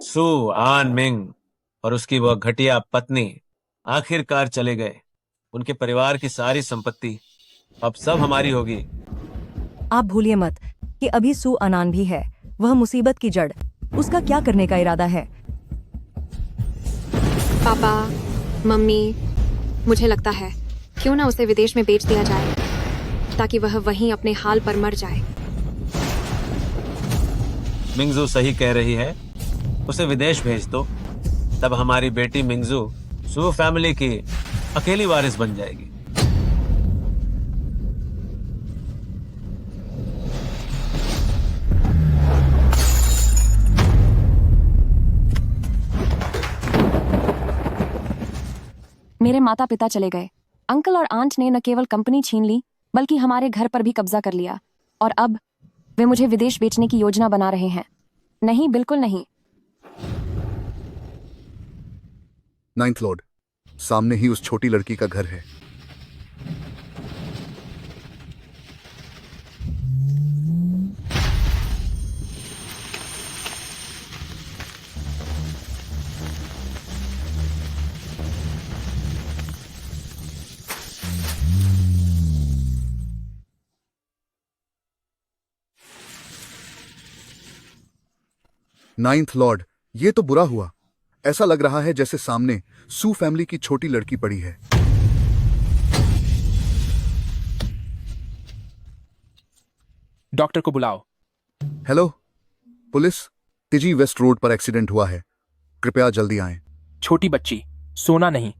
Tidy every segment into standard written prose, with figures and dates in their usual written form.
सू आन मिंग और उसकी वह घटिया पत्नी आखिरकार चले गए। उनके परिवार की सारी संपत्ति अब सब हमारी होगी। आप भूलिए मत कि अभी सू अनान भी है। वह मुसीबत की जड़। उसका क्या करने का इरादा है? पापा, मम्मी, मुझे लगता है क्यों ना उसे विदेश में बेच दिया जाए ताकि वह वहीं अपने हाल पर मर जाए। मिंगजू सही कह रही है, उसे विदेश भेज दो। तब हमारी बेटी मिंगजू सू फैमिली की अकेली वारिस बन जाएगी। मेरे माता पिता चले गए। अंकल और आंट ने न केवल कंपनी छीन ली बल्कि हमारे घर पर भी कब्जा कर लिया, और अब वे मुझे विदेश बेचने की योजना बना रहे हैं। नहीं, बिल्कुल नहीं। नाइन्थ लॉर्ड, सामने ही उस छोटी लड़की का घर है। नाइन्थ लॉर्ड, ये तो बुरा हुआ। ऐसा लग रहा है जैसे सामने सू फैमिली की छोटी लड़की पड़ी है। डॉक्टर को बुलाओ। हेलो पुलिस, तिजी वेस्ट रोड पर एक्सीडेंट हुआ है, कृपया जल्दी आएं। छोटी बच्ची, सोना नहीं।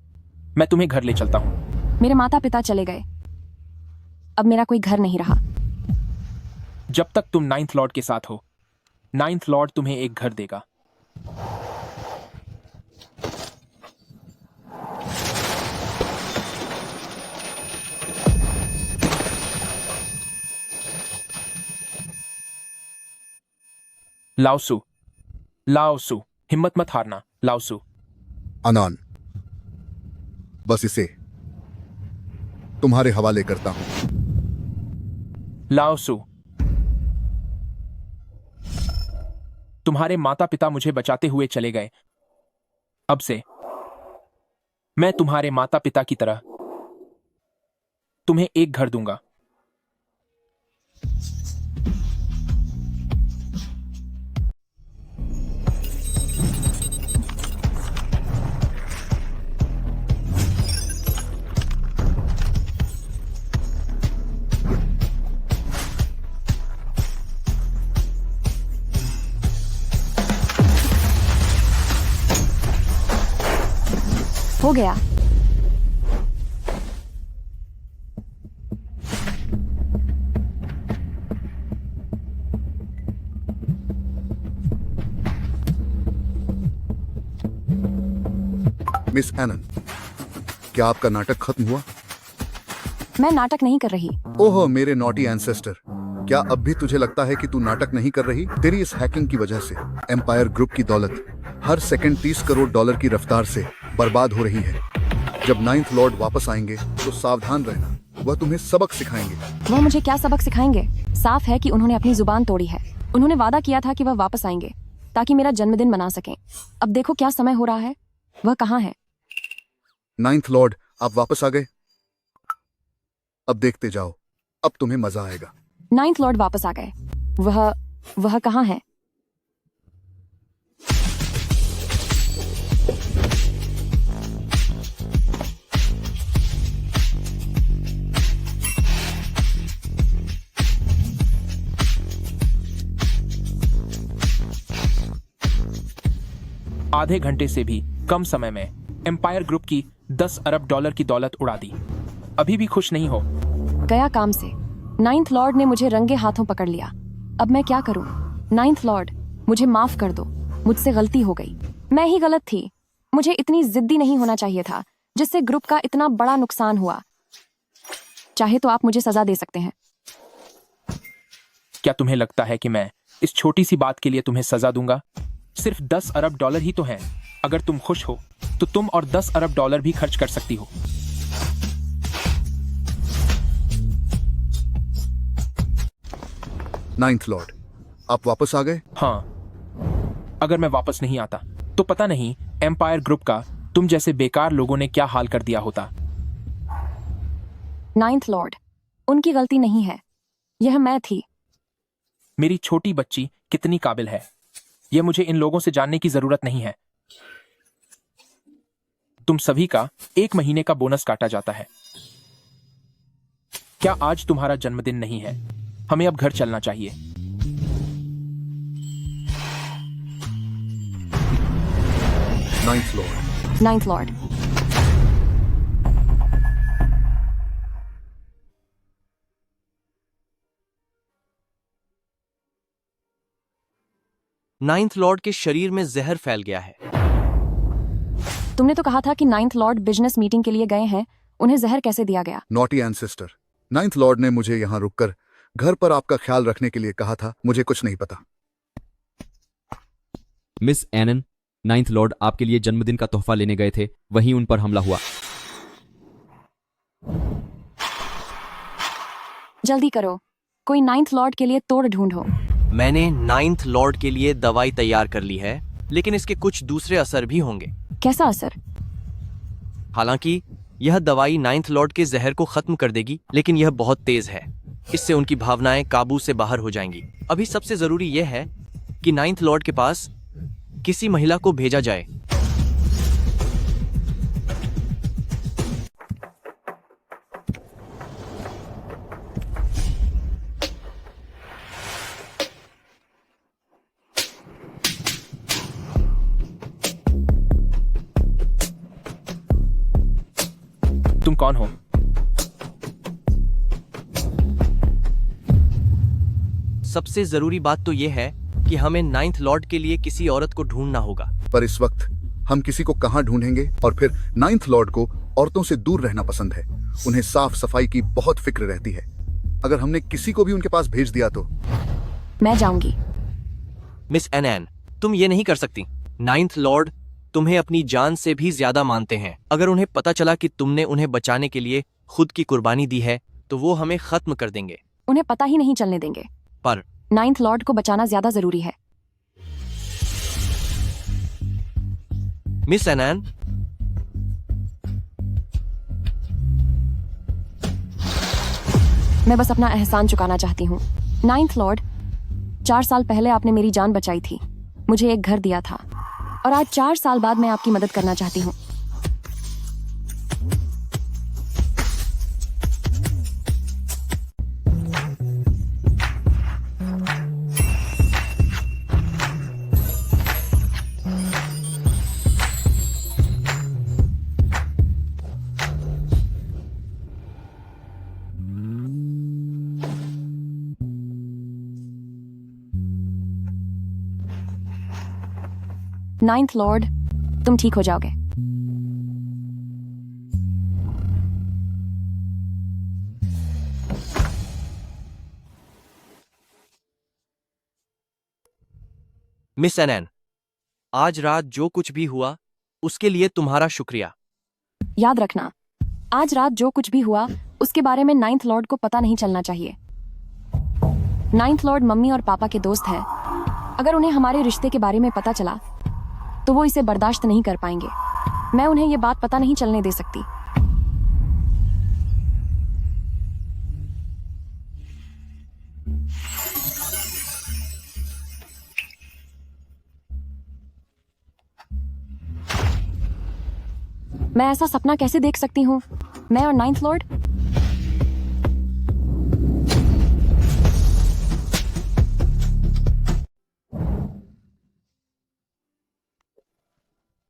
मैं तुम्हें घर ले चलता हूं। मेरे माता पिता चले गए। अब मेरा कोई घर नहीं रहा। जब तक तुम नाइन्थ लॉर्ड के साथ हो, नाइन्थ लॉर्ड तुम्हें एक घर देगा। लाओसू, लाओसू, हिम्मत मत हारना लाओसू। अनान, बस इसे तुम्हारे हवाले करता हूं। लाओसू, तुम्हारे माता पिता मुझे बचाते हुए चले गए। अब से मैं तुम्हारे माता पिता की तरह तुम्हें एक घर दूंगा। हो गया। मिस एनन, क्या आपका नाटक खत्म हुआ? मैं नाटक नहीं कर रही। ओह मेरे नॉटी एंसेस्टर, क्या अब भी तुझे लगता है कि तू नाटक नहीं कर रही? तेरी इस हैकिंग की वजह से एम्पायर ग्रुप की दौलत हर सेकंड 30 करोड़ डॉलर की रफ्तार से बर्बाद हो रही है। जब नाइन्थ लॉर्ड वापस आएंगे तो सावधान रहना, वह तुम्हें सबक सिखाएंगे। वह मुझे क्या सबक सिखाएंगे? साफ है कि उन्होंने अपनी जुबान तोड़ी है। उन्होंने वादा किया था कि वह वापस आएंगे ताकि मेरा जन्मदिन मना सकें। अब देखो क्या समय हो रहा है। वह कहाँ है? नाइन्थ लॉर्ड, आप वापस आ गए। अब देखते जाओ, अब तुम्हें मजा आएगा। नाइन्थ लॉर्ड वापस आ गए। वह कहाँ है? आधे घंटे से भी कम समय में एम्पायर ग्रुप की 10 अरब डॉलर की दौलत उड़ा दी। अभी भी खुश नहीं हो? गया काम से। नाइन्थ लॉर्ड ने मुझे रंगे हाथों पकड़ लिया। अब मैं क्या करूं? नाइन्थ लॉर्ड, मुझे माफ कर दो। मुझसे गलती हो गई। मैं ही गलत थी। मुझे इतनी जिद्दी नहीं होना चाहिए था जिससे ग्रुप का इतना बड़ा नुकसान हुआ। चाहे तो आप मुझे सजा दे सकते हैं। क्या तुम्हें लगता है कि मैं इस छोटी सी बात के लिए तुम्हें सजा दूंगा? सिर्फ 10 अरब डॉलर ही तो हैं। अगर तुम खुश हो तो तुम और 10 अरब डॉलर भी खर्च कर सकती हो। नाइन्थ लॉर्ड, आप वापस आ गए? हाँ, अगर मैं वापस नहीं आता तो पता नहीं एम्पायर ग्रुप का तुम जैसे बेकार लोगों ने क्या हाल कर दिया होता। नाइन्थ लॉर्ड, उनकी गलती नहीं है, यह मैं थी। मेरी छोटी बच्ची कितनी काबिल है, यह मुझे इन लोगों से जानने की जरूरत नहीं है। तुम सभी का 1 महीने का बोनस काटा जाता है। क्या आज तुम्हारा जन्मदिन नहीं है? हमें अब घर चलना चाहिए। Ninth Lord. Ninth Lord, ninth Lord के शरीर में जहर फैल गया है। तुमने तो कहा था कि नाइन्थ लॉर्ड बिजनेस मीटिंग के लिए गए हैं, उन्हें जहर कैसे दिया गया? नॉटी एंसेस्टर, नाइन्थ लॉर्ड ने मुझे यहाँ रुककर घर पर आपका ख्याल रखने के लिए कहा था। मुझे कुछ नहीं पता। मिस एनन, नाइन्थ लॉर्ड आपके लिए जन्मदिन का तोहफा लेने गए थे, वहीं उन पर हमला हुआ। जल्दी करो, कोई नाइन्थ लॉर्ड के लिए तोड़ ढूंढो। मैंने नाइन्थ लॉर्ड के लिए दवाई तैयार कर ली है, लेकिन इसके कुछ दूसरे असर भी होंगे। कैसा असर? हालांकि यह दवाई नाइन्थ लॉर्ड के जहर को खत्म कर देगी, लेकिन यह बहुत तेज है। इससे उनकी भावनाएं काबू से बाहर हो जाएंगी। अभी सबसे जरूरी यह है कि नाइन्थ लॉर्ड के पास किसी महिला को भेजा जाए। तुम कौन हो? सबसे जरूरी बात तो यह है कि हमें नाइन्थ लॉर्ड के लिए किसी औरत को ढूंढना होगा। पर इस वक्त हम किसी को कहाँ ढूंढेंगे? और फिर नाइन्थ लॉर्ड को औरतों से दूर रहना पसंद है। उन्हें साफ सफाई की बहुत फिक्र रहती है। अगर हमने किसी को भी उनके पास भेज दिया तो। मैं जाऊंगी। मिस एनैन, तुम ये नहीं कर सकती। नाइन्थ लॉर्ड तुम्हें अपनी जान से भी ज्यादा मानते हैं। अगर उन्हें पता चला कि तुमने उन्हें बचाने के लिए खुद की कुर्बानी दी है तो वो हमें खत्म कर देंगे। उन्हें पता ही नहीं चलने देंगे। पर नाइन्थ लॉर्ड को बचाना ज्यादा जरूरी है। मिस एनैन, मैं बस अपना एहसान चुकाना चाहती हूँ। नाइन्थ लॉर्ड, 4 साल पहले आपने मेरी जान बचाई थी, मुझे एक घर दिया था, और आज 4 साल बाद मैं आपकी मदद करना चाहती हूँ। नाइन्थ लॉर्ड, तुम ठीक हो जाओगे। मिस एनैन, आज रात जो कुछ भी हुआ उसके लिए तुम्हारा शुक्रिया। याद रखना, आज रात जो कुछ भी हुआ उसके बारे में नाइन्थ लॉर्ड को पता नहीं चलना चाहिए। नाइन्थ लॉर्ड मम्मी और पापा के दोस्त हैं। अगर उन्हें हमारे रिश्ते के बारे में पता चला तो वो इसे बर्दाश्त नहीं कर पाएंगे। मैं उन्हें ये बात पता नहीं चलने दे सकती। मैं ऐसा सपना कैसे देख सकती हूँ? मैं और नाइन्थ लॉर्ड?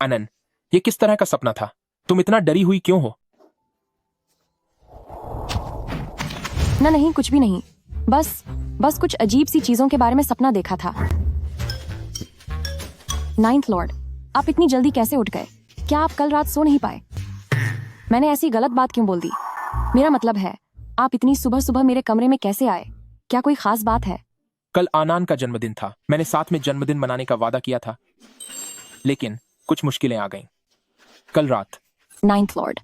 एनन, ये किस तरह का सपना था? तुम इतना डरी हुई क्यों हो? ना नहीं, कुछ भी नहीं। बस कुछ अजीब सी चीजों के बारे में सपना देखा था। नाइन्थ लॉर्ड, आप इतनी जल्दी कैसे उठ गए? क्या आप कल रात सो नहीं पाए? मैंने ऐसी गलत बात क्यों बोल दी? मेरा मतलब है, आप इतनी सुबह सुबह मेरे कमरे में कैसे आए? क्या कोई खास बात है? कल आनान का जन्मदिन था। मैंने साथ में जन्मदिन मनाने का वादा किया था, लेकिन कुछ मुश्किलें आ गईं। कल रात। नाइन्थ लॉर्ड,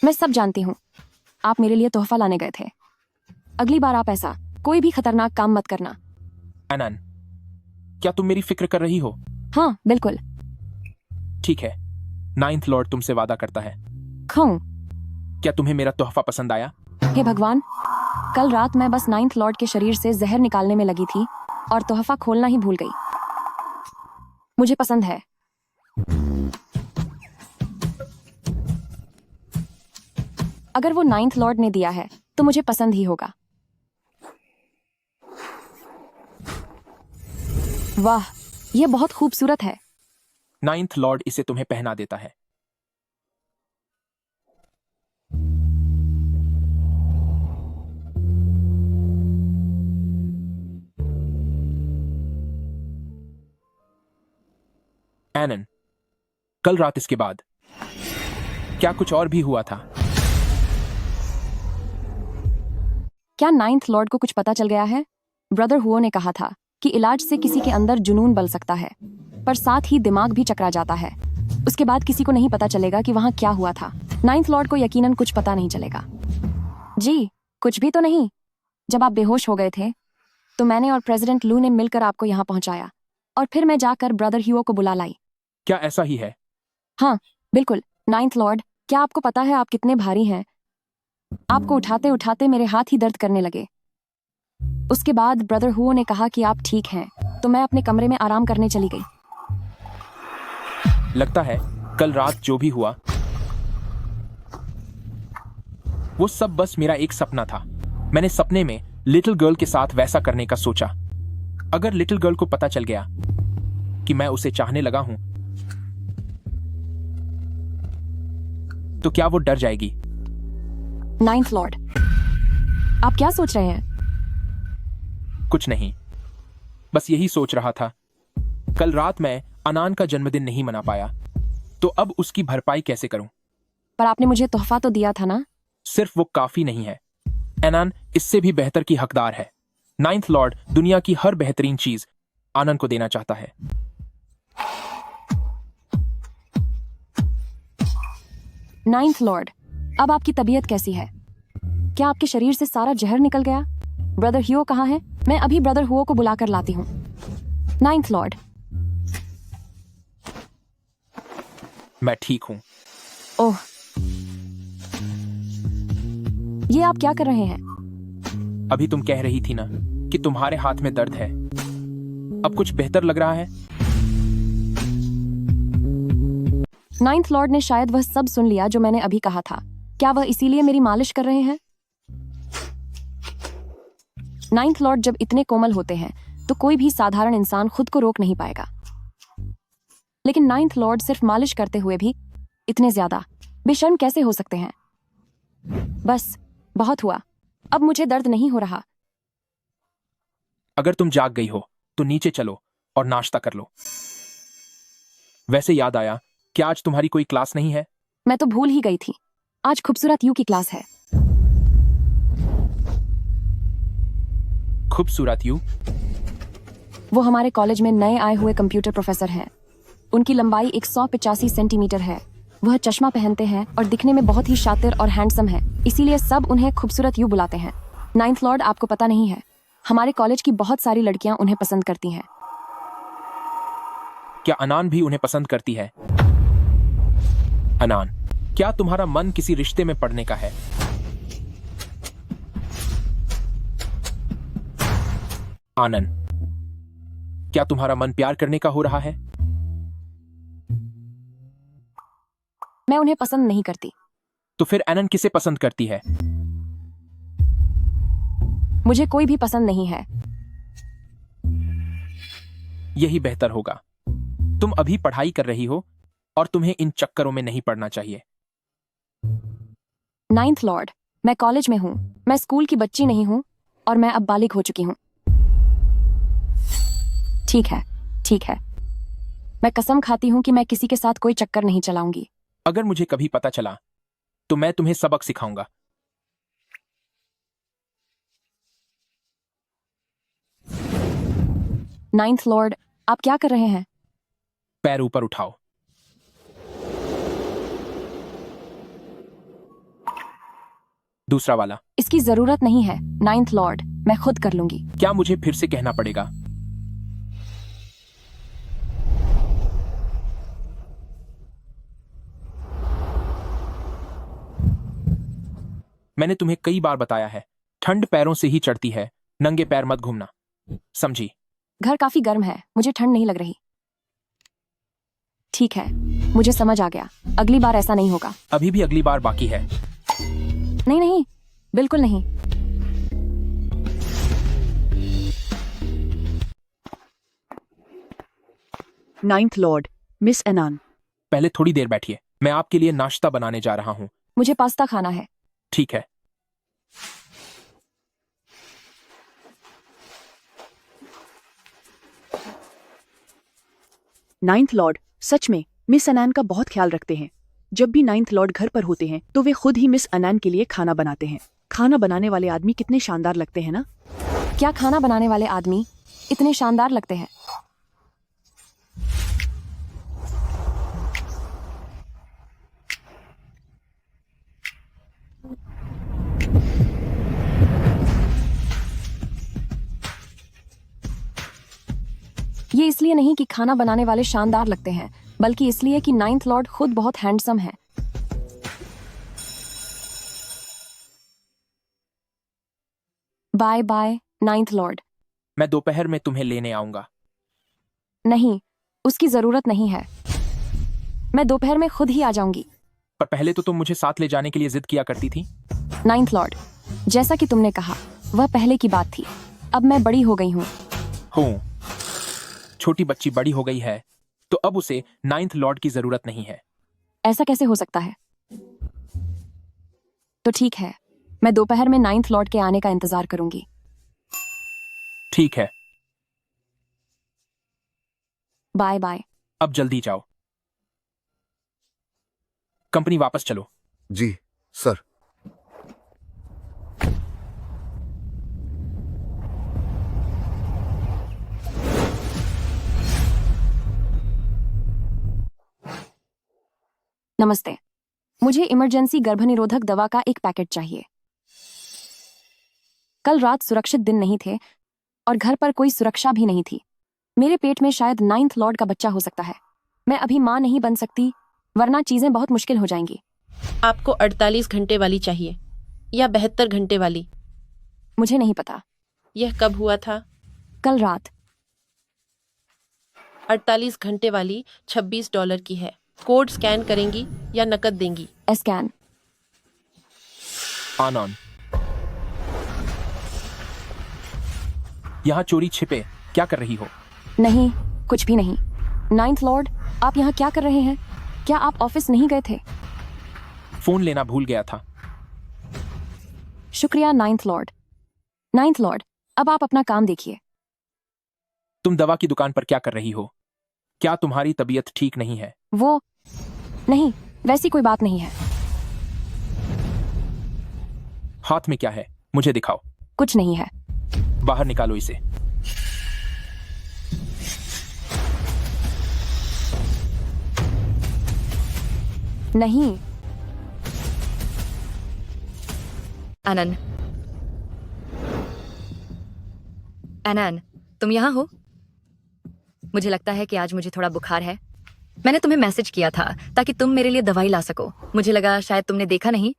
मैं सब जानती हूँ। आप मेरे लिए तोहफा लाने गए थे। अगली बार आप ऐसा कोई भी खतरनाक काम मत करना। एनन, क्या तुम मेरी फिक्र कर रही हो? हाँ बिल्कुल। ठीक है, नाइन्थ लॉर्ड तुमसे वादा करता है। खाऊं? क्या तुम्हें मेरा तोहफा पसंद आया? हे भगवान, कल रात मैं बस 9th लॉर्ड के शरीर से जहर निकालने में लगी थी और तोहफा खोलना ही भूल गई। मुझे पसंद है। अगर वो 9th लॉर्ड ने दिया है तो मुझे पसंद ही होगा। वाह, यह बहुत खूबसूरत है। नाइन्थ लॉर्ड इसे तुम्हें पहना देता है। एनन, कल रात इसके बाद क्या कुछ और भी हुआ था? क्या 9th लॉर्ड को कुछ पता चल गया है? ब्रदर हुओ ने कहा था कि इलाज से किसी के अंदर जुनून बल सकता है, पर साथ ही दिमाग भी चकरा जाता है। उसके बाद किसी को नहीं पता चलेगा कि वहां क्या हुआ था। 9th लॉर्ड को यकीनन कुछ पता नहीं चलेगा। जी, कुछ भी तो नहीं। जब आप बेहोश हो गए थे तो मैंने और प्रेसिडेंट लू ने मिलकर आपको यहाँ पहुंचाया और फिर मैं जाकर ब्रदर ह्यूओ को बुला लाई। क्या ऐसा ही है? हाँ बिल्कुल। 9th लॉर्ड, क्या आपको पता है आप कितने भारी हैं? आपको उठाते उठाते मेरे हाथ ही दर्द करने लगे। उसके बाद ब्रदर हुओ ने कहा कि आप ठीक हैं, तो मैं अपने कमरे में आराम करने चली गई। लगता है कल रात जो भी हुआ वो सब बस मेरा एक सपना था। मैंने सपने में लिटिल गर्ल के साथ वैसा करने का सोचा। अगर लिटिल गर्ल को पता चल गया कि मैं उसे चाहने लगा हूं तो क्या वो डर जाएगी? 9th लॉर्ड, आप क्या सोच रहे हैं? कुछ नहीं, बस यही सोच रहा था। कल रात मैं अनान का जन्मदिन नहीं मना पाया, तो अब उसकी भरपाई कैसे करूं? पर आपने मुझे तोहफा तो दिया था ना? सिर्फ वो काफी नहीं है। एनान इससे भी बेहतर की हकदार है। 9th लॉर्ड दुनिया की हर बेहतरीन चीज आनंद को देना चाहता है। नाइन्थ लॉर्ड, अब आपकी तबीयत कैसी है? क्या आपके शरीर से सारा जहर निकल गया? ब्रदर ह्यूओ कहाँ है? मैं अभी ब्रदर हुओ को बुलाकर लाती हूँ। 9th लॉर्ड, मैं ठीक हूं। ओह, ये आप क्या कर रहे हैं? अभी तुम कह रही थी ना कि तुम्हारे हाथ में दर्द है। अब कुछ बेहतर लग रहा है? 9th लॉर्ड ने शायद वह सब सुन लिया जो मैंने अभी कहा था। क्या वह इसीलिए मेरी मालिश कर रहे हैं? 9th लॉर्ड जब इतने कोमल होते हैं तो कोई भी साधारण इंसान खुद को रोक नहीं पाएगा, लेकिन 9th लॉर्ड सिर्फ मालिश करते हुए भी इतने ज्यादा बेशर्म कैसे हो सकते हैं? बस, बहुत हुआ। अब मुझे दर्द नहीं हो रहा। अगर तुम जाग गई हो तो नीचे चलो और नाश्ता कर लो। वैसे याद आया, क्या आज तुम्हारी कोई क्लास नहीं है? मैं तो भूल ही गई थी। आज खूबसूरत यू की क्लास है। खूबसूरत यू? वो हमारे कॉलेज में नए आए हुए कंप्यूटर प्रोफेसर हैं। उनकी लंबाई 185 सेंटीमीटर है। वह चश्मा पहनते हैं और दिखने में बहुत ही शातिर और हैंडसम है, इसीलिए सब उन्हें खूबसूरत यू बुलाते हैं। 9th लॉर्ड, आपको पता नहीं है, हमारे कॉलेज की बहुत सारी लड़कियां उन्हें पसंद करती हैं। क्या अनान भी उन्हें पसंद करती है? अनान, क्या तुम्हारा मन किसी रिश्ते में पड़ने का है? आनंद, क्या तुम्हारा मन प्यार करने का हो रहा है? मैं उन्हें पसंद नहीं करती। तो फिर एनन किसे पसंद करती है? मुझे कोई भी पसंद नहीं है। यही बेहतर होगा। तुम अभी पढ़ाई कर रही हो और तुम्हें इन चक्करों में नहीं पड़ना चाहिए। 9th लॉर्ड, मैं कॉलेज में हूँ। मैं स्कूल की बच्ची नहीं हूँ और मैं अब बालिग हो चुकी हूँ। ठीक है, ठीक है। मैं कसम खाती हूँ कि मैं किसी के साथ कोई चक्कर नहीं चलाऊंगी। अगर मुझे कभी पता चला तो मैं तुम्हें सबक सिखाऊंगा। नाइन्थ लॉर्ड, आप क्या कर रहे हैं? पैर ऊपर उठाओ। दूसरा वाला। इसकी जरूरत नहीं है 9th लॉर्ड, मैं खुद कर लूंगी। क्या मुझे फिर से कहना पड़ेगा? मैंने तुम्हें कई बार बताया है, ठंड पैरों से ही चढ़ती है, नंगे पैर मत घूमना, समझी? घर काफी गर्म है, मुझे ठंड नहीं लग रही। ठीक है, मुझे समझ आ गया, अगली बार ऐसा नहीं होगा। अभी भी अगली बार बाकी है। नहीं नहीं, बिल्कुल नहीं। नाइन्थ लॉर्ड, मिस एनान। पहले थोड़ी देर बैठिए, मैं आपके लिए नाश्ता बनाने जा रहा हूँ। मुझे पास्ता खाना है। ठीक है। नाइन्थ लॉर्ड, सच में मिस अनान का बहुत ख्याल रखते हैं। जब भी नाइन्थ लॉर्ड घर पर होते हैं तो वे खुद ही मिस अनान के लिए खाना बनाते हैं। खाना बनाने वाले आदमी कितने शानदार लगते हैं ना। क्या खाना बनाने वाले आदमी इतने शानदार लगते हैं? ये इसलिए नहीं कि खाना बनाने वाले शानदार लगते हैं, बल्कि इसलिए कि नाइन्थ लॉर्ड खुद बहुत हैंडसम है। Bye bye ninth lord. मैं दोपहर में तुम्हें लेने आऊंगा। नहीं, उसकी जरूरत नहीं है, मैं दोपहर में खुद ही आ जाऊंगी। पर पहले तो तुम मुझे साथ ले जाने के लिए जिद किया करती थी। नाइन्थ लॉर्ड, जैसा कि तुमने कहा, वह पहले की बात थी। अब मैं बड़ी हो गई हूँ। छोटी बच्ची बड़ी हो गई है तो अब उसे नाइन्थ लॉर्ड की जरूरत नहीं है। ऐसा कैसे हो सकता है? तो ठीक है, मैं दोपहर में नाइन्थ लॉर्ड के आने का इंतजार करूंगी। ठीक है, बाय बाय। अब जल्दी जाओ, कंपनी वापस चलो। जी सर। नमस्ते, मुझे इमरजेंसी गर्भनिरोधक दवा का एक पैकेट चाहिए। कल रात सुरक्षित दिन नहीं थे और घर पर कोई सुरक्षा भी नहीं थी। मेरे पेट में शायद नाइन्थ लॉर्ड का बच्चा हो सकता है। मैं अभी मां नहीं बन सकती, वरना चीजें बहुत मुश्किल हो जाएंगी। आपको 48 घंटे वाली चाहिए या 72 घंटे वाली? मुझे नहीं पता। यह कब हुआ था? कल रात। 48 घंटे वाली $26 की है। कोड स्कैन करेंगी या नकद देंगी? स्कैन। ऑन। यहाँ चोरी छिपे क्या कर रही हो? नहीं, कुछ भी नहीं। नाइन्थ लॉर्ड, आप यहाँ क्या कर रहे हैं? क्या आप ऑफिस नहीं गए थे? फोन लेना भूल गया था। शुक्रिया नाइन्थ लॉर्ड। नाइन्थ लॉर्ड, अब आप अपना काम देखिए। तुम दवा की दुकान पर क्या कर रही हो? क्या तुम्हारी तबीयत ठीक नहीं है? वो नहीं, वैसी कोई बात नहीं है। हाथ में क्या है? मुझे दिखाओ। कुछ नहीं है। बाहर निकालो इसे। नहीं। अनन, अनन, तुम यहाँ हो? मुझे लगता है कि आज मुझे थोड़ा बुखार है। मैंने तुम्हें मैसेज किया था ताकि तुम मेरे लिए दवाई ला सको। मुझे लगा शायद तुमने देखा नहीं,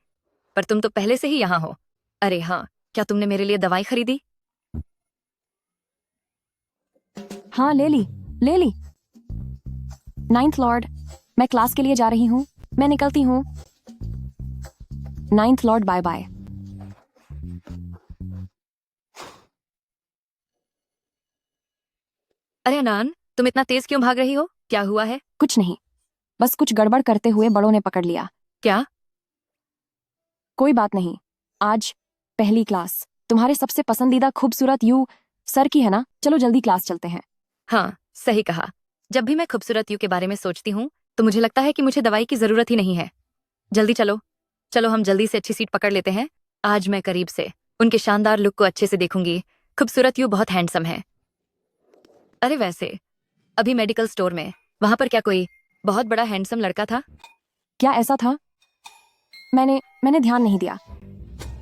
पर तुम तो पहले से ही यहाँ हो। अरे हाँ, क्या तुमने मेरे लिए दवाई खरीदी? हाँ, ले ली। नाइन्थ लॉर्ड, मैं क्लास के लिए जा रही हूँ, मैं निकलती हूँ। Ninth lord, bye bye. अरे अनान, तुम इतना तेज क्यों भाग रही हो? क्या हुआ है? कुछ नहीं, बस कुछ गड़बड़ करते हुए बड़ों ने पकड़ लिया। क्या? कोई बात नहीं। आज पहली क्लास तुम्हारे सबसे पसंदीदा खूबसूरत यू सर की है ना? चलो जल्दी क्लास चलते हैं। हाँ, सही कहा। जब भी मैं खूबसूरत यू के बारे में सोचती हूँ तो मुझे लगता है कि मुझे दवाई की जरूरत ही नहीं है। जल्दी चलो, हम जल्दी से अच्छी सीट पकड़ लेते हैं। आज मैं करीब से उनके शानदार लुक को अच्छे से देखूंगी। खूबसूरत यू बहुत हैंडसम है। अरे वैसे, अभी मेडिकल स्टोर में वहां पर क्या कोई बहुत बड़ा हैंडसम लड़का था? क्या ऐसा था? मैंने ध्यान नहीं दिया।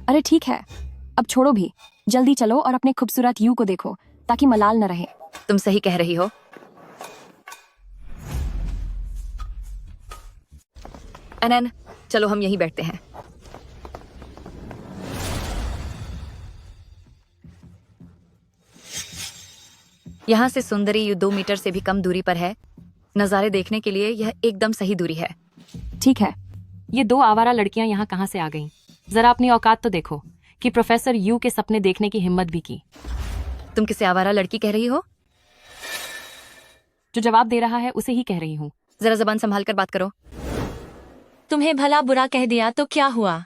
अरे ठीक है, अब छोड़ो भी, जल्दी चलो और अपने खूबसूरत यू को देखो ताकि मलाल न रहे। तुम सही कह रही हो। अनन, चलो हम यहीं बैठते हैं। यहाँ से सुंदरी 2 मीटर से भी कम दूरी पर है। नज़ारे देखने के लिए यह एकदम सही दूरी है। ठीक है, ये 2 आवारा लड़कियां यहाँ कहाँ से आ गईं? जरा अपनी औकात तो देखो कि प्रोफेसर यू के सपने देखने की हिम्मत भी की। तुम किसे आवारा लड़की कह रही हो? जो जवाब दे रहा है उसे ही कह रही हूँ। जरा जबान संभाल कर बात करो। तुम्हें भला बुरा कह दिया तो क्या हुआ?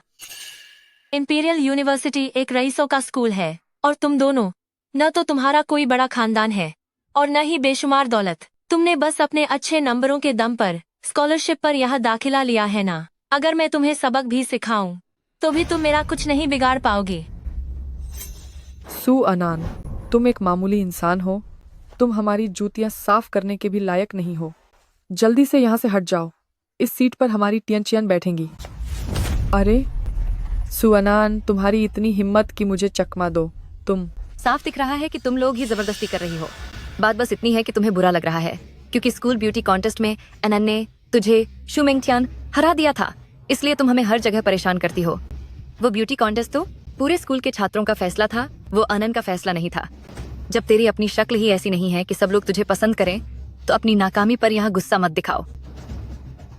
इंपीरियल यूनिवर्सिटी एक रईसों का स्कूल है और तुम दोनों, न तो तुम्हारा कोई बड़ा खानदान है और न ही बेशुमार दौलत। तुमने बस अपने अच्छे नंबरों के दम पर स्कॉलरशिप पर यह दाखिला लिया है ना। अगर मैं तुम्हें सबक भी सिखाऊं तो भी तुम मेरा कुछ नहीं बिगाड़ पाओगे। सू अनान, तुम एक मामूली इंसान हो। तुम हमारी जूतियां साफ करने के भी लायक नहीं हो। जल्दी से यहाँ से हट जाओ। इस सीट पर हमारी टियन बैठेंगी। अरे सू अनान, तुम्हारी इतनी हिम्मत कि मुझे चकमा दो। तुम साफ दिख रहा है कि तुम लोग ही जबरदस्ती कर रही हो। बात बस इतनी है कि तुम्हें बुरा लग रहा है क्योंकि स्कूल ब्यूटी कॉन्टेस्ट में अनन ने तुझे शू मेंगटियान हरा दिया था, इसलिए तुम हमें हर जगह परेशान करती हो। वो ब्यूटी कॉन्टेस्ट तो पूरे स्कूल के छात्रों का फैसला था, वो अनन का फैसला नहीं था। जब तेरी अपनी शक्ल ही ऐसी नहीं है कि सब लोग तुझे पसंद करें, तो अपनी नाकामी पर यहाँ गुस्सा मत दिखाओ।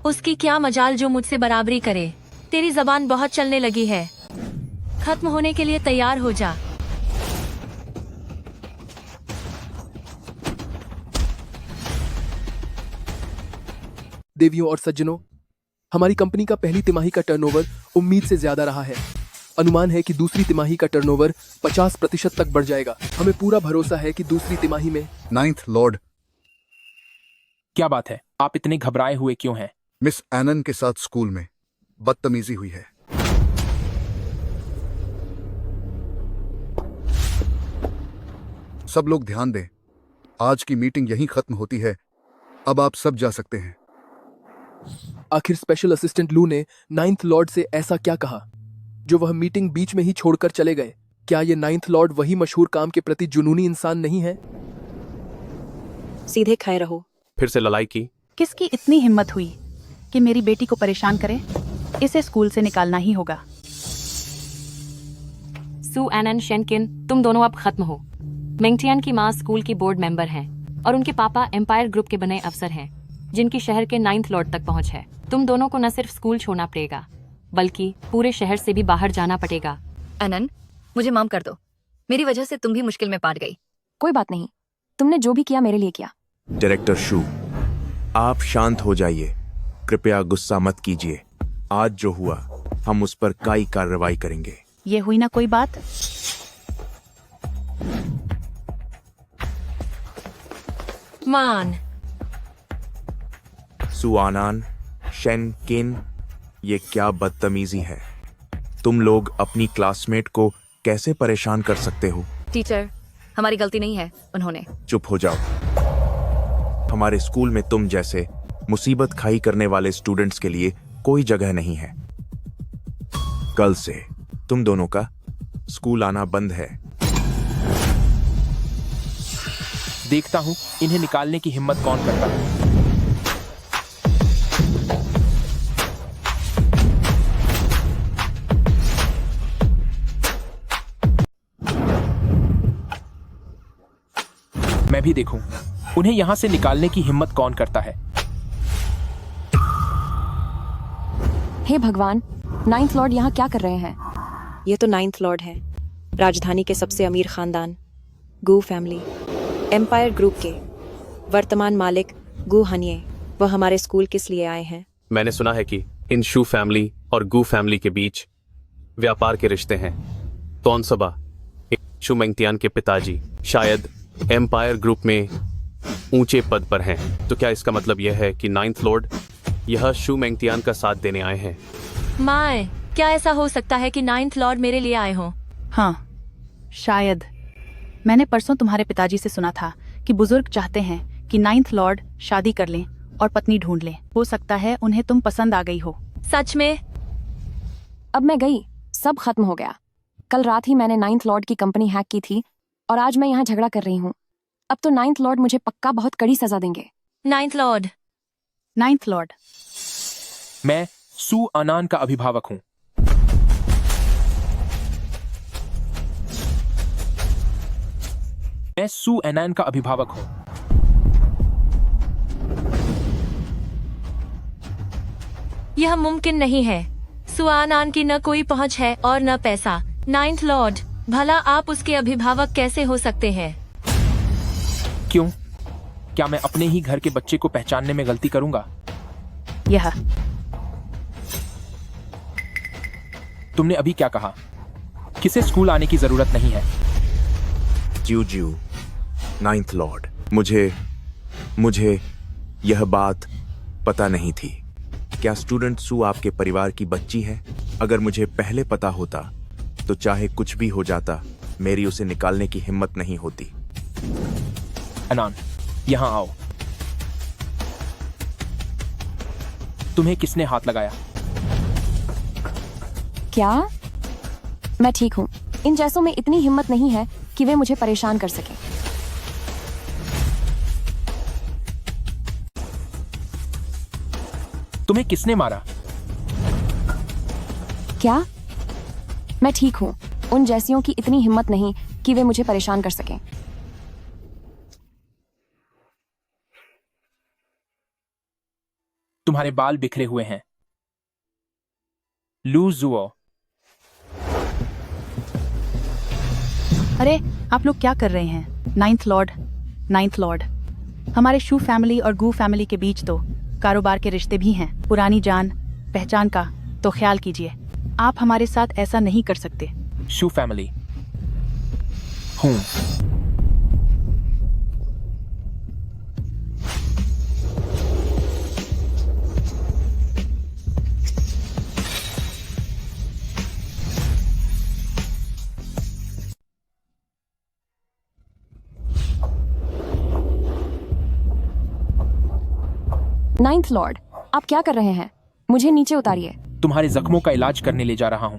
उसकी क्या मजाल जो मुझसे बराबरी करे। तेरी जबान बहुत चलने लगी है। खत्म होने के लिए तैयार हो जा। देवियों और सज्जनों, हमारी कंपनी का पहली तिमाही का टर्नओवर उम्मीद से ज्यादा रहा है। अनुमान है कि दूसरी तिमाही का टर्नओवर 50% तक बढ़ जाएगा। हमें पूरा भरोसा है कि दूसरी तिमाही में। 9th लॉर्ड, क्या बात है, आप इतने घबराए हुए क्यों हैं? मिस एनन के साथ स्कूल में बदतमीजी हुई है। सब लोग ध्यान दें, आज की मीटिंग यहीं खत्म होती है। अब आप सब जा सकते हैं। आखिर स्पेशल असिस्टेंट लू ने 9th लॉर्ड से ऐसा क्या कहा जो वह मीटिंग बीच में ही छोड़कर चले गए? क्या ये 9th लॉर्ड वही मशहूर काम के प्रति जुनूनी इंसान नहीं है? सीधे खाए रहो। फिर से लड़ाई की? किसकी इतनी हिम्मत हुई कि मेरी बेटी को परेशान करे? इसे स्कूल से निकालना ही होगा। सू एनन शेनकिन, तुम दोनों अब खत्म हो। मेंगटियान की माँ स्कूल की बोर्ड मेंबर हैं और उनके पापा एम्पायर ग्रुप के बने अफसर हैं जिनकी शहर के 9th लॉर्ड तक पहुंच है। तुम दोनों को न सिर्फ स्कूल छोड़ना पड़ेगा बल्कि पूरे शहर से भी बाहर जाना पड़ेगा। अनन, मुझे माफ कर दो। मेरी वजह से तुम भी मुश्किल में पड़ गई। कोई बात नहीं, तुमने जो भी किया मेरे लिए किया। डायरेक्टर शू, आप शांत हो जाइए। कृपया गुस्सा मत कीजिए। आज जो हुआ हम उस पर कई कार्रवाई करेंगे। ये हुई ना कोई बात। मान सुआनान, शेन किन, ये क्या बदतमीजी है? तुम लोग अपनी क्लासमेट को कैसे परेशान कर सकते हो? टीचर, हमारी गलती नहीं है। उन्होंने। चुप हो जाओ। हमारे स्कूल में तुम जैसे मुसीबत खाई करने वाले स्टूडेंट्स के लिए कोई जगह नहीं है। कल से तुम दोनों का स्कूल आना बंद है। देखता हूँ इन्हें निकालने की हिम्मत कौन करता है। मैं भी देखूं उन्हें यहां से निकालने की हिम्मत कौन करता है। हे भगवान, 9th लॉर्ड यहाँ क्या कर रहे हैं? ये तो 9th लॉर्ड है, राजधानी के सबसे अमीर खानदान गू फैमिली, एम्पायर ग्रुप के वर्तमान मालिक गू हनिये। वह हमारे स्कूल किस लिए आए हैं? मैंने सुना है कि इन शू फैमिली और गू फैमिली के बीच व्यापार के रिश्ते हैं। तोनसबा, शू मेंगटियान के पिताजी शायद एम्पायर ग्रुप में ऊंचे पद पर हैं। तो क्या इसका मतलब यह है कि 9th लॉर्ड यह शू मेंगटियान का साथ देने आए हैं? माए, क्या ऐसा हो सकता है कि 9th लॉर्ड मेरे लिए आए हों? हाँ, शायद। मैंने परसों तुम्हारे पिताजी से सुना था कि बुजुर्ग चाहते हैं कि 9th लॉर्ड शादी कर लें और पत्नी ढूंढ लें। हो सकता है उन्हें तुम पसंद आ गई हो। सच में? अब मैं गई, सब खत्म हो गया। कल रात ही मैंने 9th लॉर्ड की कंपनी हैक की थी और आज मैं यहाँ झगड़ा कर रही हूँ। अब तो 9th लॉर्ड मुझे पक्का बहुत कड़ी सजा देंगे। 9th Lord. 9th लॉर्ड, मैं सू अनान का अभिभावक हूँ। मैं सू एनान का अभिभावक हूँ। यह मुमकिन नहीं है। सुआनान की न कोई पहुंच है और न पैसा। नाइन्थ लॉर्ड, भला आप उसके अभिभावक कैसे हो सकते हैं? क्यों? क्या मैं अपने ही घर के बच्चे को पहचानने में गलती करूंगा? यह तुमने अभी क्या कहा? किसे स्कूल आने की जरूरत नहीं है? ज्यू नाइन्थ लॉर्ड, मुझे यह बात पता नहीं थी। क्या स्टूडेंट सू आपके परिवार की बच्ची है? अगर मुझे पहले पता होता तो चाहे कुछ भी हो जाता, मेरी उसे निकालने की हिम्मत नहीं होती। अनान, यहां आओ। तुम्हें किसने हाथ लगाया? क्या? मैं ठीक हूँ। इन जैसों में इतनी हिम्मत नहीं है कि वे मुझे परेशान कर सकें। तुम्हें किसने मारा? क्या? मैं ठीक हूँ। उन जैसियों की इतनी हिम्मत नहीं कि वे मुझे परेशान कर सकें। तुम्हारे बाल बिखरे हुए हैं। लू जुओ। अरे, आप लोग क्या कर रहे हैं? नाइन्थ लॉर्ड, हमारे शू फैमिली और गू फैमिली के बीच तो कारोबार के रिश्ते भी हैं। पुरानी जान पहचान का तो ख्याल कीजिए। आप हमारे साथ ऐसा नहीं कर सकते। शू फैमिली हूं। नाइन्थ लॉर्ड, आप क्या कर रहे हैं? मुझे नीचे उतारिए। तुम्हारे जख्मों का इलाज करने ले जा रहा हूं।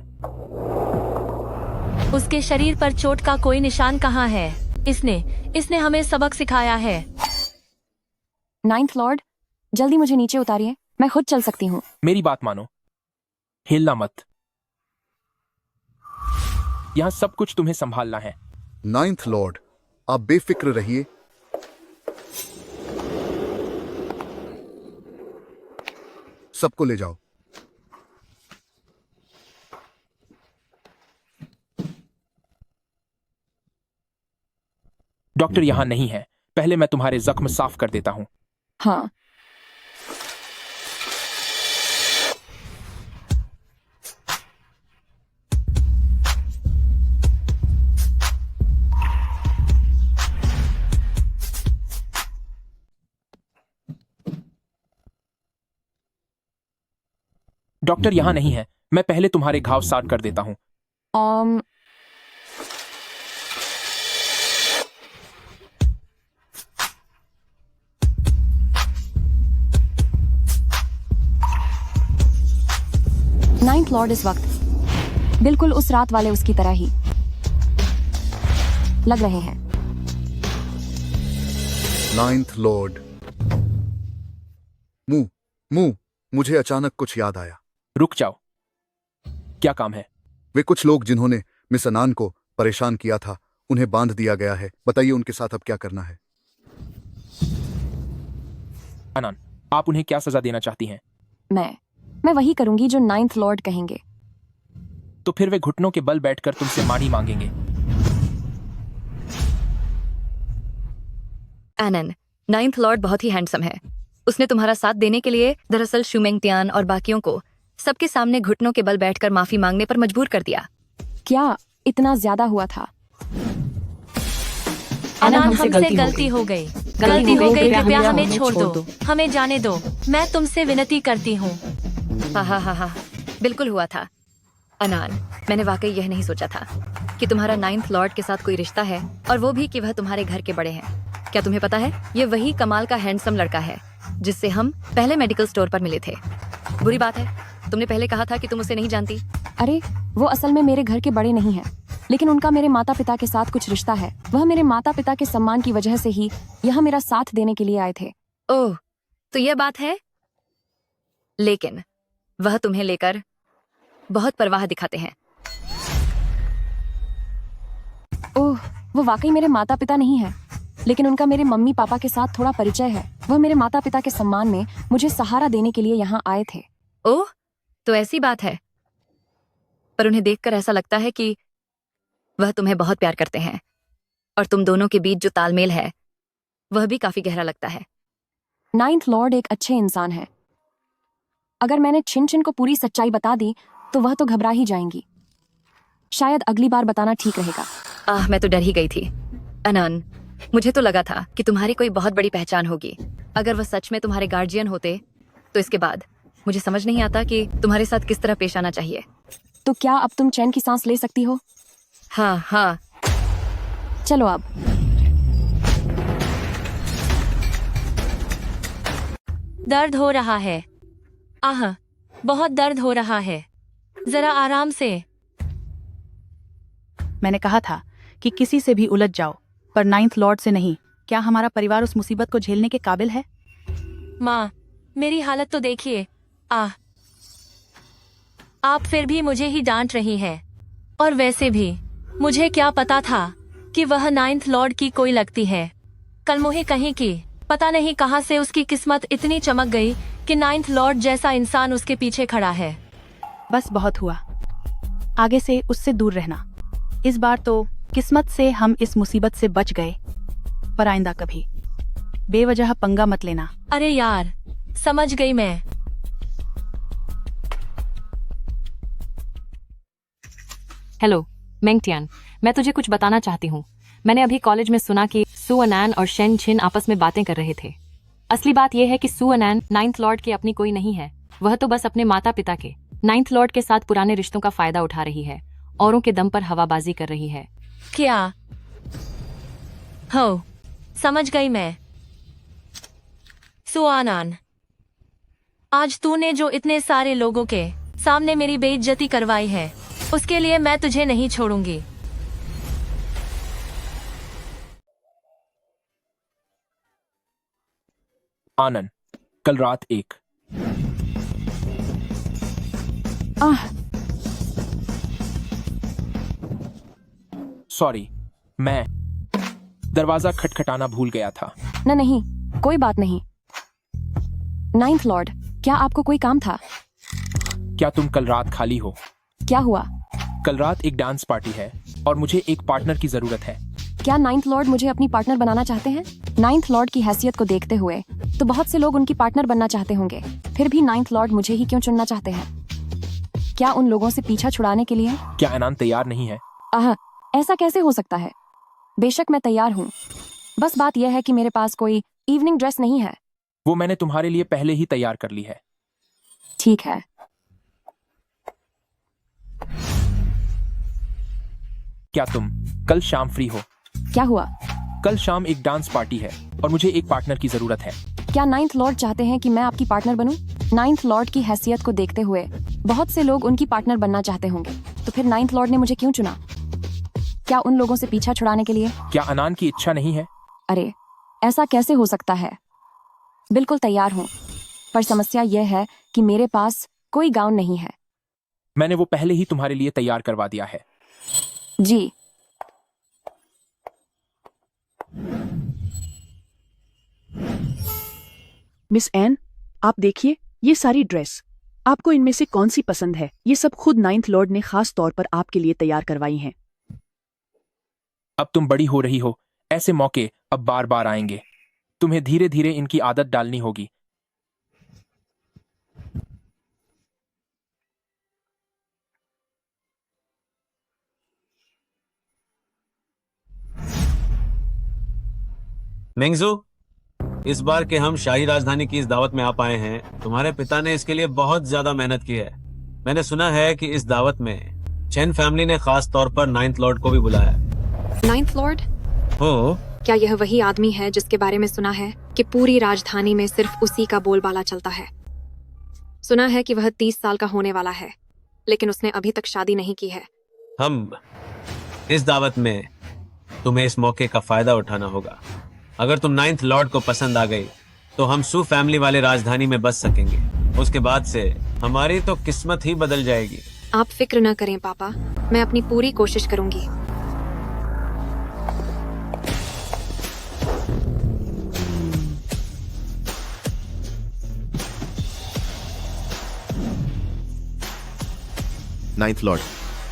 उसके शरीर पर चोट का कोई निशान कहाँ है? इसने हमें सबक सिखाया है। नाइन्थ लॉर्ड, जल्दी मुझे नीचे उतारिए। मैं खुद चल सकती हूँ। मेरी बात मानो, हिलना मत। यहां सब कुछ तुम्हें संभालना है। नाइन्थ लॉर्ड, आप बेफिक्र रहिए। सबको ले जाओ। डॉक्टर यहां नहीं है। पहले मैं तुम्हारे जख्म साफ कर देता हूं। हाँ। डॉक्टर यहां नहीं है। मैं पहले तुम्हारे घाव साफ कर देता हूं। नाइन्थ लॉर्ड इस वक्त बिल्कुल उस रात वाले उसकी तरह ही लग रहे हैं। नाइन्थ लॉर्ड, मुंह, मुझे अचानक कुछ याद आया। रुक जाओ। क्या काम है? वे कुछ लोग जिन्होंने मिस अनान को परेशान किया था, उन्हें बांध दिया गया है। बताइए उनके साथ अब क्या करना है? अनान, आप उन्हें क्या सजा देना चाहती हैं? मैं वही करूंगी जो नाइन्थ लॉर्ड कहेंगे। तो फिर वे घुटनों के बल बैठकर तुमसे मानी मांगेंगे। एनन, नाइन्थ लॉर्ड बहुत ही हैंडसम है। उसने तुम्हारा साथ देने के लिए दरअसल शुमेंगतियान और बाकियों को सबके सामने घुटनों के बल बैठकर माफी मांगने पर मजबूर कर दिया। क्या इतना ज्यादा हुआ था? अनान, हमसे गलती हो गई। कृपया हमें छोड़ दो। हमें जाने दो। मैं तुमसे विनती करती हूँ। हाँ, बिल्कुल हुआ था। अनान, मैंने वाकई यह नहीं सोचा था कि तुम्हारा नाइन्थ लॉर्ड के साथ कोई रिश्ता है, और वो भी कि वह तुम्हारे घर के बड़े हैं। क्या तुम्हें पता है, ये वही कमाल का हैंडसम लड़का है जिससे हम पहले मेडिकल स्टोर पर मिले थे। बुरी बात है, तुमने पहले कहा था कि तुम उसे नहीं जानती। अरे, वो असल में मेरे घर के बड़े नहीं हैं, लेकिन उनका मेरे माता पिता के साथ कुछ रिश्ता है। वह मेरे माता पिता के सम्मान की वजह से ही यहाँ मेरा साथ देने के लिए आए थे। ओह, तो यह बात है। लेकिन वह तुम्हें लेकर बहुत परवाह दिखाते हैं। ओह, वो वाकई मेरे माता पिता नहीं है, लेकिन उनका मेरे मम्मी पापा के साथ थोड़ा परिचय है। वह मेरे माता पिता के सम्मान में मुझे सहारा देने के लिए यहाँ आए थे। ओह, तो ऐसी बात है। पर उन्हें देखकर ऐसा लगता है कि वह तुम्हें बहुत प्यार करते हैं, और तुम दोनों के बीच जो तालमेल है वह भी काफी गहरा लगता है। नाइन्थ लॉर्ड एक अच्छे इंसान है। अगर मैंने छिन छिन को पूरी सच्चाई बता दी तो वह तो घबरा ही जाएंगी। शायद अगली बार बताना ठीक रहेगा। मैं तो डर ही गई थी। अनन, मुझे तो लगा था कि तुम्हारी कोई बहुत बड़ी पहचान होगी। अगर वह सच में तुम्हारे गार्जियन होते तो इसके बाद मुझे समझ नहीं आता कि तुम्हारे साथ किस तरह पेश आना चाहिए। तो क्या अब तुम चैन की सांस ले सकती हो? हाँ। चलो अब। दर्द हो रहा है। आह, बहुत दर्द हो रहा है। जरा आराम से। मैंने कहा था कि किसी से भी उलझ जाओ, पर नाइन्थ लॉर्ड से नहीं। क्या हमारा परिवार उस मुसीबत को झेलने के काबिल है? माँ, मेरी हालत तो देखिए। आप फिर भी मुझे ही डांट रही हैं। और वैसे भी मुझे क्या पता था कि वह नाइन्थ लॉर्ड की कोई लगती है। कल मुझे कहीं की पता नहीं कहाँ से उसकी किस्मत इतनी चमक गई कि नाइन्थ लॉर्ड जैसा इंसान उसके पीछे खड़ा है। बस बहुत हुआ। आगे से उससे दूर रहना। इस बार तो किस्मत से हम इस मुसीबत से बच गए, पर आइंदा कभी बेवजह पंगा मत लेना। अरे यार, समझ गई मैं। हेलो मेंगटियान, मैं तुझे कुछ बताना चाहती हूँ। मैंने अभी कॉलेज में सुना कि सू अनैन और शेन छिन आपस में बातें कर रहे थे। असली बात यह है कि सू अनैन नाइन्थ लॉर्ड की अपनी कोई नहीं है। वह तो बस अपने माता पिता के नाइन्थ लॉर्ड के साथ पुराने रिश्तों का फायदा उठा रही है, औरों के दम पर हवाबाजी कर रही है। क्या हो, समझ गई मैं। सुआनान, आज तूने जो इतने सारे लोगों के सामने मेरी बेइज्जती करवाई है, उसके लिए मैं तुझे नहीं छोड़ूंगी। आनंद, कल रात 1। सॉरी, मैं दरवाजा खटखटाना भूल गया था। नहीं, कोई बात नहीं। नाइन्थ लॉर्ड, क्या आपको कोई काम था? क्या तुम कल रात खाली हो? क्या हुआ? कल रात एक डांस पार्टी है और मुझे एक पार्टनर की जरूरत है। क्या नाइन्थ लॉर्ड मुझे अपनी पार्टनर बनाना चाहते हैं? नाइन्थ लॉर्ड की हैसियत को देखते हुए तो बहुत से लोग उनकी पार्टनर बनना चाहते होंगे, फिर भी नाइन्थ लॉर्ड मुझे ही क्यों चुनना चाहते हैं? क्या उन लोगों से पीछा छुड़ाने के लिए? क्या अनंत तैयार नहीं है? ऐसा कैसे हो सकता है? बेशक मैं तैयार हूँ, बस बात यह है कि मेरे पास कोई इवनिंग ड्रेस नहीं है। वो मैंने तुम्हारे लिए पहले ही तैयार कर ली है। ठीक है। क्या तुम कल शाम फ्री हो? क्या हुआ? कल शाम एक डांस पार्टी है और मुझे एक पार्टनर की जरूरत है। क्या नाइन्थ लॉर्ड चाहते हैं कि मैं आपकी पार्टनर बनूं? नाइन्थ लॉर्ड की हैसियत को देखते हुए बहुत से लोग उनकी पार्टनर बनना चाहते होंगे, तो फिर नाइन्थ लॉर्ड ने मुझे क्यों चुना? क्या उन लोगों से पीछा छुड़ाने के लिए? क्या अनान की इच्छा नहीं है? अरे, ऐसा कैसे हो सकता है? बिल्कुल तैयार हूँ, पर समस्या यह है कि मेरे पास कोई गाउन नहीं है। मैंने वो पहले ही तुम्हारे लिए तैयार करवा दिया है। जी। मिस एन, आप देखिए ये सारी ड्रेस। आपको इनमें से कौन सी पसंद है? ये सब खुद नाइन्थ लॉर्ड ने खास तौर पर आपके लिए तैयार करवाई हैं। अब तुम बड़ी हो रही हो, ऐसे मौके अब बार बार आएंगे। तुम्हें धीरे धीरे इनकी आदत डालनी होगी। मेंगजू, इस बार के हम शाही राजधानी की इस दावत में आप आए हैं। तुम्हारे पिता ने इसके लिए बहुत ज्यादा मेहनत की है। मैंने सुना है कि इस दावत में चेन फैमिली ने खास तौर पर नाइन्थ लॉर्ड को भी बुलाया। Ninth Lord? हो, क्या यह वही आदमी है जिसके बारे में सुना है कि पूरी राजधानी में सिर्फ उसी का बोलबाला चलता है? सुना है कि वह 30 साल का होने वाला है, लेकिन उसने अभी तक शादी नहीं की है। हम इस दावत में तुम्हें इस मौके का फायदा उठाना होगा। अगर तुम नाइन्थ लॉर्ड को पसंद आ गई तो हम सू फैमिली वाले राजधानी में बस सकेंगे। उसके बाद से हमारी तो किस्मत ही बदल जाएगी। आप फिक्र न करें पापा, मैं अपनी पूरी कोशिश करूंगी। नाइन्थ लॉर्ड,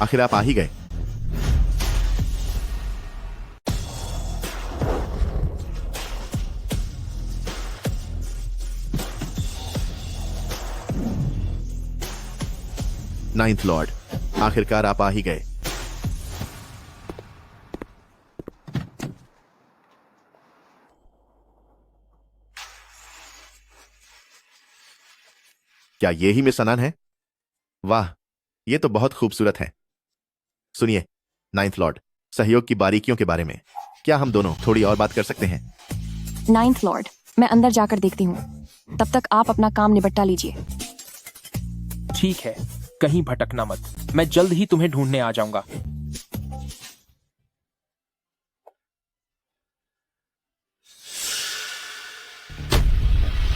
आखिर आप आ ही गए। नाइन्थ लॉर्ड, आखिरकार आप आ ही गए। क्या ये ही मिस अनान है? वाह, ये तो बहुत खूबसूरत है। सुनिए नाइन्थ लॉर्ड, सहयोग की बारीकियों के बारे में क्या हम दोनों थोड़ी और बात कर सकते हैं? नाइन्थ लॉर्ड, मैं अंदर जाकर देखती हूँ, तब तक आप अपना काम निपटा लीजिए। ठीक है, कहीं भटकना मत, मैं जल्द ही तुम्हें ढूंढने आ जाऊंगा।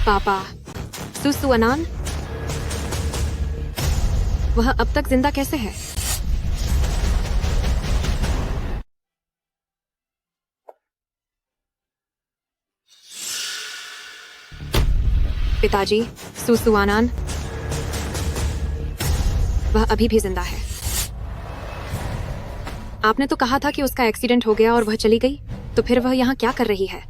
पापा, सुसु अनान, वह अब तक जिंदा कैसे है? पिताजी, सुसु अनान, वह अभी भी जिंदा है। आपने तो कहा था कि उसका एक्सीडेंट हो गया और वह चली गई, तो फिर वह यहाँ क्या कर रही है?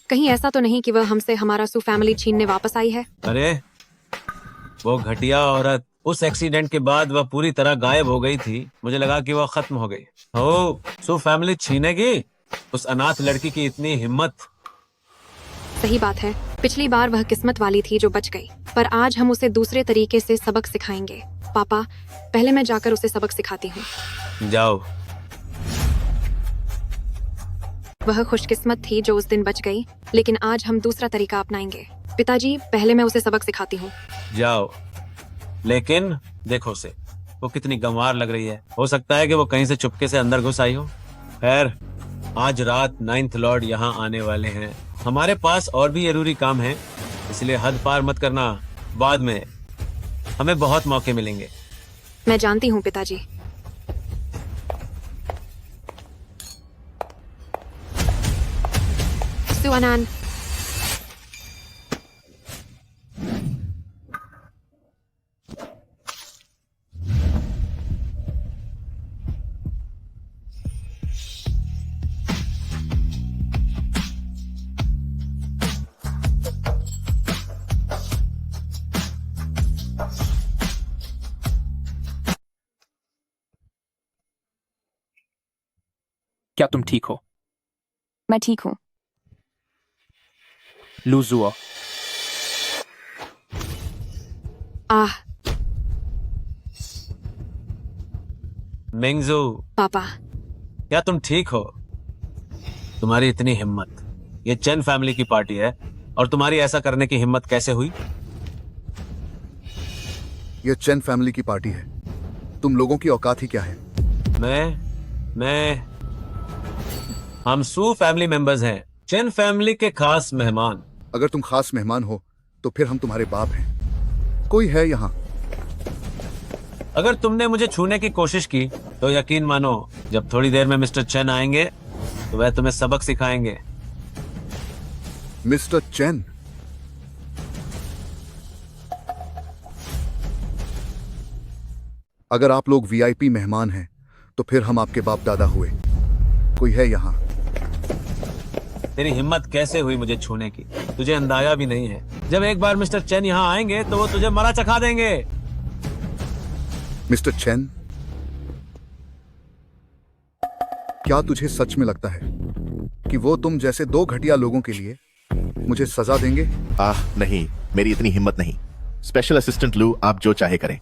कहीं ऐसा तो नहीं कि वह हमसे हमारा सू फैमिली छीनने वापस आई है? अरे वो घटिया औरत, उस एक्सीडेंट के बाद वह पूरी तरह गायब हो गई थी। मुझे लगा कि वह खत्म हो गई। ओ, सू फैमिली छीनेगी? उस अनाथ लड़की की इतनी हिम्मत। सही बात है, पिछली बार वह किस्मत वाली थी जो बच गई, पर आज हम उसे दूसरे तरीके से सबक सिखाएंगे। पापा, पहले मैं जाकर उसे सबक सिखाती हूँ। जाओ। वह खुशकिस्मत थी जो उस दिन बच गई, लेकिन आज हम दूसरा तरीका अपनाएंगे। पिताजी, पहले मैं उसे सबक सिखाती हूँ। जाओ, लेकिन देखो उसे, वो कितनी गंवार लग रही है। हो सकता है कि वो कहीं से चुपके से अंदर घुस आई हो। खैर, आज रात नाइन्थ लॉर्ड यहाँ आने वाले हैं। हमारे पास और भी जरूरी काम है, इसलिए हद पार मत करना। बाद में हमें बहुत मौके मिलेंगे। मैं जानती हूँ पिताजी। सुअनान, क्या तुम ठीक हो? मैं ठीक हूँ। लूजुओ, आह, मिंगजू, पापा, क्या तुम ठीक हो? तुम्हारी इतनी हिम्मत। ये चेन फैमिली की पार्टी है और तुम्हारी ऐसा करने की हिम्मत कैसे हुई? ये चेन फैमिली की पार्टी है, तुम लोगों की औकात ही क्या है? हम सू फैमिली मेंबर्स हैं, चेन फैमिली के खास मेहमान। अगर तुम खास मेहमान हो तो फिर हम तुम्हारे बाप हैं। कोई है यहाँ? अगर तुमने मुझे छूने की कोशिश की तो यकीन मानो, जब थोड़ी देर में मिस्टर चेन आएंगे तो वह तुम्हें सबक सिखाएंगे। Mister chain? अगर आप लोग वीआईपी मेहमान हैं तो फिर हम आपके बाप दादा हुए। कोई है यहाँ? तेरी हिम्मत कैसे हुई मुझे छूने की? तुझे अंदाजा भी नहीं है। जब एक बार मिस्टर चेन यहाँ आएंगे तो वो तुझे मरा चखा देंगे। मिस्टर चेन, क्या तुझे सच में लगता है कि वो तुम जैसे दो घटिया लोगों के लिए मुझे सजा देंगे? नहीं, मेरी इतनी हिम्मत नहीं। स्पेशल असिस्टेंट लू, आप जो चाहे करें।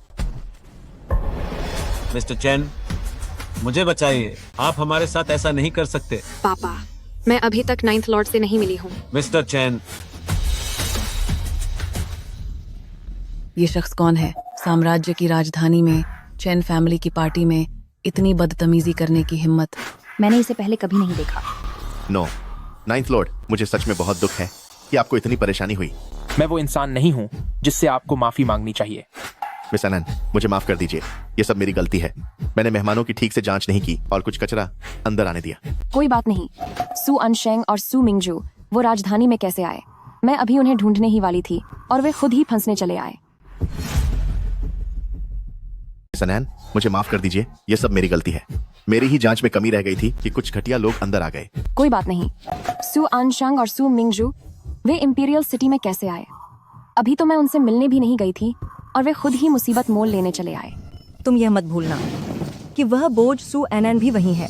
मिस्टर चेन, मुझे बचाइए। आप हमारे साथ ऐसा नहीं कर सकते। पापा, मैं अभी तक नाइन्थ लॉर्ड से नहीं मिली हूँ। मिस्टर चेन, ये शख्स कौन है? साम्राज्य की राजधानी में चेन फैमिली की पार्टी में इतनी बदतमीजी करने की हिम्मत। मैंने इसे पहले कभी नहीं देखा। नो, नाइन्थ लॉर्ड, मुझे सच में बहुत दुख है कि आपको इतनी परेशानी हुई। मैं वो इंसान नहीं हूँ जिससे आपको माफी मांगनी चाहिए। मिस अनन, मुझे माफ कर दीजिए, ये सब मेरी गलती है। मैंने मेहमानों की ठीक से जांच नहीं की और कुछ कचरा अंदर आने दिया। कोई बात नहीं। सू अनशेंग और सू मिंगजू वो राजधानी में कैसे आए? मैं अभी उन्हें ढूंढने ही वाली थी और वे खुद ही फंसने चले आए। सनैन, मुझे माफ कर दीजिए, ये सब मेरी गलती है। मेरी ही जांच में कमी रह गई थी कि कुछ घटिया लोग अंदर आ गए। कोई बात नहीं। सु अनशंग और सु मिंगजू वे इंपीरियल सिटी में कैसे आए? अभी तो मैं उनसे मिलने भी नहीं गई थी और वे खुद ही मुसीबत मोल लेने चले आए। तुम यह मत भूलना कि वह बोझ सु एनएन भी वही है।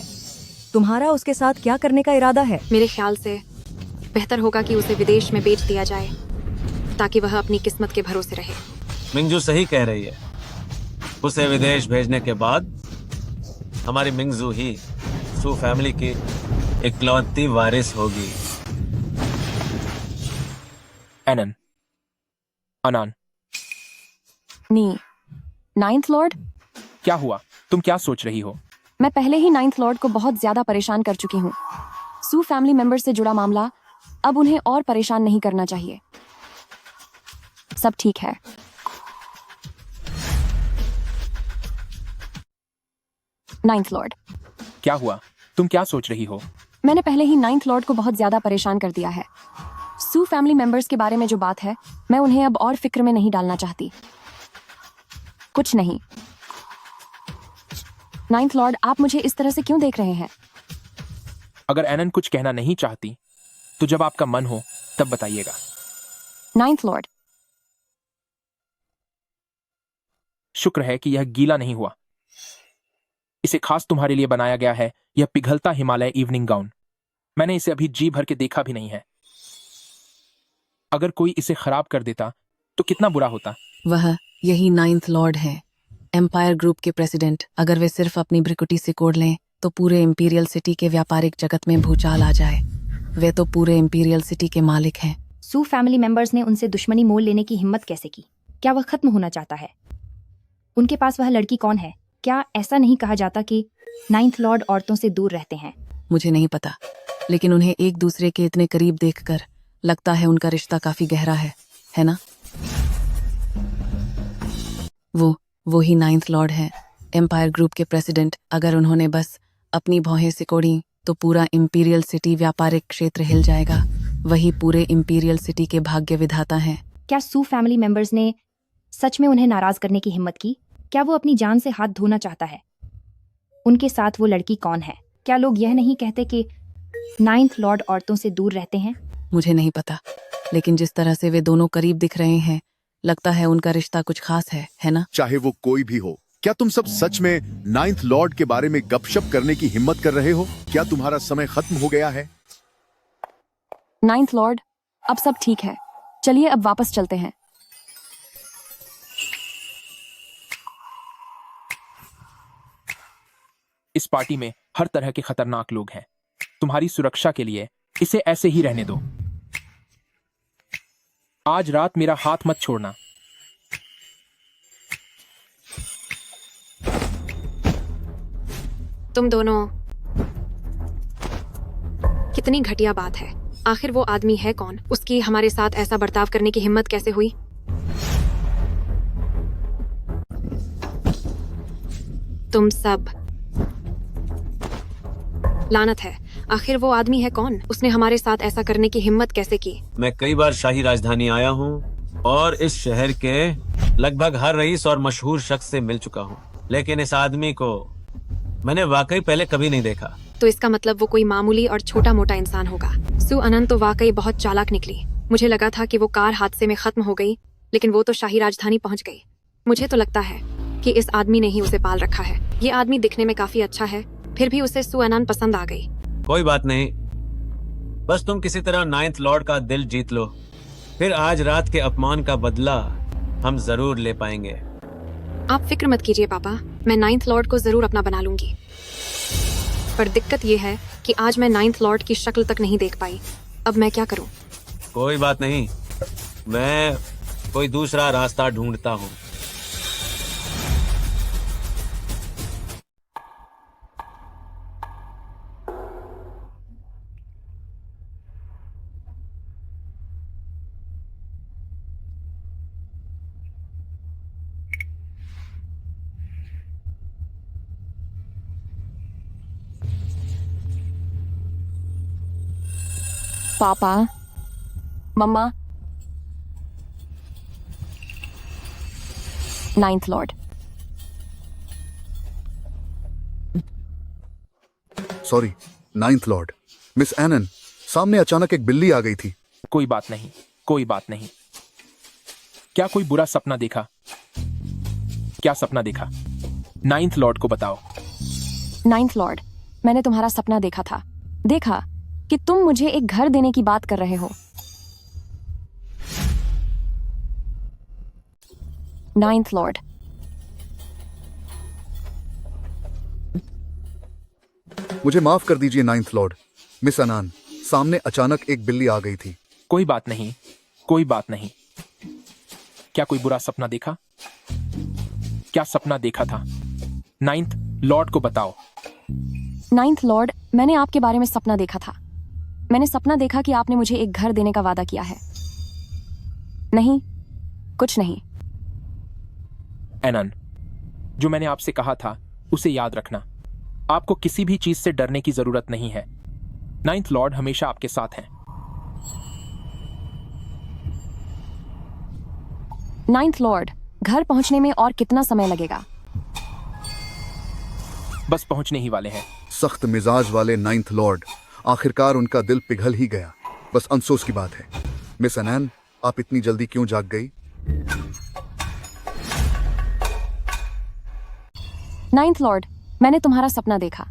तुम्हारा उसके साथ क्या करने का इरादा है? मेरे ख्याल से बेहतर होगा कि उसे विदेश में बेच दिया जाए ताकि वह अपनी किस्मत के भरोसे रहे। मिंगजू सही कह रही है। उसे विदेश भेजने के बाद हमारी मिंगजू ही सू फैमिली की इकलौती वारिस होगी। एनन, अनान, नी, नाइन्थ लॉर्ड, क्या हुआ? तुम क्या सोच रही हो? मैं पहले ही नाइन्थ लॉर्ड को बहुत ज्यादा परेशान कर चुकी हूँ। सू फैमिली मेंबर से जुड़ा मामला अब उन्हें और परेशान नहीं करना चाहिए। सब ठीक है। नाइन्थ लॉर्ड, क्या हुआ? तुम क्या सोच रही हो? मैंने पहले ही नाइन्थ लॉर्ड को बहुत ज्यादा परेशान कर दिया है। सू फैमिली मेंबर्स के बारे में जो बात है, मैं उन्हें अब और फिक्र में नहीं डालना चाहती। कुछ नहीं। नाइन्थ लॉर्ड, आप मुझे इस तरह से क्यों देख रहे हैं? अगर एनन कुछ कहना नहीं चाहती तो जब आपका मन हो तब बताइएगा। नाइन्थ लॉर्ड, शुक्र है कि यह गीला नहीं हुआ। इसे खास तुम्हारे लिए बनाया गया है, यह पिघलता हिमालय इवनिंग गाउन। मैंने इसे अभी जी भर के देखा भी नहीं है। अगर कोई इसे खराब कर देता तो कितना बुरा होता। वह यही नाइन्थ लॉर्ड है, एम्पायर ग्रुप के प्रेसिडेंट। अगर वे सिर्फ अपनी भ्रिकुटी सिकोड़ लें तो पूरे इंपीरियल सिटी के व्यापारिक जगत में भूचाल आ जाए। वे तो पूरे इंपीरियल सिटी के मालिक हैं। सू फैमिली मेंबर्स ने उनसे दुश्मनी मोल लेने की हिम्मत कैसे की? क्या वह खत्म होना चाहता है? उनके पास वह लड़की कौन है? क्या ऐसा नहीं कहा जाता कि नाइन्थ लॉर्ड औरतों से दूर रहते हैं? मुझे नहीं पता, लेकिन उन्हें एक दूसरे के इतने करीब देखकर लगता है उनका रिश्ता काफी गहरा है ना? वो ही नाइन्थ लॉर्ड है, एम्पायर ग्रुप के प्रेसिडेंट। अगर उन्होंने बस अपनी भौहें सिकोड़ी तो पूरा इंपीरियल सिटी व्यापारिक क्षेत्र हिल जाएगा। वही पूरे इंपीरियल सिटी के भाग्य विधाता हैं। क्या सू फैमिली मेंबर्स ने सच में उन्हें नाराज करने की हिम्मत की? क्या वो अपनी जान से हाथ धोना चाहता है? उनके साथ वो लड़की कौन है? क्या लोग यह नहीं कहते कि नाइन्थ लॉर्ड औरतों से दूर रहते हैं? मुझे नहीं पता, लेकिन जिस तरह से वे दोनों करीब दिख रहे हैं, लगता है उनका रिश्ता कुछ खास है ना? चाहे वो कोई भी हो, क्या तुम सब सच में नाइन्थ लॉर्ड के बारे में गपशप करने की हिम्मत कर रहे हो? क्या तुम्हारा समय खत्म हो गया है? नाइन्थ लॉर्ड, अब सब ठीक है। चलिए अब वापस चलते हैं। इस पार्टी में हर तरह के खतरनाक लोग हैं। तुम्हारी सुरक्षा के लिए इसे ऐसे ही रहने दो। आज रात मेरा हाथ मत छोड़ना। तुम दोनों, कितनी घटिया बात है। आखिर वो आदमी है कौन? उसकी हमारे साथ ऐसा बर्ताव करने की हिम्मत कैसे हुई? तुम सब, लानत है। आखिर वो आदमी है कौन? उसने हमारे साथ ऐसा करने की हिम्मत कैसे की? मैं कई बार शाही राजधानी आया हूँ और इस शहर के लगभग हर रईस और मशहूर शख्स से मिल चुका हूँ, लेकिन इस आदमी को मैंने वाकई पहले कभी नहीं देखा। तो इसका मतलब वो कोई मामूली और छोटा मोटा इंसान होगा। सु अनंत तो वाकई बहुत चालाक निकली। मुझे लगा था कि वो कार हादसे में खत्म हो गई, लेकिन वो तो शाही राजधानी पहुंच गई। मुझे तो लगता है कि इस आदमी ने ही उसे पाल रखा है। ये आदमी दिखने में काफी अच्छा है, फिर भी उसे सु अनंत पसंद आ गई। कोई बात नहीं, बस तुम किसी तरह नाइन्थ लॉर्ड का दिल जीत लो, फिर आज रात के अपमान का बदला हम जरूर ले पाएंगे। आप फिक्र मत कीजिए पापा, मैं नाइन्थ लॉर्ड को जरूर अपना बना लूंगी। पर दिक्कत ये है कि आज मैं नाइन्थ लॉर्ड की शक्ल तक नहीं देख पाई। अब मैं क्या करूं? कोई बात नहीं, मैं कोई दूसरा रास्ता ढूंढता हूँ। पापा, मम्मा, ninth lord. Sorry, ninth lord. Miss एनन, सामने अचानक एक बिल्ली आ गई थी। कोई बात नहीं, कोई बात नहीं। क्या कोई बुरा सपना देखा? क्या सपना देखा? नाइन्थ लॉर्ड को बताओ। नाइन्थ लॉर्ड, मैंने तुम्हारा सपना देखा था। देखा कि तुम मुझे एक घर देने की बात कर रहे हो। नाइन्थ लॉर्ड, मुझे माफ कर दीजिए नाइन्थ लॉर्ड। मिस अनान, सामने अचानक एक बिल्ली आ गई थी। कोई बात नहीं, कोई बात नहीं। क्या कोई बुरा सपना देखा? क्या सपना देखा था? नाइन्थ लॉर्ड को बताओ। नाइन्थ लॉर्ड, मैंने आपके बारे में सपना देखा था। मैंने सपना देखा कि आपने मुझे एक घर देने का वादा किया है। नहीं, कुछ नहीं। एनन, जो मैंने आपसे कहा था उसे याद रखना। आपको किसी भी चीज से डरने की जरूरत नहीं है। नाइन्थ लॉर्ड हमेशा आपके साथ हैं। नाइन्थ लॉर्ड, घर पहुंचने में और कितना समय लगेगा? बस पहुंचने ही वाले हैं। सख्त मिजाज वाले नाइन्थ लॉर्ड, आखिरकार उनका दिल पिघल ही गया। बस अफसोस की बात है। मिस अनान, आप इतनी जल्दी क्यों जाग गई? नाइन्थ लॉर्ड, मैंने तुम्हारा सपना देखा।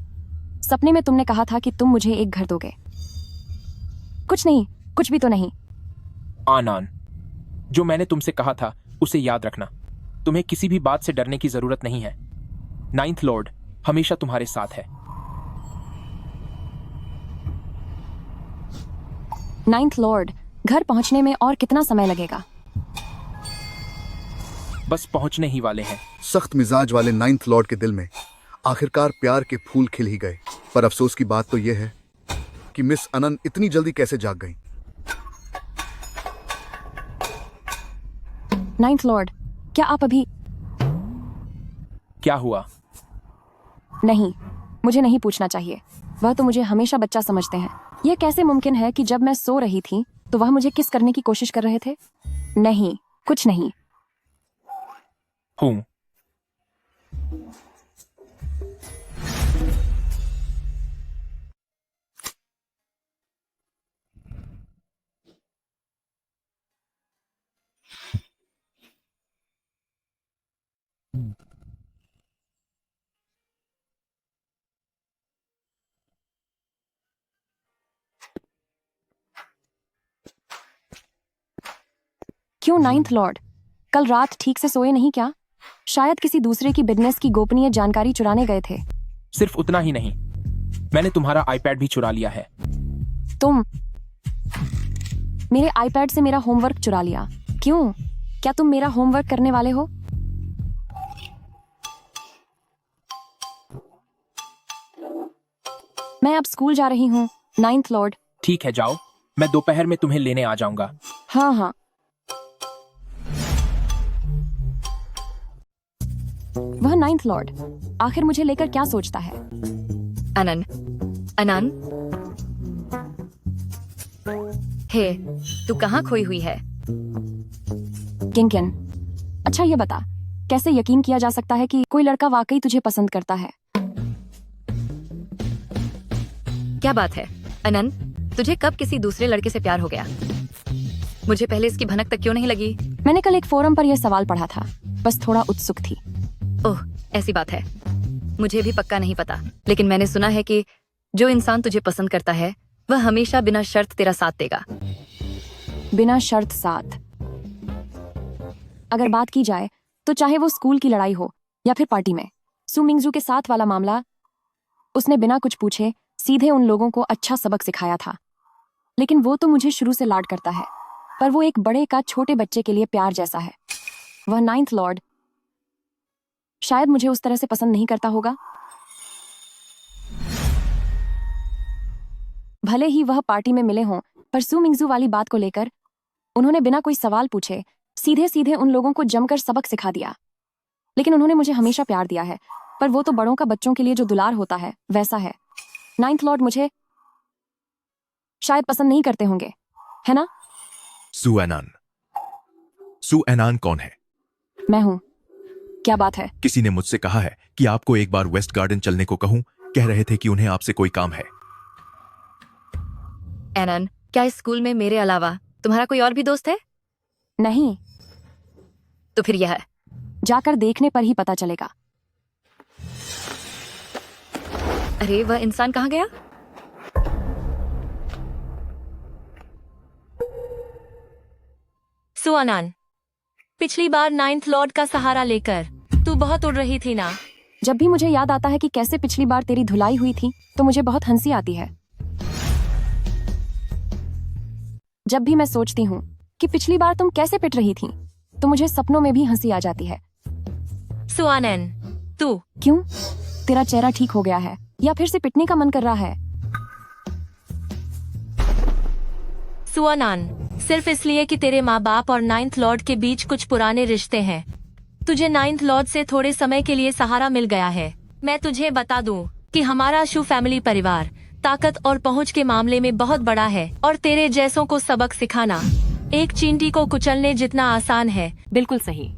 सपने में तुमने कहा था कि तुम मुझे एक घर दोगे। कुछ नहीं, कुछ भी तो नहीं। आनान, जो मैंने तुमसे कहा था उसे याद रखना। तुम्हें किसी भी बात से डरने की जरूरत नहीं है। नाइन्थ लॉर्ड हमेशा तुम्हारे साथ है। नाइन्थ लॉर्ड, घर पहुंचने में और कितना समय लगेगा? बस पहुंचने ही वाले हैं। सख्त मिजाज वाले नाइन्थ लॉर्ड के दिल में आखिरकार प्यार के फूल खिल ही गए। पर अफसोस की बात तो यह है कि मिस अनन इतनी जल्दी कैसे जाग गईं? नाइन्थ लॉर्ड, क्या आप अभी? क्या हुआ? नहीं, मुझे नहीं पूछना चाहिए। वह तो मुझे हमेशा बच्चा समझते हैं। यह कैसे मुमकिन है कि जब मैं सो रही थी तो वह मुझे किस करने की कोशिश कर रहे थे? नहीं, कुछ नहीं। हूं। क्यों नाइन्थ लॉर्ड, कल रात ठीक से सोए नहीं क्या? शायद किसी दूसरे की बिजनेस की गोपनीय जानकारी चुराने गए थे। सिर्फ उतना ही नहीं, मैंने तुम्हारा आईपैड भी चुरा लिया है। तुम मेरे आईपैड से मेरा होमवर्क चुरा लिया। क्यों? क्या तुम मेरा होमवर्क करने वाले हो? मैं अब स्कूल जा रही हूँ नाइन्थ लॉर्ड। ठीक है, जाओ। मैं दोपहर में तुम्हें लेने आ जाऊंगा। हाँ हाँ। वह नाइन्थ लॉर्ड आखिर मुझे लेकर क्या सोचता है? अनन, अनन, हे, तू कहाँ खोई हुई है? किंकिन, अच्छा ये बता, कैसे यकीन किया जा सकता है कि कोई लड़का वाकई तुझे पसंद करता है? क्या बात है अनन, तुझे कब किसी दूसरे लड़के से प्यार हो गया? मुझे पहले इसकी भनक तक क्यों नहीं लगी? मैंने कल एक फोरम पर यह सवाल पढ़ा था, बस थोड़ा उत्सुक थी। ओह, ऐसी बात है। मुझे भी पक्का नहीं पता, लेकिन मैंने सुना है कि जो इंसान तुझे पसंद करता है वह हमेशा बिना शर्त तेरा साथ देगा। बिना शर्त साथ? अगर बात की जाए तो चाहे वो स्कूल की लड़ाई हो या फिर पार्टी में, सू मिंगजू के साथ वाला मामला, उसने बिना कुछ पूछे सीधे उन लोगों को अच्छा सबक सिखाया था। लेकिन वो तो मुझे शुरू से लाड करता है, पर वो एक बड़े का छोटे बच्चे के लिए प्यार जैसा है। वह नाइन्थ लॉर्ड शायद मुझे उस तरह से पसंद नहीं करता होगा। भले ही वह पार्टी में मिले हों, पर सू मिंगजू वाली बात को लेकर उन्होंने बिना कोई सवाल पूछे सीधे सीधे उन लोगों को जमकर सबक सिखा दिया। लेकिन उन्होंने मुझे हमेशा प्यार दिया है, पर वो तो बड़ों का बच्चों के लिए जो दुलार होता है वैसा है। नाइन्थ लॉर्ड, मुझे शायद पसंद नहीं करते होंगे, है ना? सू एनान। सू एनान कौन है? मैं हूँ। क्या बात है? किसी ने मुझसे कहा है कि आपको एक बार वेस्ट गार्डन चलने को कहूं। कह रहे थे कि उन्हें आपसे कोई काम है। एनन, क्या इस स्कूल में मेरे अलावा तुम्हारा कोई और भी दोस्त है? नहीं। तो फिर यह है। जाकर देखने पर ही पता चलेगा। अरे वह इंसान कहाँ गया? सुअनान, पिछली बार 9th लॉर्ड का सहारा लेकर तू बहुत उड़ रही थी ना? जब भी मुझे याद आता है कि कैसे पिछली बार तेरी धुलाई हुई थी तो मुझे बहुत हंसी आती है। जब भी मैं सोचती हूँ कि पिछली बार तुम कैसे पिट रही थी तो मुझे सपनों में भी हंसी आ जाती है। सुअनान, तू क्यों? तेरा चेहरा ठीक हो गया है या फिर से पिटने का मन कर रहा है? सुअनान, सिर्फ इसलिए कि तेरे माँ बाप और 9th लॉर्ड के बीच कुछ पुराने रिश्ते हैं, तुझे 9th लॉर्ड से थोड़े समय के लिए सहारा मिल गया है। मैं तुझे बता दूं कि हमारा शू फैमिली परिवार ताकत और पहुंच के मामले में बहुत बड़ा है और तेरे जैसों को सबक सिखाना एक चींटी को कुचलने जितना आसान है। बिल्कुल सही।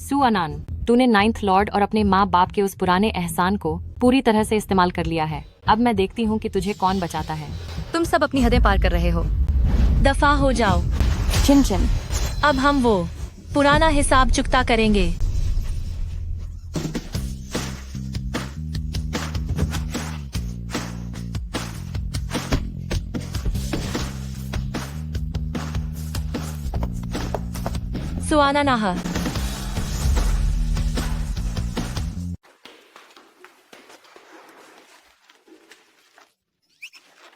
सुअनान, तूने 9th लॉर्ड और अपने माँ बाप के उस पुराने एहसान को पूरी तरह से इस्तेमाल कर लिया है। अब मैं देखती हूँ कि तुझे कौन बचाता है। तुम सब अपनी हदें पार कर रहे हो। दफा हो जाओ। चिन चिन। अब हम वो पुराना हिसाब चुकता करेंगे। सुआना नाहा।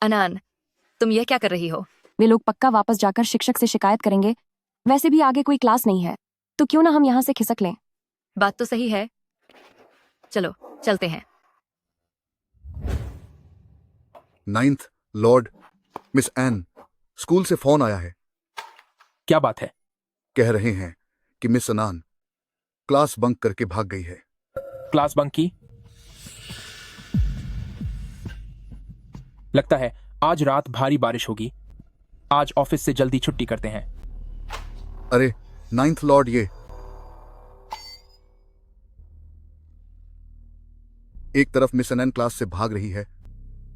अनान, तुम यह क्या कर रही हो? वे लोग पक्का वापस जाकर शिक्षक से शिकायत करेंगे। वैसे भी आगे कोई क्लास नहीं है तो क्यों ना हम यहाँ से खिसक लें। बात तो सही है, चलो चलते हैं। 9th Lord, miss N, school से फोन आया है। क्या बात है? कह रहे हैं कि मिस अनान क्लास बंक करके भाग गई है। क्लास बंक की? लगता है आज रात भारी बारिश होगी। आज ऑफिस से जल्दी छुट्टी करते हैं। अरे 9th लॉर्ड, ये एक तरफ मिस अनैन क्लास से भाग रही है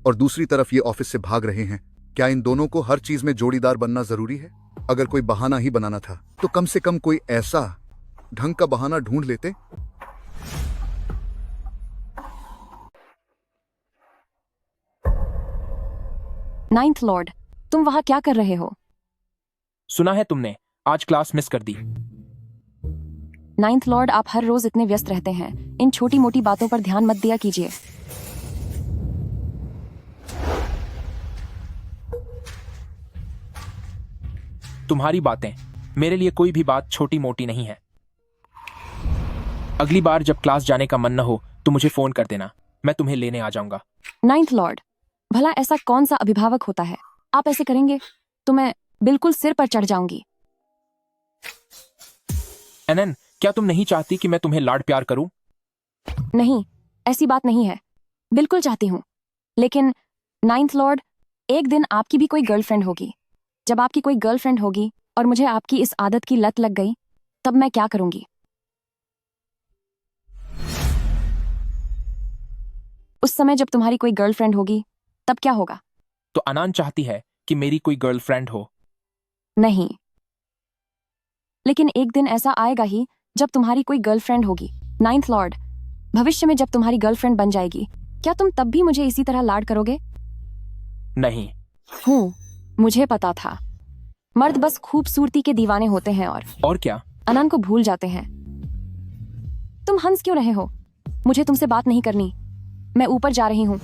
और दूसरी तरफ ये ऑफिस से भाग रहे हैं। क्या इन दोनों को हर चीज में जोड़ीदार बनना जरूरी है? अगर कोई बहाना ही बनाना था तो कम से कम कोई ऐसा ढंग का बहाना ढूंढ लेते। नाइन्थ लॉर्ड, तुम वहां क्या कर रहे हो? सुना है तुमने आज क्लास मिस कर दी। 9th लॉर्ड, आप हर रोज इतने व्यस्त रहते हैं, इन छोटी मोटी बातों पर ध्यान मत दिया कीजिए। तुम्हारी बातें मेरे लिए कोई भी बात छोटी मोटी नहीं है। अगली बार जब क्लास जाने का मन न हो तो मुझे फोन कर देना, मैं तुम्हें लेने आ जाऊंगा। 9th लॉर्ड, भला ऐसा कौन सा अभिभावक होता है? आप ऐसे करेंगे तो मैं बिल्कुल सिर पर चढ़ जाऊंगी। एनन, क्या तुम नहीं चाहती कि मैं तुम्हें लाड प्यार करूं? नहीं, ऐसी बात नहीं है। बिल्कुल चाहती हूँ, लेकिन 9th लॉर्ड, एक दिन आपकी भी कोई गर्लफ्रेंड होगी। जब आपकी कोई गर्लफ्रेंड होगी और मुझे आपकी इस आदत की लत लग गई, तब मैं क्या करूंगी? उस समय जब तुम्हारी कोई गर्लफ्रेंड होगी, तब क्या होगा? तो अनान चाहती है कि मेरी कोई गर्लफ्रेंड हो। नहीं, लेकिन एक दिन ऐसा आएगा ही जब तुम्हारी कोई गर्लफ्रेंड होगी। 9th लॉर्ड, भविष्य में जब तुम्हारी गर्लफ्रेंड बन जाएगी, क्या तुम तब भी मुझे इसी तरह लाड करोगे? नहीं। हूँ, मुझे पता था। मर्द बस खूबसूरती के दीवाने होते हैं और क्या? अनान को भूल जाते हैं। तुम हंस क्यों रहे हो? मुझे तुमसे बात नहीं करनी, मैं ऊपर जा रही हूँ।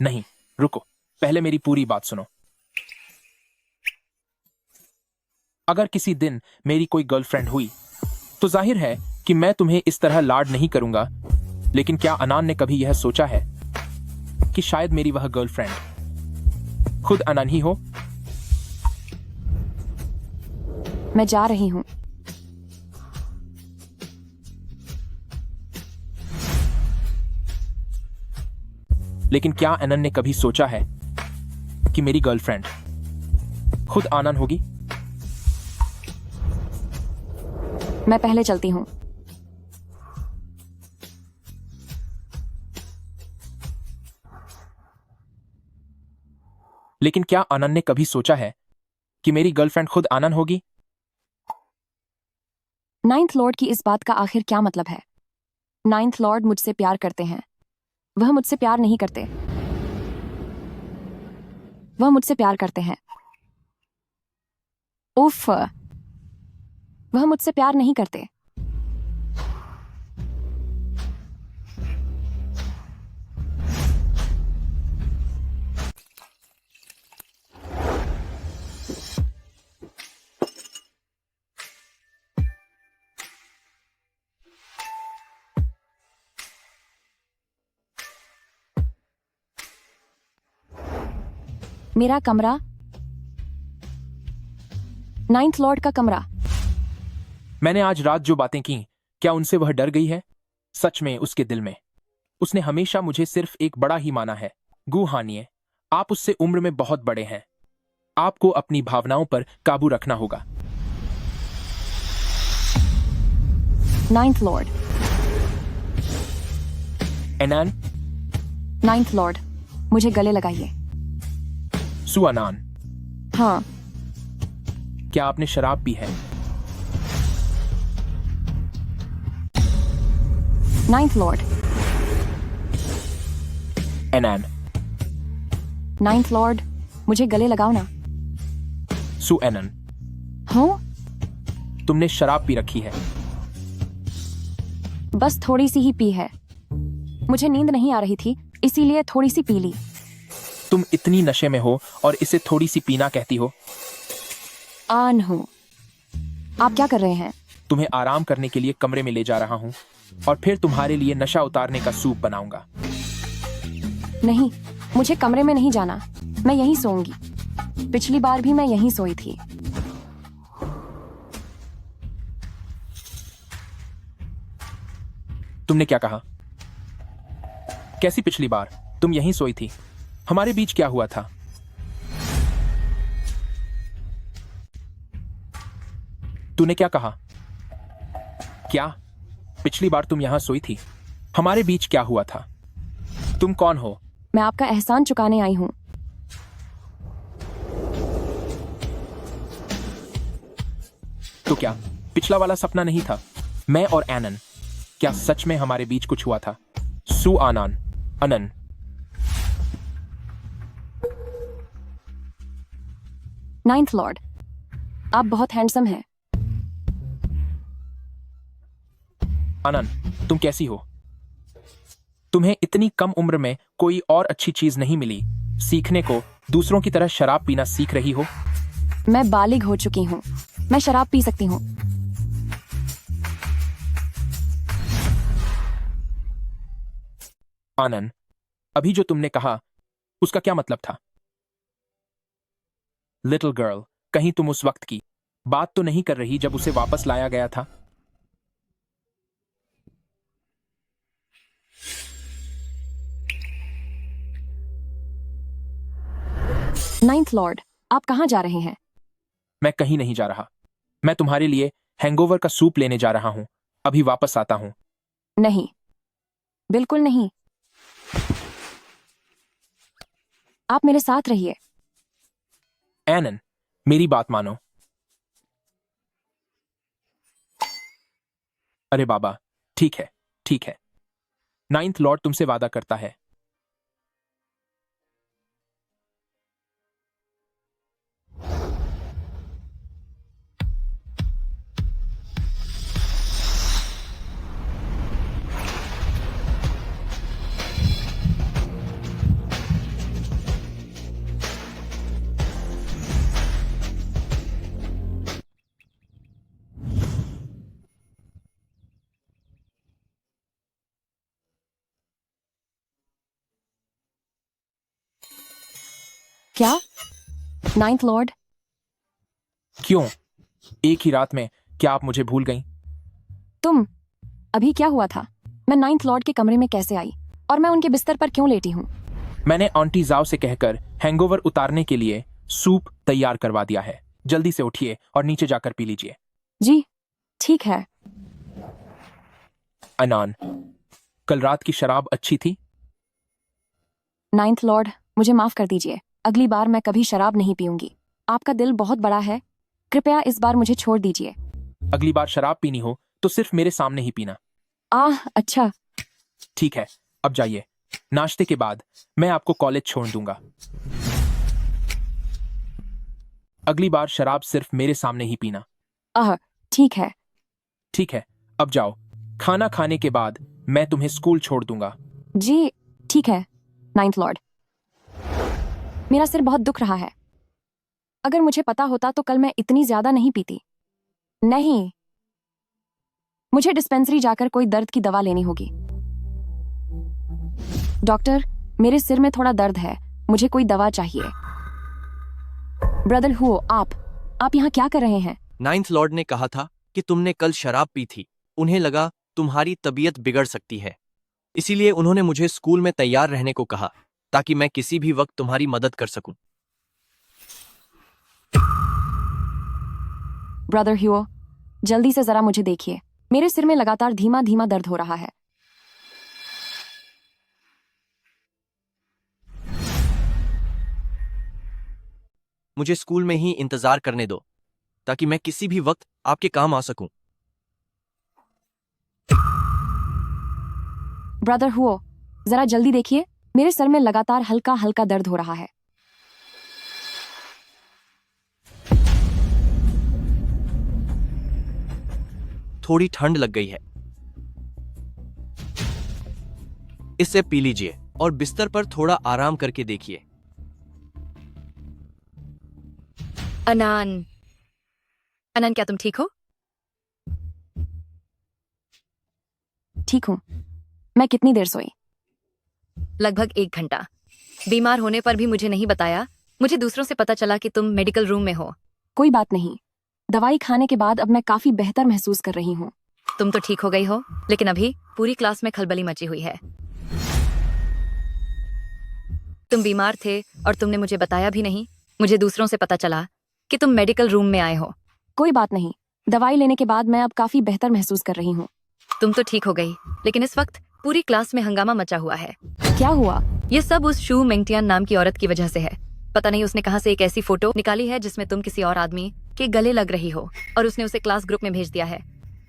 नहीं, रुको, पहले मेरी पूरी बात सुनो। अगर किसी दिन मेरी कोई गर्लफ्रेंड हुई तो जाहिर है कि मैं तुम्हें इस तरह लाड नहीं करूंगा, लेकिन क्या अनान ने कभी यह सोचा है कि शायद मेरी वह गर्लफ्रेंड खुद अनान ही हो? मैं जा रही हूँ। लेकिन क्या अनन ने कभी सोचा है कि मेरी गर्लफ्रेंड खुद आनन होगी? मैं पहले चलती हूँ। लेकिन क्या आनन ने कभी सोचा है कि मेरी गर्लफ्रेंड खुद आनन होगी? नाइन्थ लॉर्ड की इस बात का आखिर क्या मतलब है? नाइन्थ लॉर्ड मुझसे प्यार करते हैं। वह मुझसे प्यार नहीं करते। वह मुझसे प्यार करते हैं। उफ, वह मुझसे प्यार नहीं करते। मेरा कमरा, नाइन्थ लॉर्ड का कमरा। मैंने आज रात जो बातें की, क्या उनसे वह डर गई है? सच में उसके दिल में उसने हमेशा मुझे सिर्फ एक बड़ा ही माना है। गू हानिए, आप उससे उम्र में बहुत बड़े हैं। आपको अपनी भावनाओं पर काबू रखना होगा। Ninth lord. एनान, नाइन्थ लॉर्ड, मुझे गले लगाइए। सुअनान, हाँ। क्या आपने शराब पी है? Ninth lord. एनान, नाइन्थ लॉर्ड, मुझे गले लगाओ ना। सुएनन, हाँ? तुमने शराब पी रखी है। बस थोड़ी सी ही पी है। मुझे नींद नहीं आ रही थी, इसीलिए थोड़ी सी पी ली। तुम इतनी नशे में हो और इसे थोड़ी सी पीना कहती हो? आन हूं। आप क्या कर रहे हैं? तुम्हें आराम करने के लिए कमरे में ले जा रहा हूं और फिर तुम्हारे लिए नशा उतारने का सूप बनाऊंगा। नहीं, मुझे कमरे में नहीं जाना। मैं यहीं सोऊंगी। पिछली बार भी मैं यहीं सोई थी। तुमने क्या कहा? कैसी पिछली बार? तुम यहीं सोई थी। हमारे बीच क्या हुआ था? तूने क्या कहा? क्या पिछली बार तुम यहां सोई थी? हमारे बीच क्या हुआ था? तुम कौन हो? मैं आपका एहसान चुकाने आई हूं। तो क्या पिछला वाला सपना नहीं था? मैं और एनन, क्या सच में हमारे बीच कुछ हुआ था? सु आनान, अनन। नाइन्थ लॉर्ड, आप बहुत हैंडसम हैं। अनन, तुम कैसी हो? तुम्हें इतनी कम उम्र में कोई और अच्छी चीज नहीं मिली सीखने को? दूसरों की तरह शराब पीना सीख रही हो? मैं बालिग हो चुकी हूं। मैं शराब पी सकती हूं। आनन, अभी जो तुमने कहा उसका क्या मतलब था? लिटिल गर्ल, कहीं तुम उस वक्त की बात तो नहीं कर रही जब उसे वापस लाया गया था? नाइन्थ लॉर्ड, आप कहां जा रहे हैं? मैं कहीं नहीं जा रहा। मैं तुम्हारे लिए हैंगओवर का सूप लेने जा रहा हूं। अभी वापस आता हूं। नहीं, बिल्कुल नहीं। आप मेरे साथ रहिए। एनन, मेरी बात मानो। अरे बाबा, ठीक है, ठीक है। नाइन्थ लॉर्ड तुमसे वादा करता है। क्या? Ninth Lord? क्यों? एक ही रात में क्या आप मुझे भूल गईं? तुम? अभी क्या हुआ था? मैं नाइन्थ लॉर्ड के कमरे में कैसे आई? और मैं उनके बिस्तर पर क्यों लेटी हूं? मैंने आंटी जाओ से कहकर हैंगओवर उतारने के लिए सूप तैयार करवा दिया है। जल्दी से उठिए और नीचे जाकर पी लीजिए। जी ठीक है। अनान, कल रात की शराब अच्छी थी? नाइन्थ लॉर्ड, मुझे माफ कर दीजिए। अगली बार मैं कभी शराब नहीं पीऊंगी। आपका दिल बहुत बड़ा है, कृपया इस बार मुझे छोड़ दीजिए। अगली बार शराब पीनी हो तो सिर्फ मेरे सामने ही पीना। अच्छा। ठीक है, अब जाइए। नाश्ते के बाद मैं आपको कॉलेज छोड़ दूंगा। अगली बार शराब सिर्फ मेरे सामने ही पीना। ठीक है। ठीक है, अब जाओ। खाना खाने के बाद मैं तुम्हें स्कूल छोड़ दूंगा। जी ठीक है नाइन्थ लॉर्ड। मेरा सिर बहुत दुख रहा है। अगर मुझे पता होता तो कल मैं इतनी ज्यादा नहीं पीती। नहीं, मुझे डिस्पेंसरी जाकर कोई दर्द की दवा लेनी होगी। डॉक्टर, मेरे सिर में थोड़ा दर्द है, मुझे कोई दवा चाहिए। ब्रदर हुओ, आप यहाँ क्या कर रहे हैं? नाइन्थ लॉर्ड ने कहा था कि तुमने कल शराब पी थी। उन्हें लगा तुम्हारी तबीयत बिगड़ सकती है, इसीलिए उन्होंने मुझे स्कूल में तैयार रहने को कहा ताकि मैं किसी भी वक्त तुम्हारी मदद कर सकूं। ब्रदर ह्यूओ, जल्दी से जरा मुझे देखिए। मेरे सिर में लगातार धीमा धीमा दर्द हो रहा है। मुझे स्कूल में ही इंतजार करने दो ताकि मैं किसी भी वक्त आपके काम आ सकूं। ब्रदर हुओ, जरा जल्दी देखिए, मेरे सर में लगातार हल्का हल्का दर्द हो रहा है। थोड़ी ठंड लग गई है, इससे पी लीजिए और बिस्तर पर थोड़ा आराम करके देखिए। अनान, क्या तुम ठीक हो? ठीक हूँ। मैं कितनी देर सोई? लगभग 1 घंटा। बीमार होने पर भी मुझे नहीं बताया। मुझे दूसरों से पता चला कि तुम मेडिकल रूम में हो। कोई बात नहीं, दवाई खाने के बाद अब मैं काफी बेहतर महसूस कर रही हूँ। तुम तो ठीक हो गई हो, लेकिन अभी पूरी क्लास में खलबली मची हुई है। तुम बीमार थे और तुमने मुझे बताया भी नहीं। मुझे दूसरों से पता चला कि तुम मेडिकल रूम में आए हो। कोई बात नहीं, दवाई लेने के बाद मैं अब काफी बेहतर महसूस कर रही हूँ। तुम तो ठीक हो गई, लेकिन इस वक्त पूरी क्लास में हंगामा मचा हुआ है। क्या हुआ? ये सब उस शू मेंगटियान नाम की औरत की वजह से है। पता नहीं उसने कहां से एक ऐसी फोटो निकाली है जिसमें तुम किसी और आदमी के गले लग रही हो, और उसने उसे क्लास ग्रुप में भेज दिया है।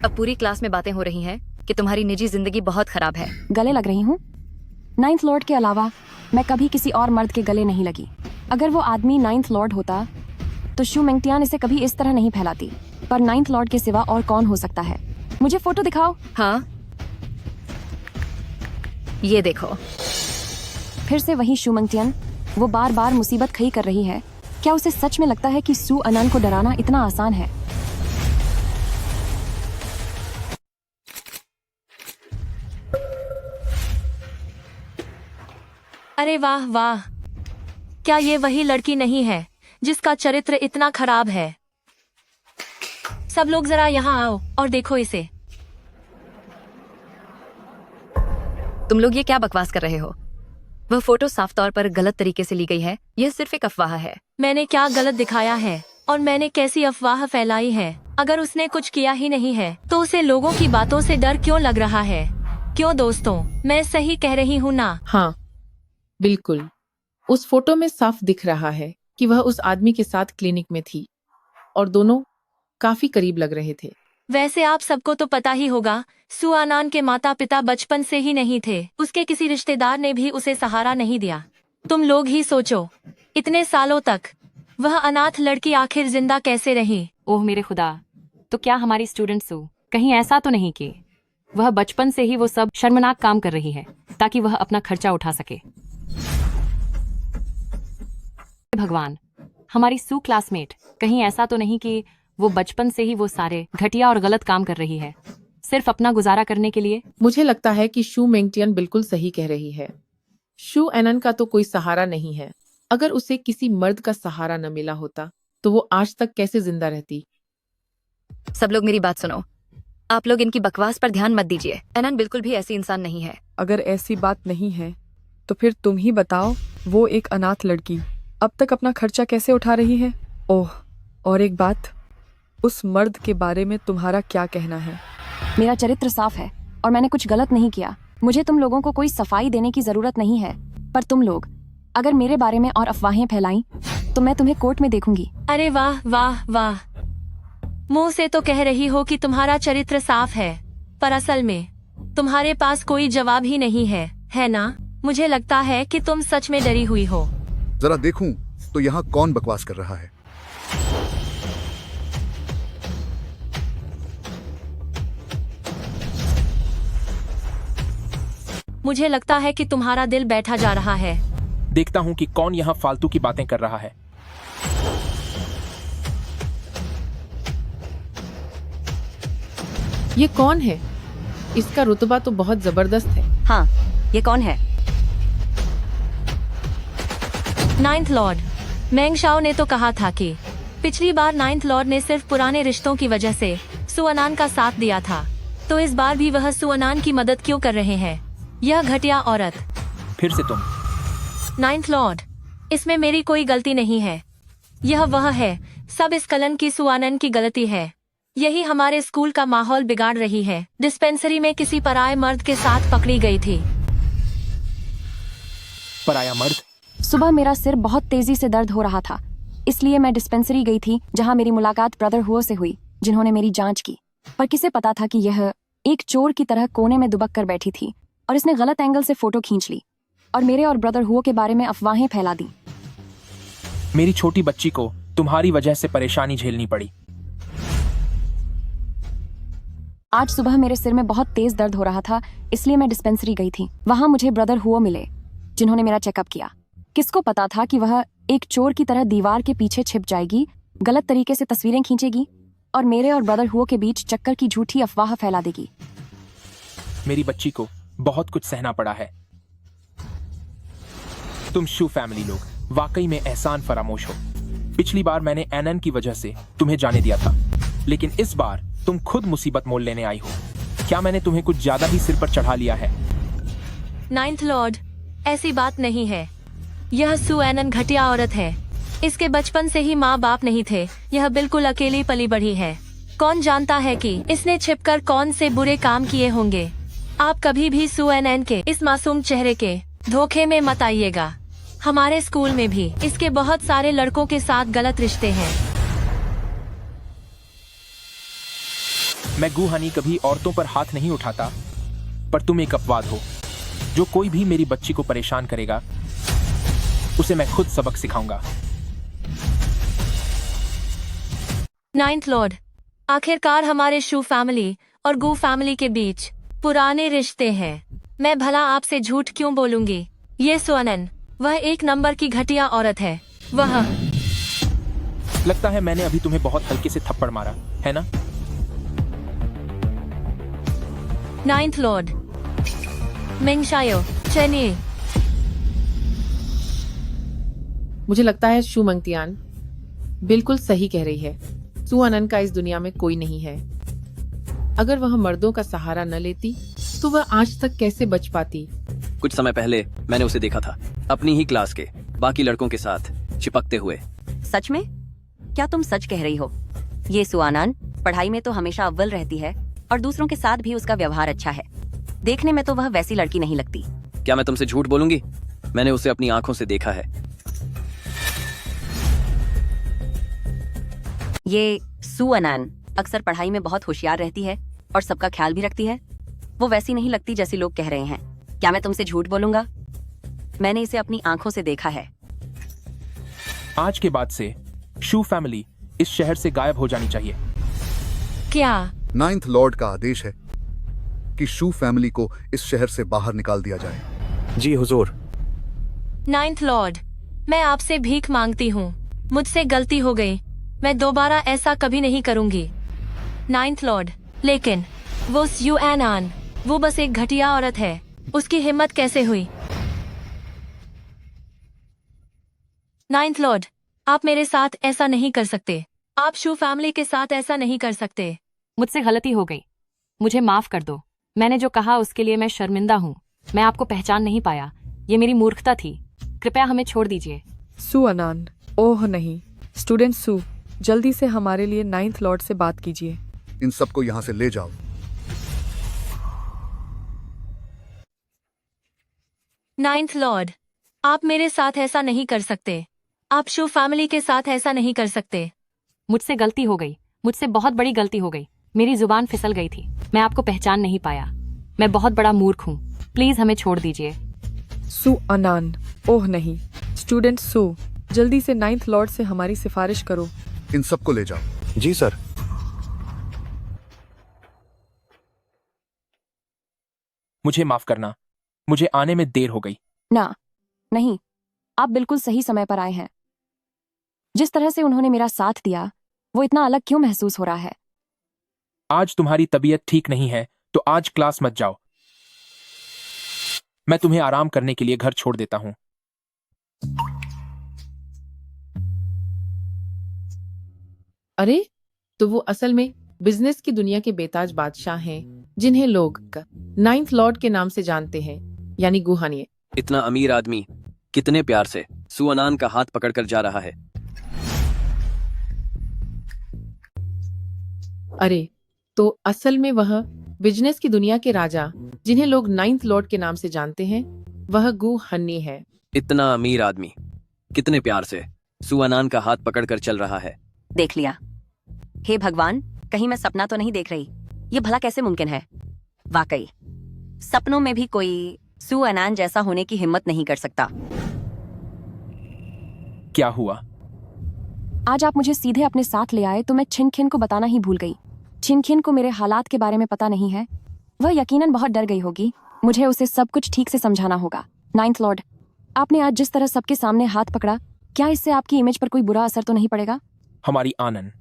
अब पूरी क्लास में बातें हो रही हैं कि तुम्हारी निजी जिंदगी बहुत खराब है। गले लग रही हूँ? नाइन्थ लॉर्ड के अलावा मैं कभी किसी और मर्द के गले नहीं लगी। अगर वो आदमी नाइन्थ लॉर्ड होता तो शू मेंगटियान इसे कभी इस तरह नहीं फैलाती। पर नाइन्थ लॉर्ड के सिवा और कौन हो सकता है? मुझे फोटो दिखाओ। हाँ, ये देखो। फिर से वही शू मेंगटियान, वो बार बार मुसीबत खड़ी कर रही है। क्या उसे सच में लगता है कि सू अनान को डराना इतना आसान है? अरे वाह वाह, क्या ये वही लड़की नहीं है जिसका चरित्र इतना खराब है? सब लोग जरा यहाँ आओ और देखो इसे। तुम लोग ये क्या बकवास कर रहे हो? वह फोटो साफ तौर पर गलत तरीके से ली गई है। यह सिर्फ एक अफवाह है। मैंने क्या गलत दिखाया है और मैंने कैसी अफवाह फैलाई है? अगर उसने कुछ किया ही नहीं है तो उसे लोगों की बातों से डर क्यों लग रहा है? क्यों दोस्तों, मैं सही कह रही हूँ ना? हाँ बिल्कुल, उस फोटो में साफ दिख रहा है कि वह उस आदमी के साथ क्लिनिक में थी और दोनों काफी करीब लग रहे थे। वैसे आप सबको तो पता ही होगा, सू अनान के माता पिता बचपन से ही नहीं थे। उसके किसी रिश्तेदार ने भी उसे सहारा नहीं दिया। तुम लोग ही सोचो, इतने सालों तक वह अनाथ लड़की आखिर जिंदा कैसे रही? ओह मेरे खुदा, तो क्या हमारी स्टूडेंट सू कहीं ऐसा तो नहीं कि वह बचपन से ही वो सब शर्मनाक काम कर रही है ताकि वह अपना खर्चा उठा सके? भगवान, हमारी सू क्लासमेट कहीं ऐसा तो नहीं कि वो बचपन से ही वो सारे घटिया और गलत काम कर रही है सिर्फ अपना गुजारा करने के लिए? मुझे लगता है कि शू मेंगटियन बिल्कुल सही कह रही है। शू एनन का तो कोई सहारा नहीं है। अगर उसे किसी मर्द का सहारा न मिला होता तो वो आज तक कैसे जिंदा रहती? सब लोग मेरी बात सुनो। आप लोग इनकी बकवास पर ध्यान मत दीजिए। एनन बिल्कुल भी ऐसी इंसान नहीं है। अगर ऐसी बात नहीं है तो फिर तुम ही बताओ, वो एक अनाथ लड़की अब तक अपना खर्चा कैसे उठा रही है? ओह, और एक बात, उस मर्द के बारे में तुम्हारा क्या कहना है? मेरा चरित्र साफ है और मैंने कुछ गलत नहीं किया। मुझे तुम लोगों को कोई सफाई देने की जरूरत नहीं है, पर तुम लोग अगर मेरे बारे में और अफवाहें फैलाई तो मैं तुम्हें कोर्ट में देखूंगी। अरे वाह वाह वाह, मुंह से तो कह रही हो कि तुम्हारा चरित्र साफ है, पर असल में तुम्हारे पास कोई जवाब ही नहीं है ना? मुझे लगता है कि तुम सच में डरी हुई हो। जरा देखूं तो यहाँ कौन बकवास कर रहा है। मुझे लगता है कि तुम्हारा दिल बैठा जा रहा है। देखता हूँ कि कौन यहाँ फालतू की बातें कर रहा है। ये कौन है? इसका रुतबा तो बहुत जबरदस्त है। हाँ, ये कौन है? नाइन्थ लॉर्ड मेंगशाओ ने तो कहा था कि पिछली बार नाइन्थ लॉर्ड ने सिर्फ पुराने रिश्तों की वजह से सुअनान का साथ दिया था, तो इस बार भी वह सुअनान की मदद क्यों कर रहे हैं? यह घटिया औरत। फिर से तुम। नाइन्थ लॉर्ड, इसमें मेरी कोई गलती नहीं है। यह वह है, सब इस कलन की सुअनान की गलती है। यही हमारे स्कूल का माहौल बिगाड़ रही है। डिस्पेंसरी में किसी पराये मर्द के साथ पकड़ी गई थी। पराया मर्द? सुबह मेरा सिर बहुत तेजी से दर्द हो रहा था, इसलिए मैं डिस्पेंसरी गई थी जहां मेरी मुलाकात ब्रदर हुओ से हुई, जिन्होंने मेरी जांच की। पर किसे पता था कि यह एक चोर की तरह कोने में दुबक कर बैठी थी और इसने गलत एंगल से फोटो खींच ली और मेरे और ब्रदर हुओ के बारे में अफवाहें फैला दी। मेरी छोटी बच्ची को तुम्हारी वजह से परेशानी झेलनी पड़ी। आज सुबह मेरे सिर में बहुत तेज दर्द हो रहा था, इसलिए मैं डिस्पेंसरी गई थी। वहां मुझे ब्रदर हुओ मिले, जिन्होंने मेरा चेकअप किया। किसको पता था कि वह एक चोर की तरह दीवार के पीछे छिप जाएगी, गलत तरीके से तस्वीरें खींचेगी और मेरे और ब्रदर हुओ के बीच चक्कर की झूठी अफवाह फैला देगी। मेरी बच्ची को बहुत कुछ सहना पड़ा है। तुम शू फैमिली लोग वाकई में एहसान फरामोश हो। पिछली बार मैंने एनन की वजह से तुम्हें जाने दिया था, लेकिन इस बार तुम खुद मुसीबत मोल लेने आई हो। क्या मैंने तुम्हें कुछ ज्यादा ही सिर पर चढ़ा लिया है? नाइन्थ लॉर्ड, ऐसी बात नहीं है। यह सुएनन घटिया औरत है। इसके बचपन से ही माँ बाप नहीं थे। यह बिल्कुल अकेली पली बढ़ी है। कौन जानता है कि इसने छिपकर कौन से बुरे काम किए होंगे। आप कभी भी सुएनन के इस मासूम चेहरे के धोखे में मत आइएगा। हमारे स्कूल में भी इसके बहुत सारे लड़कों के साथ गलत रिश्ते हैं। मैं गुहानी कभी औरतों पर हाथ नहीं उठाता, पर तुम एक अपवाद हो। जो कोई भी मेरी बच्ची को परेशान करेगा उसे मैं खुद सबक सिखाऊंगा। नाइन्थ लॉर्ड, आखिरकार हमारे शू फैमिली और गू फैमिली के बीच पुराने रिश्ते हैं। मैं भला आपसे झूठ क्यों बोलूंगी? ये सुअनन वह एक नंबर की घटिया औरत है। वह लगता है मैंने अभी तुम्हें बहुत हल्के से थप्पड़ मारा है ना? नाइन्थ लॉर्ड मेंगशाओ चेनी। मुझे लगता है शू मंगतियान बिल्कुल सही कह रही है। सुअनन का इस दुनिया में कोई नहीं है। अगर वह मर्दों का सहारा न लेती तो वह आज तक कैसे बच पाती? कुछ समय पहले मैंने उसे देखा था, अपनी ही क्लास के बाकी लड़कों के साथ चिपकते हुए। सच में? क्या तुम सच कह रही हो? ये सुआनान पढ़ाई में तो हमेशा अव्वल रहती है और दूसरों के साथ भी उसका व्यवहार अच्छा है। देखने में तो वह वैसी लड़की नहीं लगती। क्या मैं तुमसे झूठ बोलूंगी? मैंने उसे अपनी आंखों से देखा है। ये सुअनान अक्सर पढ़ाई में बहुत होशियार रहती है और सबका ख्याल भी रखती है। वो वैसी नहीं लगती जैसे लोग कह रहे हैं। क्या मैं तुमसे झूठ बोलूंगा? मैंने इसे अपनी आंखों से देखा है। आज के बाद से शू फैमिली इस शहर से गायब हो जानी चाहिए। क्या? नाइन्थ लॉर्ड का आदेश है कि शू फैमिली को इस शहर से बाहर निकाल दिया जाए। जी हुजूर। नाइन्थ लॉर्ड, मैं आपसे भीख मांगती हूँ। मुझसे गलती हो गई। मैं दोबारा ऐसा कभी नहीं करूंगी। नाइन्थ लॉर्ड, लेकिन वो सुअनन, वो बस एक घटिया औरत है। उसकी हिम्मत कैसे हुई? नाइन्थ लॉर्ड, आप मेरे साथ ऐसा नहीं कर सकते। आप शू फैमिली के साथ ऐसा नहीं कर सकते। मुझसे गलती हो गई, मुझे माफ कर दो। मैंने जो कहा उसके लिए मैं शर्मिंदा हूँ। मैं आपको पहचान नहीं पाया। ये मेरी मूर्खता थी। कृपया हमें छोड़ दीजिए। सू अनान, ओह नहीं। स्टूडेंट सू, जल्दी से हमारे लिए 9th लॉर्ड से बात कीजिए। इन सबको यहाँ से ले जाओ। नाइन्थ लॉर्ड, आप मेरे साथ ऐसा नहीं कर सकते। आप शू फैमिली के साथ ऐसा नहीं कर सकते। मुझसे गलती हो गई, मुझसे बहुत बड़ी गलती हो गई। मेरी जुबान फिसल गई थी, मैं आपको पहचान नहीं पाया। मैं बहुत बड़ा मूर्ख हूँ, प्लीज हमें छोड़ दीजिए। सू अनान, ओह नहीं। स्टूडेंट सू, जल्दी से 9th लॉर्ड से हमारी सिफारिश करो। इन सबको ले जाओ। जी सर। मुझे माफ करना, मुझे आने में देर हो गई। ना, नहीं, आप बिल्कुल सही समय पर आए हैं। जिस तरह से उन्होंने मेरा साथ दिया, वो इतना अलग क्यों महसूस हो रहा है? आज तुम्हारी तबीयत ठीक नहीं है, तो आज क्लास मत जाओ। मैं तुम्हें आराम करने के लिए घर छोड़ देता हूं। अरे, तो वो असल में बिजनेस की दुनिया के बेताज बादशाह हैं, जिन्हें लोग 9th लॉर्ड के नाम से जानते हैं, यानी गुहानिये। इतना अमीर आदमी कितने प्यार से सू अनान का हाथ पकड़कर जा रहा है। अरे, तो असल में वह बिजनेस की दुनिया के राजा, जिन्हें लोग 9th लॉर्ड के नाम से जानते हैं, वह गु हन्नी है। इतना अमीर आदमी कितने प्यार से सू अनान का हाथ पकड़कर चल रहा है। देख लिया। हे भगवान, कहीं मैं सपना तो नहीं देख रही? ये भला कैसे मुमकिन है? वाकई सपनों में भी कोई सू अनान जैसा होने की हिम्मत नहीं कर सकता। क्या हुआ? आज आप मुझे सीधे अपने साथ ले आए तो मैं छिनखिन को बताना ही भूल गई। छिनखिन को मेरे हालात के बारे में पता नहीं है। वह यकीनन बहुत डर गई होगी। मुझे उसे सब कुछ ठीक से समझाना होगा। 9th लॉर्ड, आपने आज जिस तरह सबके सामने हाथ पकड़ा, क्या इससे आपकी इमेज पर कोई बुरा असर तो नहीं पड़ेगा? हमारी आनंद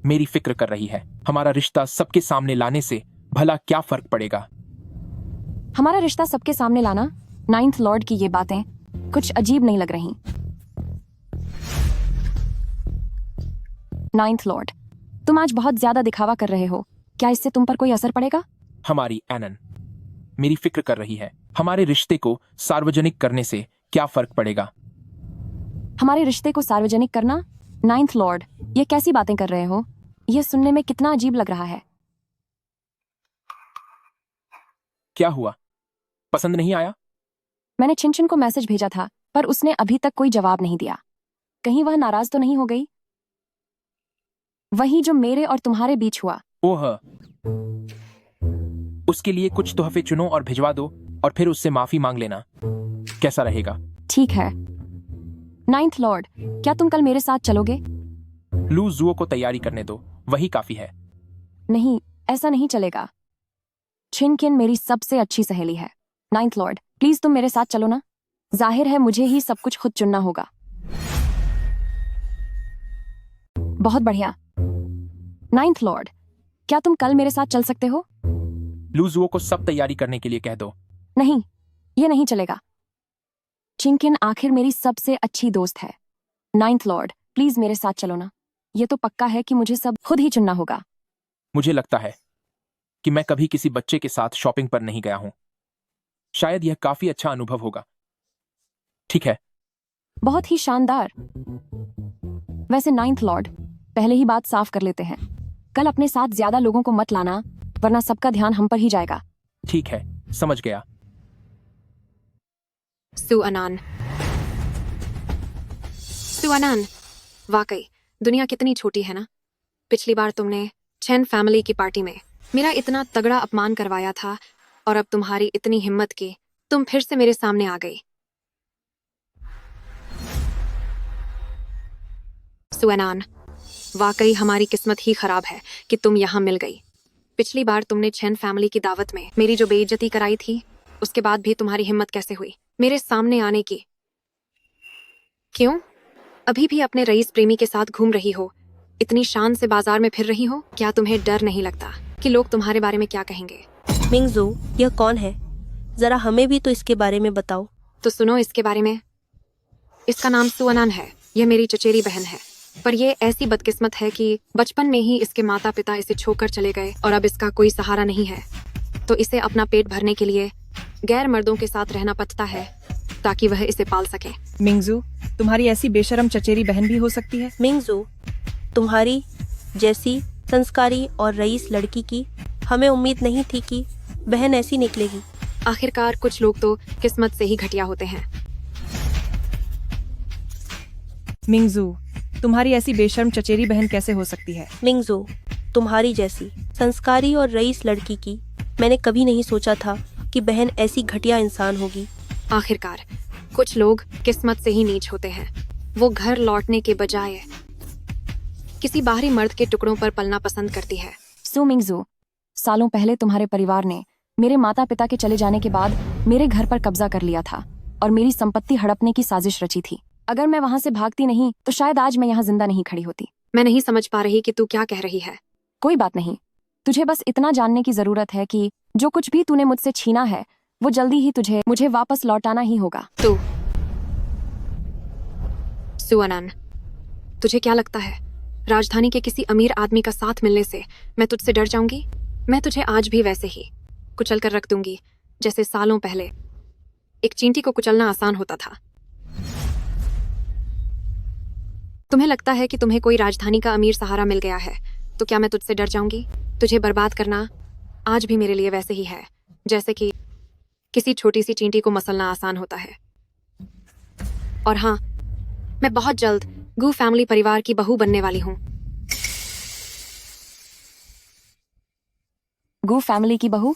मेरी फिक्र कर रही है। हमारा रिश्ता सबके सामने लाने से भला क्या फर्क पड़ेगा? हमारा रिश्ता सबके सामने लाना? 9th लॉर्ड की ये बातें कुछ अजीब नहीं लग रही। 9th लॉर्ड, तुम आज बहुत ज्यादा दिखावा कर रहे हो। क्या इससे तुम पर कोई असर पड़ेगा? हमारी एनन मेरी फिक्र कर रही है। हमारे रिश्ते को सार्वजनिक करने से क्या फर्क पड़ेगा? हमारे रिश्ते को सार्वजनिक करना? 9th लॉर्ड, ये कैसी बातें कर रहे हो? यह सुनने में कितना अजीब लग रहा है। क्या हुआ? पसंद नहीं आया? मैंने छिनछिन को मैसेज भेजा था, पर उसने अभी तक कोई जवाब नहीं दिया। कहीं वह नाराज तो नहीं हो गई? वही जो मेरे और तुम्हारे बीच हुआ। ओह, उसके लिए कुछ तोहफे चुनो और भिजवा दो, और फिर उससे माफी मांग लेना। कैसा रहेगा? ठीक है। 9th लॉर्ड, क्या तुम कल मेरे साथ चलोगे? लू जुओ को तैयारी करने दो, वही काफी है। नहीं, ऐसा नहीं चलेगा। छिनकिन मेरी सबसे अच्छी सहेली है। 9th लॉर्ड, प्लीज तुम मेरे साथ चलो ना। जाहिर है मुझे ही सब कुछ खुद चुनना होगा। बहुत बढ़िया। 9th लॉर्ड, क्या तुम कल मेरे साथ चल सकते हो? लू जुओ को सब तैयारी करने के लिए कह दो। नहीं, ये नहीं चलेगा। चिंकिन आखिर मेरी सबसे अच्छी दोस्त है। 9th लॉर्ड, प्लीज मेरे साथ चलो ना। ये तो पक्का है कि मुझे सब खुद ही चुनना होगा। मुझे लगता है कि मैं कभी किसी बच्चे के साथ शॉपिंग पर नहीं गया हूं। शायद यह काफी अच्छा अनुभव होगा। ठीक है। बहुत ही शानदार। वैसे 9th लॉर्ड, पहले ही बात साफ कर लेते हैं। कल अपने साथ ज्यादा लोगों को मत लाना, वरना सबका ध्यान हम पर ही जाएगा। ठीक है, समझ गया। सू अनान, वाकई दुनिया कितनी छोटी है ना। पिछली बार तुमने चेन फैमिली की पार्टी में मेरा इतना तगड़ा अपमान करवाया था, और अब तुम्हारी इतनी हिम्मत की तुम फिर से मेरे सामने आ गई। सुअनान, वाकई हमारी किस्मत ही खराब है कि तुम यहाँ मिल गई। पिछली बार तुमने चेन फैमिली की दावत में मेरी जो बेइज्जती कराई थी, उसके बाद भी तुम्हारी हिम्मत कैसे हुई मेरे सामने आने की? क्यों अभी भी अपने रईस प्रेमी के साथ घूम रही हो? इतनी शान से बाजार में फिर रही हो? क्या तुम्हें डर नहीं लगता कि लोग तुम्हारे बारे में क्या कहेंगे? मिंगजू, यह कौन है? जरा हमें भी तो इसके बारे में बताओ। तो सुनो इसके बारे में। इसका नाम सुअनान है। यह मेरी चचेरी बहन है, पर यह ऐसी बदकिस्मत है कि बचपन में ही इसके माता पिता इसे छोड़कर चले गए और अब इसका कोई सहारा नहीं है। तो इसे अपना पेट भरने के लिए गैर मर्दों के साथ रहना पड़ता है। ताकि वह इसे पाल सके। मिंगजू, तुम्हारी ऐसी बेशरम चचेरी बहन भी हो सकती है। मिंगजू, तुम्हारी जैसी संस्कारी और रईस लड़की की हमें उम्मीद नहीं थी कि बहन ऐसी निकलेगी। आखिरकार कुछ लोग तो किस्मत से ही घटिया होते हैं। मिंगजू, तुम्हारी ऐसी बेशर्म चचेरी बहन कैसे हो सकती है। मिंगजू, तुम्हारी जैसी संस्कारी और रईस लड़की की मैंने कभी नहीं सोचा था कि बहन ऐसी घटिया इंसान होगी। आखिरकार कुछ लोग किस्मत से ही नीच होते हैं। वो घर लौटने के बजाय किसी बाहरी मर्द के टुकड़ों पर पलना पसंद करती है। सु मिंगजू, सालों पहले तुम्हारे परिवार ने मेरे माता पिता के चले जाने के बाद मेरे घर पर कब्जा कर लिया था और मेरी संपत्ति हड़पने की साजिश रची थी। अगर मैं वहाँ से भागती नहीं तो शायद आज मैं यहाँ जिंदा नहीं खड़ी होती। मैं नहीं समझ पा रही कि तू क्या कह रही है। कोई बात नहीं, तुझे बस इतना जानने की जरूरत है कि जो कुछ भी तूने मुझसे छीना है वो जल्दी ही मुझे वापस लौटाना ही होगा। तू सुअनन, तुझे क्या लगता है राजधानी के किसी अमीर आदमी का साथ मिलने से मैं तुझसे डर जाऊंगी? मैं तुझे आज भी वैसे ही कुचल कर रख दूंगी जैसे सालों पहले एक चींटी को कुचलना आसान होता था। तुम्हें लगता है कि तुम्हें कोई राजधानी का अमीर सहारा मिल गया है तो क्या मैं तुझसे डर जाऊंगी? तुझे बर्बाद करना आज भी मेरे लिए वैसे ही है जैसे कि किसी छोटी सी चींटी को मसलना आसान होता है। और हाँ, मैं बहुत जल्द गू फैमिली परिवार की बहू बनने वाली हूँ। गू फैमिली की बहू?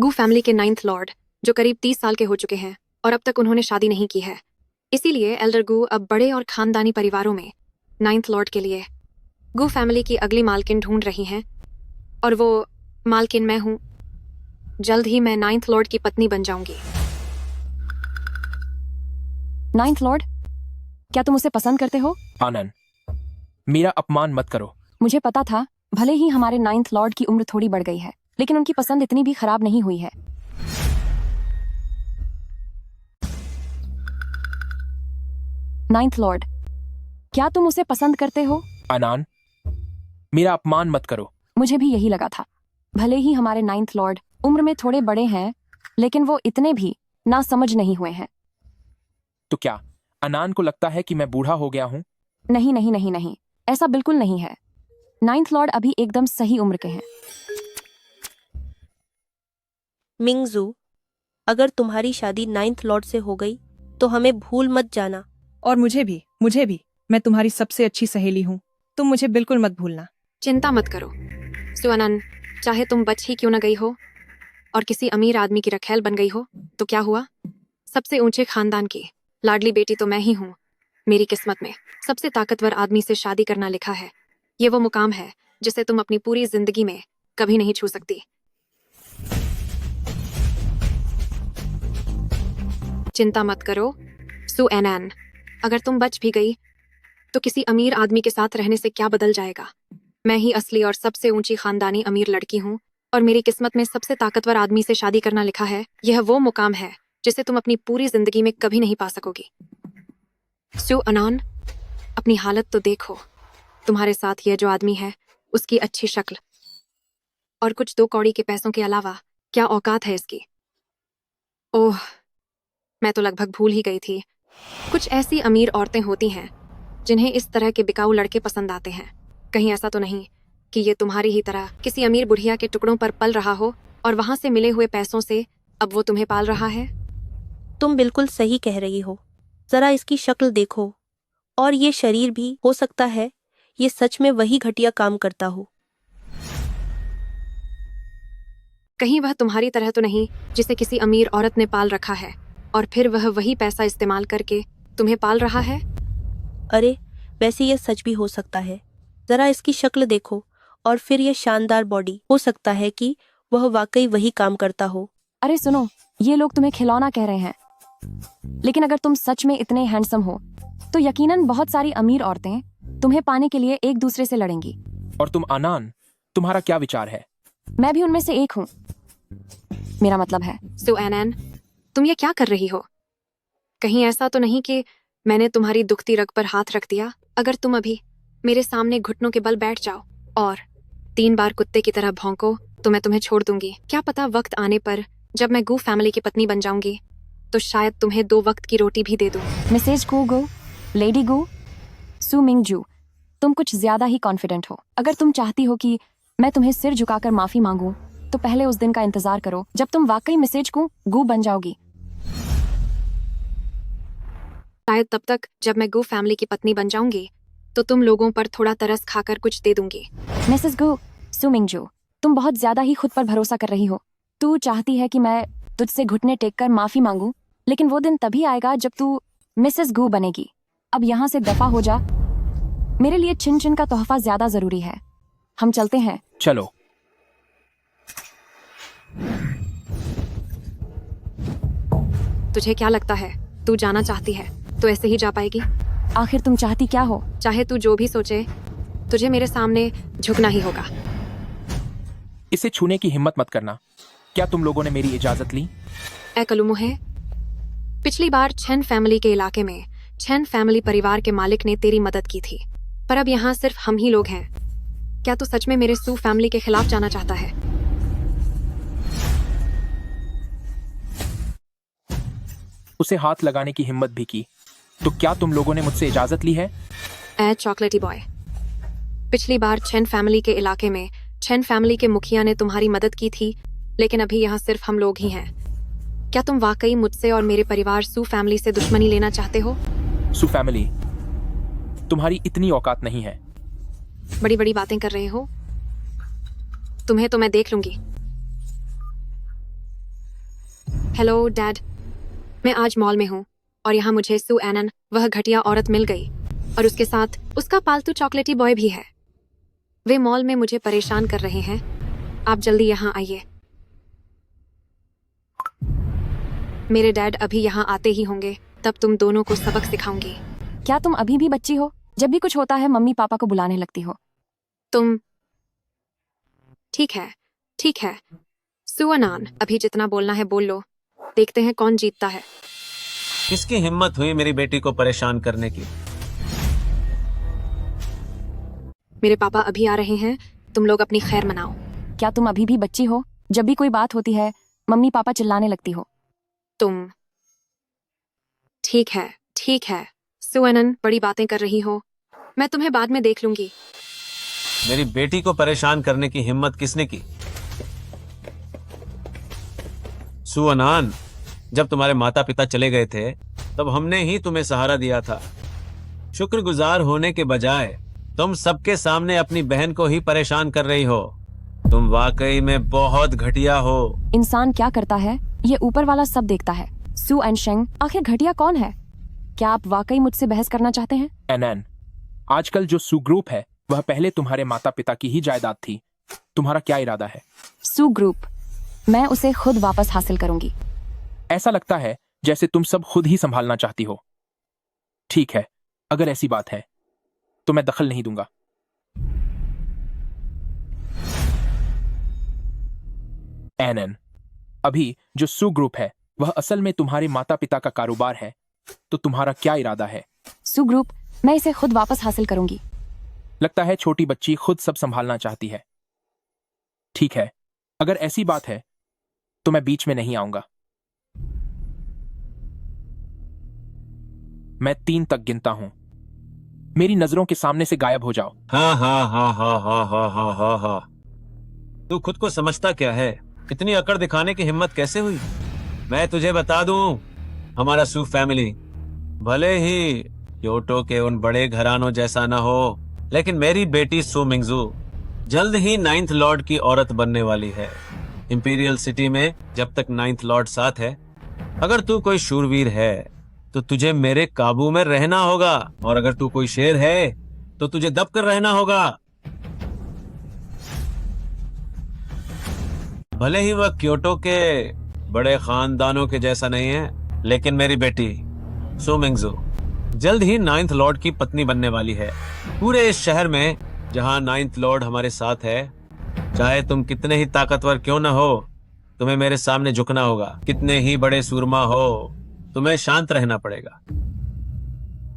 गू फैमिली के 9th लॉर्ड जो करीब 30 साल के हो चुके हैं और अब तक उन्होंने शादी नहीं की है। इसीलिए एल्डर गू अब बड़े और खानदानी परिवारों में 9th लॉर्ड के लिए गू फैमिली की अगली मालकिन ढूंढ रही हैं और वो मालकिन मैं हूँ। जल्द ही मैं 9th लॉर्ड की पत्नी बन जाऊंगी। 9th लॉर्ड, क्या तुम उसे पसंद करते हो? आनंद, मेरा अपमान मत करो। मुझे पता था, भले ही हमारे 9th लॉर्ड की उम्र थोड़ी बढ़ गई है लेकिन उनकी पसंद इतनी भी खराब नहीं हुई है। नाइन्थ लॉर्ड, क्या तुम उसे पसंद करते हो? अनान, मेरा अपमान मत करो। मुझे भी यही लगा था। भले ही हमारे 9th लॉर्ड उम्र में थोड़े बड़े हैं लेकिन वो इतने भी ना समझ नहीं हुए हैं। तो क्या अनान को लगता है कि मैं बूढ़ा हो गया हूँ? नहीं नहीं नहीं नहीं, ऐसा बिल्कुल नहीं है। 9th लॉर्ड अभी एकदम सही उम्र के हैं। मिंगजू, अगर तुम्हारी शादी 9th लॉर्ड से हो गई तो हमें भूल मत जाना। और मुझे भी। मैं तुम्हारी सबसे अच्छी सहेली हूँ, तुम मुझे बिल्कुल मत भूलना। चिंता मत करो सुअनन, चाहे तुम बच ही क्यों न गई हो और किसी अमीर आदमी की रखैल बन गई हो तो क्या हुआ? सबसे ऊंचे खानदान की लाडली बेटी तो मैं ही हूँ। मेरी किस्मत में सबसे ताकतवर आदमी से शादी करना लिखा है। ये वो मुकाम है जिसे तुम अपनी पूरी जिंदगी में कभी नहीं छू सकती। चिंता मत करो सुअनन, अगर तुम बच भी गई तो किसी अमीर आदमी के साथ रहने से क्या बदल जाएगा? मैं ही असली और सबसे ऊंची खानदानी अमीर लड़की हूँ और मेरी किस्मत में सबसे ताकतवर आदमी से शादी करना लिखा है। यह वो मुकाम है जिसे तुम अपनी पूरी जिंदगी में कभी नहीं पा सकोगी। सुअनन, अपनी हालत तो देखो। तुम्हारे साथ यह जो आदमी है उसकी अच्छी शक्ल और कुछ 2 कौड़ी के पैसों के अलावा क्या औकात है इसकी? ओह, मैं तो लगभग भूल ही गई थी। कुछ ऐसी अमीर औरतें होती हैं जिन्हें इस तरह के बिकाऊ लड़के पसंद आते हैं। कहीं ऐसा तो नहीं कि ये तुम्हारी ही तरह किसी अमीर बुढ़िया के टुकड़ों पर पल रहा हो और वहां से मिले हुए पैसों से अब वो तुम्हें पाल रहा है? तुम बिल्कुल सही कह रही हो। जरा इसकी शक्ल देखो और ये शरीर भी। हो सकता है ये सच में वही घटिया काम करता हो। कहीं वह तुम्हारी तरह तो नहीं जिसे किसी अमीर औरत ने पाल रखा है और फिर वह वही पैसा इस्तेमाल करके तुम्हें पाल रहा है? अरे, वैसे ये सच भी हो सकता है। जरा इसकी शक्ल देखो और फिर ये शानदार बॉडी। हो सकता है कि वह वाकई वही काम करता हो। अरे सुनो, ये लोग तुम्हें खिलौना कह रहे हैं लेकिन अगर तुम सच में इतने हैंडसम हो तो यकीनन बहुत सारी अमीर औरतें तुम्हें पाने के लिए एक दूसरे से लड़ेंगी। और तुम अनान, तुम्हारा क्या विचार है? मैं भी उनमें से एक हूँ। मेरा मतलब है सुअनन, तुम ये क्या कर रही हो? कहीं ऐसा तो नहीं कि मैंने तुम्हारी दुखती रग पर हाथ रख दिया? अगर तुम अभी मेरे सामने घुटनों के बल बैठ जाओ और 3 बार कुत्ते की तरह भौंको तो मैं तुम्हें छोड़ दूंगी। क्या पता वक्त आने पर जब मैं गू फैमिली की पत्नी बन जाऊंगी तो शायद तुम्हें 2 वक्त की रोटी भी दे दूं। मिसेज गू गू, लेडी गू, सू मिंग जू, तुम कुछ ज्यादा ही कॉन्फिडेंट हो। अगर तुम चाहती हो कि मैं तुम्हें सिर झुकाकर माफी मांगूं तो पहले उस दिन का इंतजार करो जब तुम वाकई मिसेज गू बन जाओगी। शायद तब तक जब मैं गू फैमिली की पत्नी बन जाऊंगी तो तुम लोगों पर थोड़ा तरस खाकर कुछ दे दूंगी। मिसेस गू, सू मिंग जू, तुम बहुत ज्यादा ही खुद पर भरोसा कर रही हो। तू चाहती है कि मैं तुझसे घुटने टेक कर माफी मांगूं, लेकिन वो दिन तभी आएगा जब तू मिसेस गू बनेगी। अब यहाँ से दफा हो जा। मेरे लिए चिन चिन का तोहफा ज्यादा जरूरी है। हम चलते हैं। चलो। तुझे क्या लगता है तू जाना चाहती है तो ऐसे ही जा पाएगी? आखिर तुम चाहती क्या हो? चाहे तू जो भी सोचे, तुझे मेरे सामने झुकना ही होगा। इसे छूने की हिम्मत मत करना। क्या तुम लोगों ने मेरी इजाजत ली? ए कलुमुहे, पिछली बार छेन फैमिली के इलाके में छेन फैमिली परिवार के मालिक ने तेरी मदद की थी, पर अब यहाँ सिर्फ हम ही लोग हैं। क्या तू सच में मेरे सू फैमिली के खिलाफ जाना चाहता है? उसे हाथ लगाने की हिम्मत भी की तो क्या तुम लोगों ने मुझसे इजाजत ली है? ए चॉकलेटी बॉय, पिछली बार छेन फैमिली के इलाके में छेन फैमिली के मुखिया ने तुम्हारी मदद की थी, लेकिन अभी यहाँ सिर्फ हम लोग ही हैं। क्या तुम वाकई मुझसे और मेरे परिवार सू फैमिली से दुश्मनी लेना चाहते हो? सू फैमिली, तुम्हारी इतनी औकात नहीं है। बड़ी बड़ी बातें कर रहे हो। तुम्हें तो मैं देख लूंगी। हेलो डैड, मैं आज मॉल में हूँ और यहाँ मुझे सू एनन, वह घटिया औरत मिल गई और उसके साथ उसका पालतू चॉकलेटी बॉय भी है। वे मॉल में मुझे परेशान कर रहे हैं। आप जल्दी यहाँ आइए। मेरे डैड अभी यहाँ आते ही होंगे, तब तुम दोनों को सबक सिखाऊंगी। क्या तुम अभी भी बच्ची हो? जब भी कुछ होता है मम्मी पापा को बुलाने लगती हो। तुम ठीक है सू अनान, अभी जितना बोलना है बोल लो। देखते हैं कौन जीतता है। किसकी हिम्मत हुई मेरी बेटी को परेशान करने की? मेरे पापा अभी आ रहे हैं, तुम लोग अपनी खैर मनाओ। क्या तुम अभी भी बच्ची हो? जब भी कोई बात होती है मम्मी पापा चिल्लाने लगती हो। तुम ठीक है सू अनन, बड़ी बातें कर रही हो। मैं तुम्हें बाद में देख लूंगी। मेरी बेटी को परेशान करने की हिम्मत किसने की? सू अनान, जब तुम्हारे माता पिता चले गए थे तब हमने ही तुम्हें सहारा दिया था। शुक्रगुजार होने के बजाय तुम सबके सामने अपनी बहन को ही परेशान कर रही हो। तुम वाकई में बहुत घटिया हो। इंसान क्या करता है ये ऊपर वाला सब देखता है। सू एंड शेंग, आखिर घटिया कौन है? क्या आप वाकई मुझसे बहस करना चाहते हैं? एनएन, आजकल जो सू ग्रुप है वह पहले तुम्हारे माता पिता की ही जायदाद थी। तुम्हारा क्या इरादा है? सू ग्रुप, मैं उसे खुद वापस हासिल करूंगी। ऐसा लगता है जैसे तुम सब खुद ही संभालना चाहती हो। ठीक है, अगर ऐसी बात है तो मैं दखल नहीं दूंगा। एनएन, अभी जो सू ग्रुप है वह असल में तुम्हारे माता पिता का कारोबार है, तो तुम्हारा क्या इरादा है? सू ग्रुप, मैं इसे खुद वापस हासिल करूंगी। लगता है छोटी बच्ची खुद सब संभालना चाहती है। ठीक है, अगर ऐसी बात है तो मैं बीच में नहीं आऊंगा। मैं 3 तक गिनता हूं। मेरी नजरों के सामने से गायब हो जाओ। हाँ हाँ हाँ हाँ हाँ हाँ हाँ हाँ हाँ। तू खुद को समझता क्या है? इतनी अकड़ दिखाने की हिम्मत कैसे हुई? मैं तुझे बता दूं, हमारा सू फैमिली भले ही क्योटो के उन बड़े घरानों जैसा ना हो, लेकिन मेरी बेटी सू मिंगजू जल्द ही 9th लॉर्ड की औरत बनने वाली है। इंपीरियल सिटी में जब तक 9th लॉर्ड साथ है, अगर तू कोई शूरवीर है तो तुझे मेरे काबू में रहना होगा, और अगर तू कोई शेर है तो तुझे दब कर रहना होगा। भले ही वह क्योटो के बड़े खानदानों के जैसा नहीं है, लेकिन मेरी बेटी सू मिंगजू जल्द ही 9th लॉर्ड की पत्नी बनने वाली है। पूरे इस शहर में जहां 9th लॉर्ड हमारे साथ है, चाहे तुम कितने ही ताकतवर क्यों न हो, तुम्हें मेरे सामने झुकना होगा। कितने ही बड़े सूरमा हो, तुम्हें शांत रहना पड़ेगा।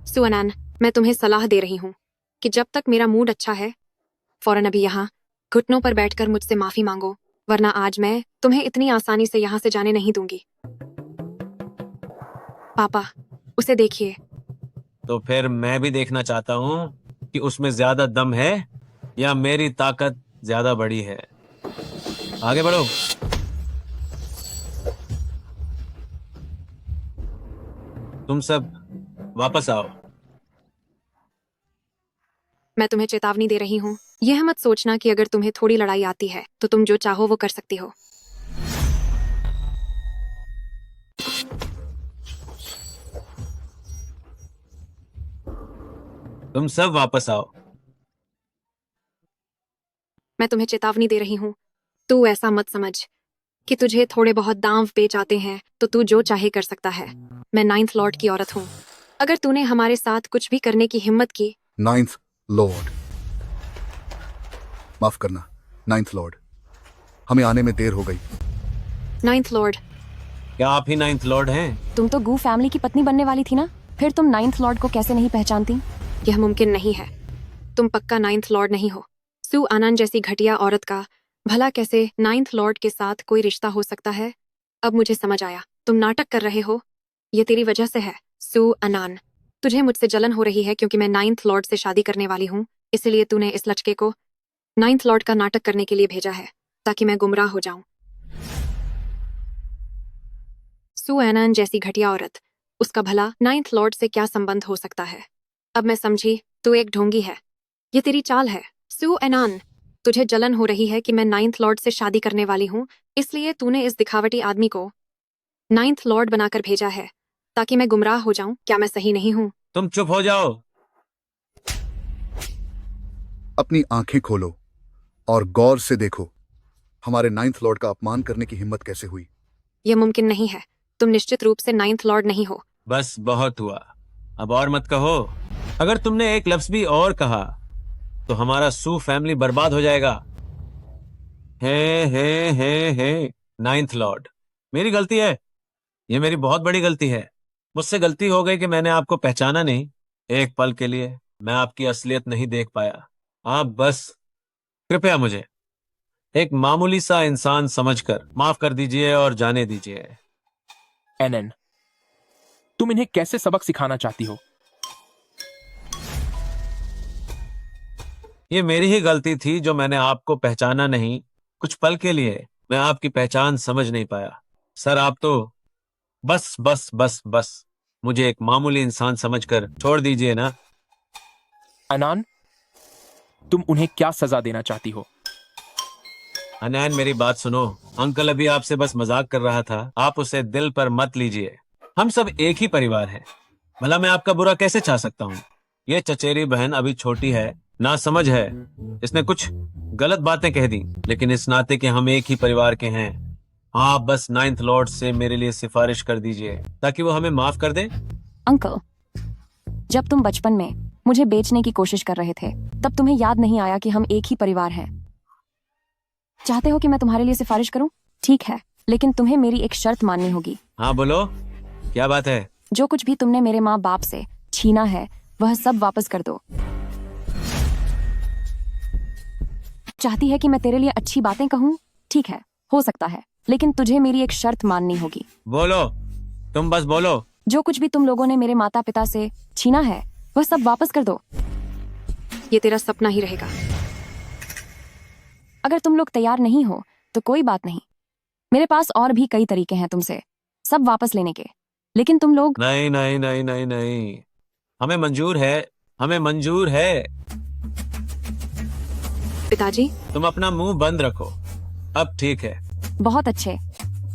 सू अनान, मैं तुम्हें सलाह दे रही हूँ कि जब तक मेरा मूड अच्छा है, फौरन अभी यहाँ घुटनों पर बैठकर मुझसे माफी मांगो वरना आज मैं तुम्हें इतनी आसानी से यहाँ से जाने नहीं दूंगी। पापा, उसे देखिए। तो फिर मैं भी देखना चाहता हूँ कि उसमें ज्यादा दम है या मेरी ताकत ज्यादा बड़ी है। आगे बढ़ो। तुम सब वापस आओ। मैं तुम्हें चेतावनी दे रही हूँ, यह मत सोचना कि अगर तुम्हें थोड़ी लड़ाई आती है तो तुम जो चाहो वो कर सकती हो। तुम सब वापस आओ। मैं तुम्हें चेतावनी दे रही हूँ, तू ऐसा मत समझ कि तुझे थोड़े बहुत दांव पेच आते हैं तो तू जो चाहे कर सकता है। मैं 9th लॉर्ड की औरत हूँ। अगर तूने हमारे साथ कुछ भी करने की हिम्मत की। 9th लॉर्ड, माफ करना 9th लॉर्ड, हमें आने में देर हो गई। 9th लॉर्ड, क्या आप ही 9th लॉर्ड हैं? तुम तो गू फैमिली की पत्नी बनने वाली थी ना, फिर तुम 9th लॉर्ड को कैसे नहीं पहचानती? यह मुमकिन नहीं है। तुम पक्का 9th लॉर्ड नहीं हो। सू आनंद जैसी घटिया औरत का भला कैसे 9th लॉर्ड के साथ कोई रिश्ता हो सकता है? अब मुझे समझ आया, तुम नाटक कर रहे हो। ये तेरी वजह से है सू अनान। तुझे मुझसे जलन हो रही है क्योंकि मैं 9th लॉर्ड से शादी करने वाली हूँ, इसलिए तूने इस लचके को 9th लॉर्ड का नाटक करने के लिए भेजा है ताकि मैं गुमराह हो जाऊं। सू एनन जैसी घटिया औरत, उसका भला 9th लॉर्ड से क्या संबंध हो सकता है? अब मैं समझी, तू एक ढोंगी है। ये तेरी चाल है सू एनन। तुझे जलन हो रही है कि मैं 9th लॉर्ड से शादी करने वाली हूँ, इसलिए तूने इस दिखावटी आदमी को 9th लॉर्ड बनाकर भेजा है ताकि मैं गुमराह हो जाऊं। क्या मैं सही नहीं हूँ? तुम चुप हो जाओ। अपनी आंखें खोलो और गौर से देखो, हमारे 9th लॉर्ड का अपमान करने की हिम्मत कैसे हुई? यह मुमकिन नहीं है। तुम निश्चित रूप से 9th लॉर्ड नहीं हो। बस बहुत हुआ, अब और मत कहो। अगर तुमने एक लफ्ज भी और कहा तो हमारा सू फैमिली बर्बाद हो जाएगा। हे 9th लॉर्ड, मेरी गलती है, ये मेरी बहुत बड़ी गलती है। मुझसे गलती हो गई कि मैंने आपको पहचाना नहीं। एक पल के लिए मैं आपकी असलियत नहीं देख पाया। आप बस कृपया मुझे एक मामूली सा इंसान समझकर माफ कर दीजिए और जाने दीजिए। एनएन, तुम इन्हें कैसे सबक सिखाना चाहती हो? ये मेरी ही गलती थी जो मैंने आपको पहचाना नहीं। कुछ पल के लिए मैं आपकी पहचान समझ नहीं पाया। सर, आप तो बस मुझे एक मामूली इंसान समझकर छोड़ दीजिए ना। अनान, तुम उन्हें क्या सजा देना चाहती हो? अनैन, मेरी बात सुनो। अंकल अभी आपसे बस मजाक कर रहा था, आप उसे दिल पर मत लीजिए। हम सब एक ही परिवार हैं। भला मैं आपका बुरा कैसे चाह सकता हूँ? ये चचेरी बहन अभी छोटी है, ना समझ है, इसने कुछ गलत बातें कह दी, लेकिन इस नाते कि हम एक ही परिवार के हैं, आप बस 9th लॉर्ड से मेरे लिए सिफारिश कर दीजिए ताकि वो हमें माफ कर दे। अंकल, जब तुम बचपन में मुझे बेचने की कोशिश कर रहे थे तब तुम्हें याद नहीं आया कि हम एक ही परिवार हैं? चाहते हो कि मैं तुम्हारे लिए सिफारिश करूं? ठीक है, लेकिन तुम्हें मेरी एक शर्त माननी होगी। हाँ बोलो, क्या बात है? जो कुछ भी तुमने मेरे माँ बाप से छीना है वह सब वापस कर दो। चाहती है कि मैं तेरे लिए अच्छी बातें कहूँ? ठीक है, हो सकता है, लेकिन तुझे मेरी एक शर्त माननी होगी। बोलो, तुम बस बोलो। जो कुछ भी तुम लोगों ने मेरे माता पिता से छीना है वह सब वापस कर दो। ये तेरा सपना ही रहेगा। अगर तुम लोग तैयार नहीं हो तो कोई बात नहीं, मेरे पास और भी कई तरीके हैं तुमसे सब वापस लेने के, लेकिन तुम लोग नहीं नहीं नहीं नहीं नहीं, हमें मंजूर है, हमें मंजूर है। पिताजी, तुम अपना मुंह बंद रखो। अब ठीक है। बहुत अच्छे,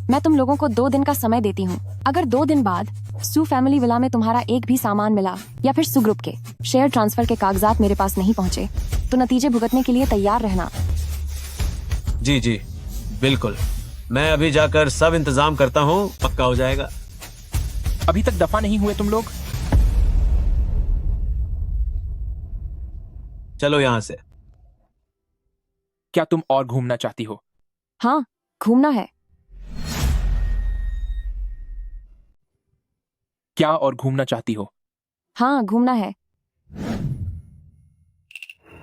मैं तुम लोगों को 2 दिन का समय देती हूँ। अगर 2 दिन बाद सू फैमिली विला में तुम्हारा एक भी सामान मिला या फिर सू ग्रुप के शेयर ट्रांसफर के कागजात मेरे पास नहीं पहुँचे तो नतीजे भुगतने के लिए तैयार रहना। जी जी बिल्कुल, मैं अभी जाकर सब इंतजाम करता हूँ, पक्का हो जाएगा। अभी तक दफा नहीं हुए तुम लोग? चलो यहाँ से। क्या तुम और घूमना चाहती हो? हाँ, घूमना है। क्या और घूमना चाहती हो? हाँ, घूमना है।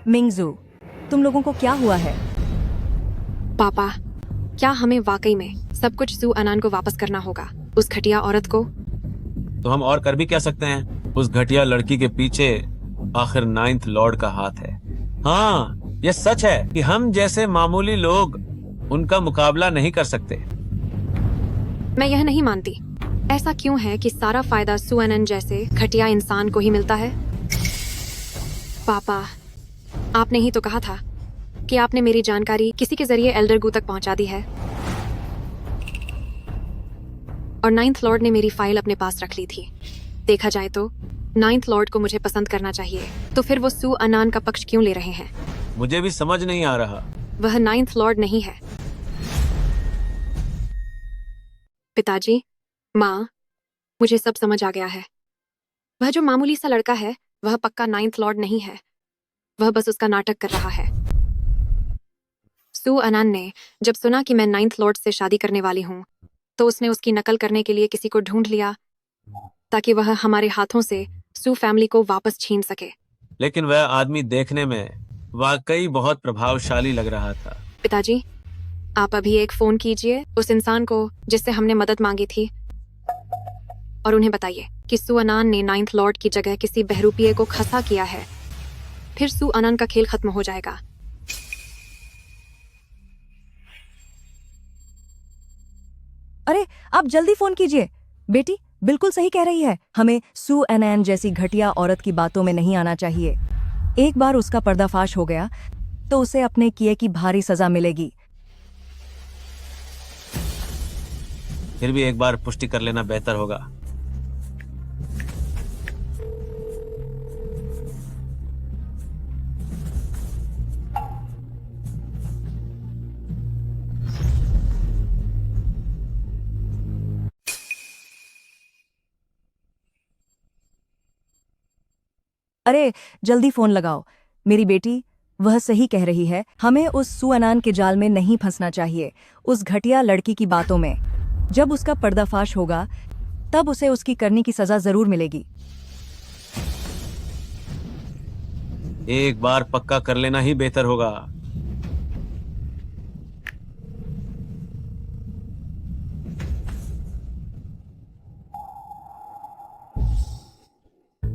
मिंगजू, तुम लोगों को क्या हुआ है? पापा, क्या हमें वाकई में सब कुछ सू अनान को वापस करना होगा, उस घटिया औरत को? तो हम और कर भी क्या सकते हैं? उस घटिया लड़की के पीछे आखिर 9th लॉर्ड का हाथ है। हाँ, यह सच है कि हम जैसे मामूली लोग उनका मुकाबला नहीं कर सकते। मैं यह नहीं मानती। ऐसा क्यों है कि सारा फायदा सू अनन जैसे घटिया इंसान को ही मिलता है? पापा, आपने ही तो कहा था कि आपने मेरी जानकारी किसी के जरिए एल्डर गू तक पहुंचा दी है, और 9th लॉर्ड ने मेरी फाइल अपने पास रख ली थी। देखा जाए तो 9th लॉर्ड को मुझे पसंद करना चाहिए, तो फिर वो सू अनान का पक्ष क्यों ले रहे हैं? मुझे भी समझ नहीं आ रहा। वह 9th लॉर्ड नहीं है। पिताजी, माँ, मुझे सब समझ आ गया है। वह जो मामूली सा लड़का है वह पक्का 9th लॉर्ड नहीं है। वह बस उसका नाटक कर रहा है। सू अनान ने जब सुना कि मैं 9th लॉर्ड से शादी करने वाली हूँ, तो उसने उसकी नकल करने के लिए किसी को ढूंढ लिया ताकि वह हमारे हाथों से सू फैमिली को वापस छीन सके। लेकिन वह आदमी देखने में वाकई बहुत प्रभावशाली लग रहा था। पिताजी, आप अभी एक फोन कीजिए उस इंसान को जिससे हमने मदद मांगी थी, और उन्हें बताइए कि सू अनान ने 9th लॉर्ड की जगह किसी बहरूपिये को खसा किया है। फिर सू अनान का खेल खत्म हो जाएगा। अरे, आप जल्दी फोन कीजिए। बेटी बिल्कुल सही कह रही है। हमें सू अनैन जैसी घटिया औरत की बातों में नहीं आना चाहिए। एक बार उसका पर्दाफाश हो गया तो उसे अपने किए की भारी सजा मिलेगी। फिर भी एक बार पुष्टि कर लेना बेहतर होगा। अरे, जल्दी फोन लगाओ। मेरी बेटी वह सही कह रही है। हमें उस सू अनान के जाल में नहीं फंसना चाहिए, उस घटिया लड़की की बातों में। जब उसका पर्दाफाश होगा तब उसे उसकी करने की सजा जरूर मिलेगी। एक बार पक्का कर लेना ही बेहतर होगा।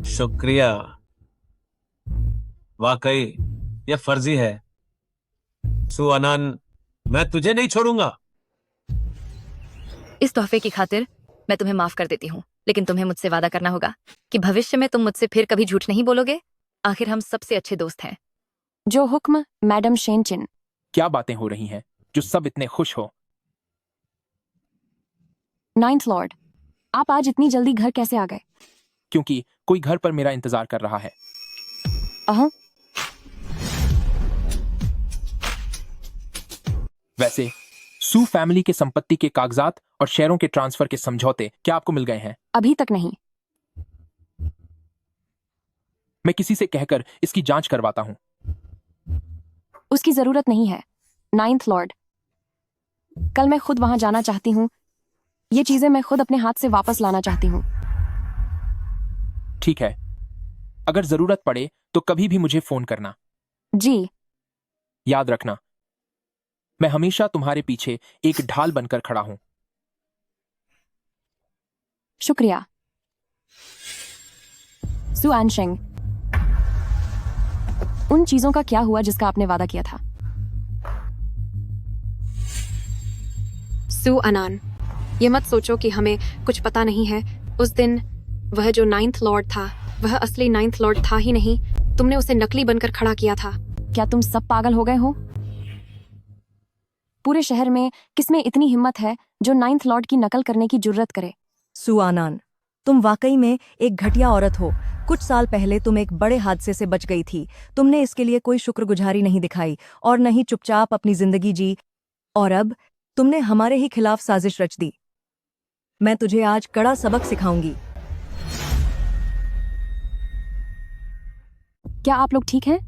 शुक्रिया। वाकई यह फर्जी है। सू अनान, मैं तुझे नहीं छोड़ूंगा। इस तोहफे की खातिर मैं तुम्हें माफ कर देती हूँ, लेकिन तुम्हें मुझसे वादा करना होगा कि भविष्य में तुम मुझसे फिर कभी झूठ नहीं बोलोगे। आखिर हम सबसे अच्छे दोस्त हैं। जो हुक्म मैडम शेनचिन। क्या बातें हो रही हैं जो सब इतने खुश हो? 9th लॉर्ड, आप आज इतनी जल्दी घर कैसे आ गए? क्योंकि कोई घर पर मेरा इंतजार कर रहा है। वैसे सू फैमिली के संपत्ति के कागजात और शेयरों के ट्रांसफर के समझौते क्या आपको मिल गए हैं? अभी तक नहीं। मैं किसी से कहकर इसकी जांच करवाता हूं। उसकी जरूरत नहीं है 9th लॉर्ड। कल मैं खुद वहां जाना चाहती हूँ। ये चीजें मैं खुद अपने हाथ से वापस लाना चाहती हूँ। ठीक है, अगर जरूरत पड़े तो कभी भी मुझे फोन करना। जी। याद रखना, मैं हमेशा तुम्हारे पीछे एक ढाल बनकर खड़ा हूं। शुक्रिया। सू आनशेंग, उन चीजों का क्या हुआ जिसका आपने वादा किया था? सू अनान, ये मत सोचो कि हमें कुछ पता नहीं है। उस दिन वह जो 9th लॉर्ड था वह असली 9th लॉर्ड था ही नहीं। तुमने उसे नकली बनकर खड़ा किया था। क्या तुम सब पागल हो गए हो? पूरे शहर में किसमें इतनी हिम्मत है जो 9th लॉर्ड की नकल करने की जुर्रत करे? सू अनान, तुम वाकई में एक घटिया औरत हो। कुछ साल पहले तुम एक बड़े हादसे से बच गई थी। तुमने इसके लिए कोई शुक्रगुजारी नहीं दिखाई और न ही चुपचाप अपनी जिंदगी जी, और अब तुमने हमारे ही खिलाफ साजिश रच दी। मैं तुझे आज कड़ा सबक सिखाऊंगी। क्या आप लोग ठीक हैं?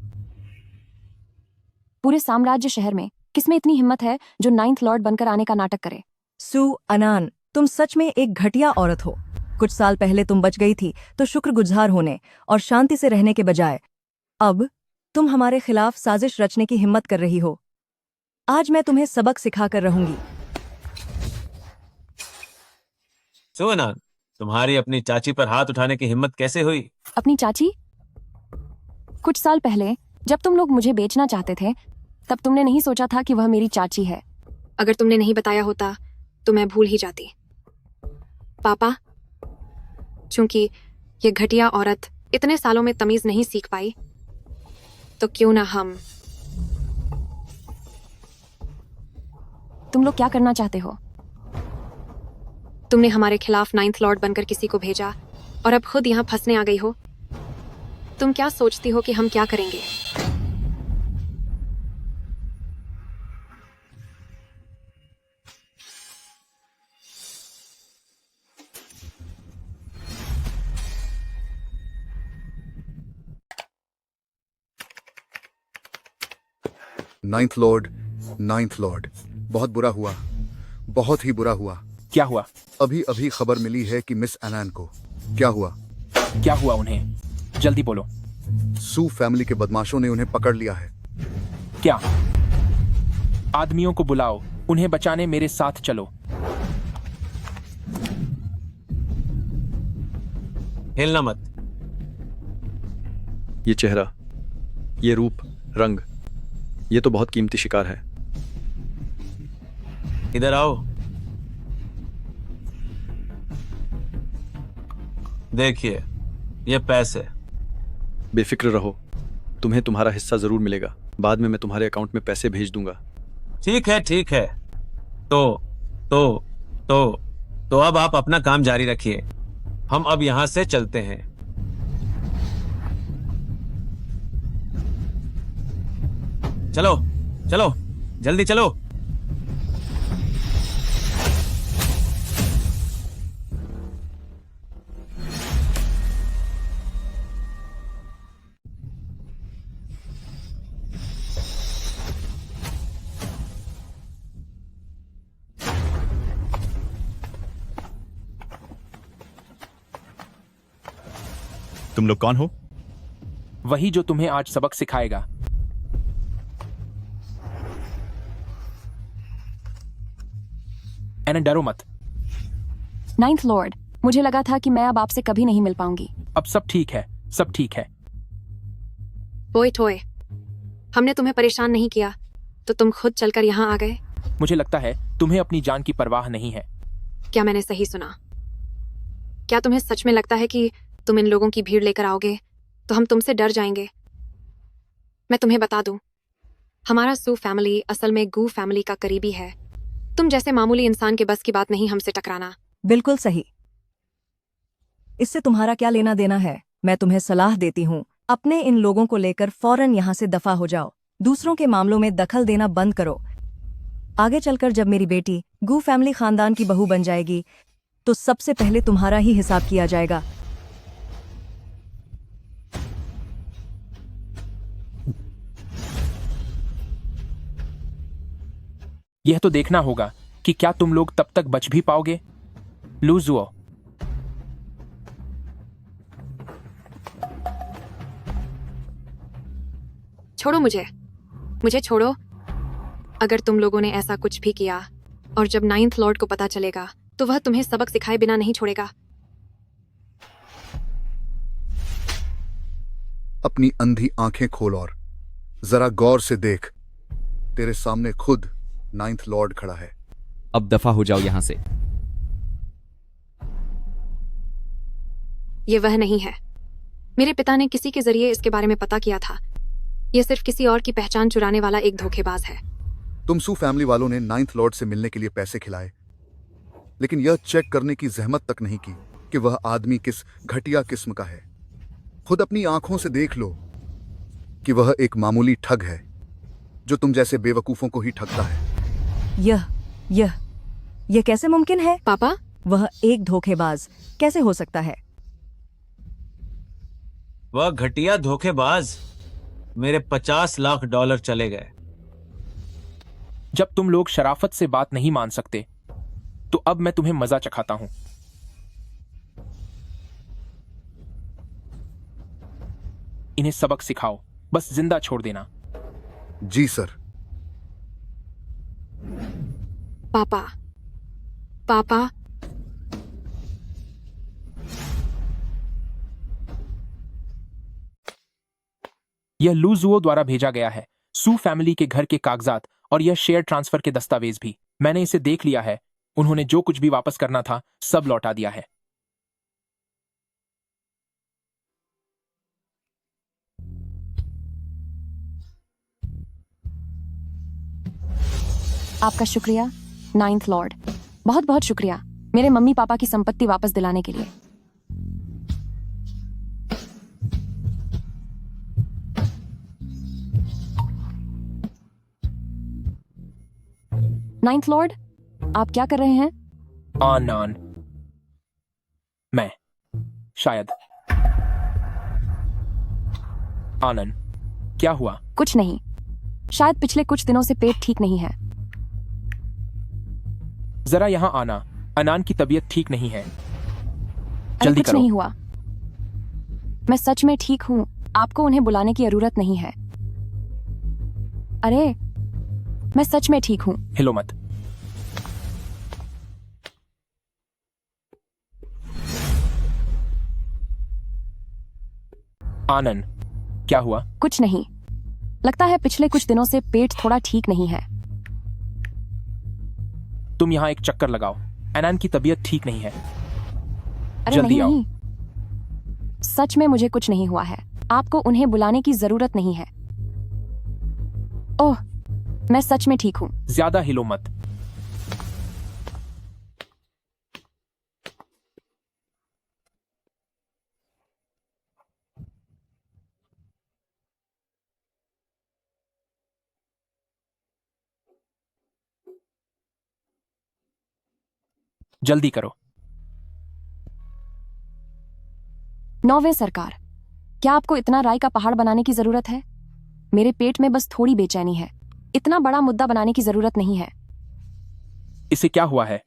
पूरे साम्राज्य शहर में किसमें इतनी हिम्मत है जो 9th लॉर्ड बनकर आने का नाटक करे? सू अनान, तुम सच में एक घटिया औरत हो। कुछ साल पहले तुम बच गई थी तो शुक्रगुजार होने और शांति से रहने के बजाय अब तुम हमारे खिलाफ साजिश रचने की हिम्मत कर रही हो। आज मैं तुम्हें सबक सिखाकर रहूंगी। सुअनान, तुम्हारी अपनी चाची पर हाथ उठाने की हिम्मत कैसे हुई? अपनी चाची? कुछ साल पहले जब तुम लोग मुझे बेचना चाहते थे, तब तुमने नहीं सोचा था कि वह मेरी चाची है। अगर तुमने नहीं बताया होता तो मैं भूल ही जाती। पापा, चूंकि ये घटिया औरत इतने सालों में तमीज नहीं सीख पाई, तो क्यों ना हम। तुम लोग क्या करना चाहते हो? तुमने हमारे खिलाफ 9th लॉर्ड बनकर किसी को भेजा और अब खुद यहाँ फंसने आ गई हो। तुम क्या सोचती हो कि हम क्या करेंगे? नाइन्थ लॉर्ड, बहुत बुरा हुआ, बहुत ही बुरा हुआ। क्या हुआ? अभी अभी खबर मिली है कि मिस अनान को। क्या हुआ? क्या हुआ उन्हें? जल्दी बोलो। सू फैमिली के बदमाशों ने उन्हें पकड़ लिया है। क्या? आदमियों को बुलाओ, उन्हें बचाने मेरे साथ चलो। हिलना मत। ये चेहरा, ये रूप, रंग, ये तो बहुत कीमती शिकार है। इधर आओ। देखिए, ये पैसे। बेफिक्र रहो, तुम्हें तुम्हारा हिस्सा जरूर मिलेगा। बाद में मैं तुम्हारे अकाउंट में पैसे भेज दूंगा। ठीक है, ठीक है। तो अब आप अपना काम जारी रखिए। हम अब यहां से चलते हैं। चलो चलो, जल्दी चलो। तुम लोग कौन हो? वही जो तुम्हें आज सबक सिखाएगा। एना, डरो मत। 9th लॉर्ड, मुझे लगा था कि मैं अब आपसे कभी नहीं मिल पाऊंगी। अब सब ठीक है, सब ठीक है। ओए टोए, हमने तुम्हें परेशान नहीं किया तो तुम खुद चलकर यहाँ आ गए। मुझे लगता है तुम्हें अपनी जान की परवाह नहीं है। क्या मैंने सही सुना? क्या तुम्हें सच में लगता है कि तुम इन लोगों की भीड़ लेकर आओगे तो हम तुमसे डर जाएंगे? मैं तुम्हें बता दूं, हमारा सू फैमिली असल में गू फैमिली का करीबी है। तुम जैसे मामूली इंसान के बस की बात नहीं हमसे टकराना। बिल्कुल सही। इससे तुम्हारा क्या लेना देना है? मैं तुम्हें सलाह देती हूँ, अपने इन लोगों को लेकर फौरन यहाँ से दफा हो जाओ। दूसरों के मामलों में दखल देना बंद करो। आगे चलकर जब मेरी बेटी गू फैमिली खानदान की बहू बन जाएगी तो सबसे पहले तुम्हारा ही हिसाब किया जाएगा। यह तो देखना होगा कि क्या तुम लोग तब तक बच भी पाओगे। लूजुओ, छोड़ो मुझे छोड़ो। अगर तुम लोगों ने ऐसा कुछ भी किया और जब 9th लॉर्ड को पता चलेगा तो वह तुम्हें सबक सिखाए बिना नहीं छोड़ेगा। अपनी अंधी आंखें खोल और जरा गौर से देख। तेरे सामने खुद 9th लॉर्ड खड़ा है। अब दफा हो जाओ यहां से। ये वह नहीं है। मेरे पिता ने किसी के जरिए इसके बारे में पता किया था। यह सिर्फ किसी और की पहचान चुराने वाला एक धोखेबाज है। तुम सू फैमिली वालों ने 9th लॉर्ड से मिलने के लिए पैसे खिलाए, लेकिन यह चेक करने की जहमत तक नहीं की कि वह आदमी किस घटिया किस्म का है। खुद अपनी आंखों से देख लो कि वह एक मामूली ठग है जो तुम जैसे बेवकूफों को ही ठगता है। यह कैसे मुमकिन है? पापा, वह एक धोखेबाज कैसे हो सकता है? वह घटिया धोखेबाज मेरे $50 लाख चले गए। जब तुम लोग शराफत से बात नहीं मान सकते तो अब मैं तुम्हें मजा चखाता हूं। इन्हें सबक सिखाओ, बस जिंदा छोड़ देना। जी सर। पापा पापा यह लूजुओ द्वारा भेजा गया है, सू फैमिली के घर के कागजात और यह शेयर ट्रांसफर के दस्तावेज भी। मैंने इसे देख लिया है। उन्होंने जो कुछ भी वापस करना था सब लौटा दिया है। आपका शुक्रिया नाइन्थ लॉर्ड, बहुत बहुत शुक्रिया मेरे मम्मी पापा की संपत्ति वापस दिलाने के लिए। नाइन्थ लॉर्ड, आप क्या कर रहे हैं? आनन, मैं शायद। आनन, क्या हुआ? कुछ नहीं, शायद पिछले कुछ दिनों से पेट ठीक नहीं है। जरा यहाँ आना, अनान की तबीयत ठीक नहीं है। अरे जल्दी कुछ करो। नहीं हुआ, मैं सच में ठीक हूँ, आपको उन्हें बुलाने की जरूरत नहीं है। अरे मैं सच में ठीक हूँ। हिलो मत। आनन, क्या हुआ? कुछ नहीं, लगता है पिछले कुछ दिनों से पेट थोड़ा ठीक नहीं है। तुम यहाँ एक चक्कर लगाओ, अनान की तबीयत ठीक नहीं है। अरे जल्दी नहीं आओ। नहीं, सच में मुझे कुछ नहीं हुआ है, आपको उन्हें बुलाने की जरूरत नहीं है। ओह, मैं सच में ठीक हूँ। ज्यादा हिलो मत। जल्दी करो। नौवे सरकार, क्या आपको इतना राय का पहाड़ बनाने की जरूरत है? मेरे पेट में बस थोड़ी बेचैनी है, इतना बड़ा मुद्दा बनाने की जरूरत नहीं है। इसे क्या हुआ है?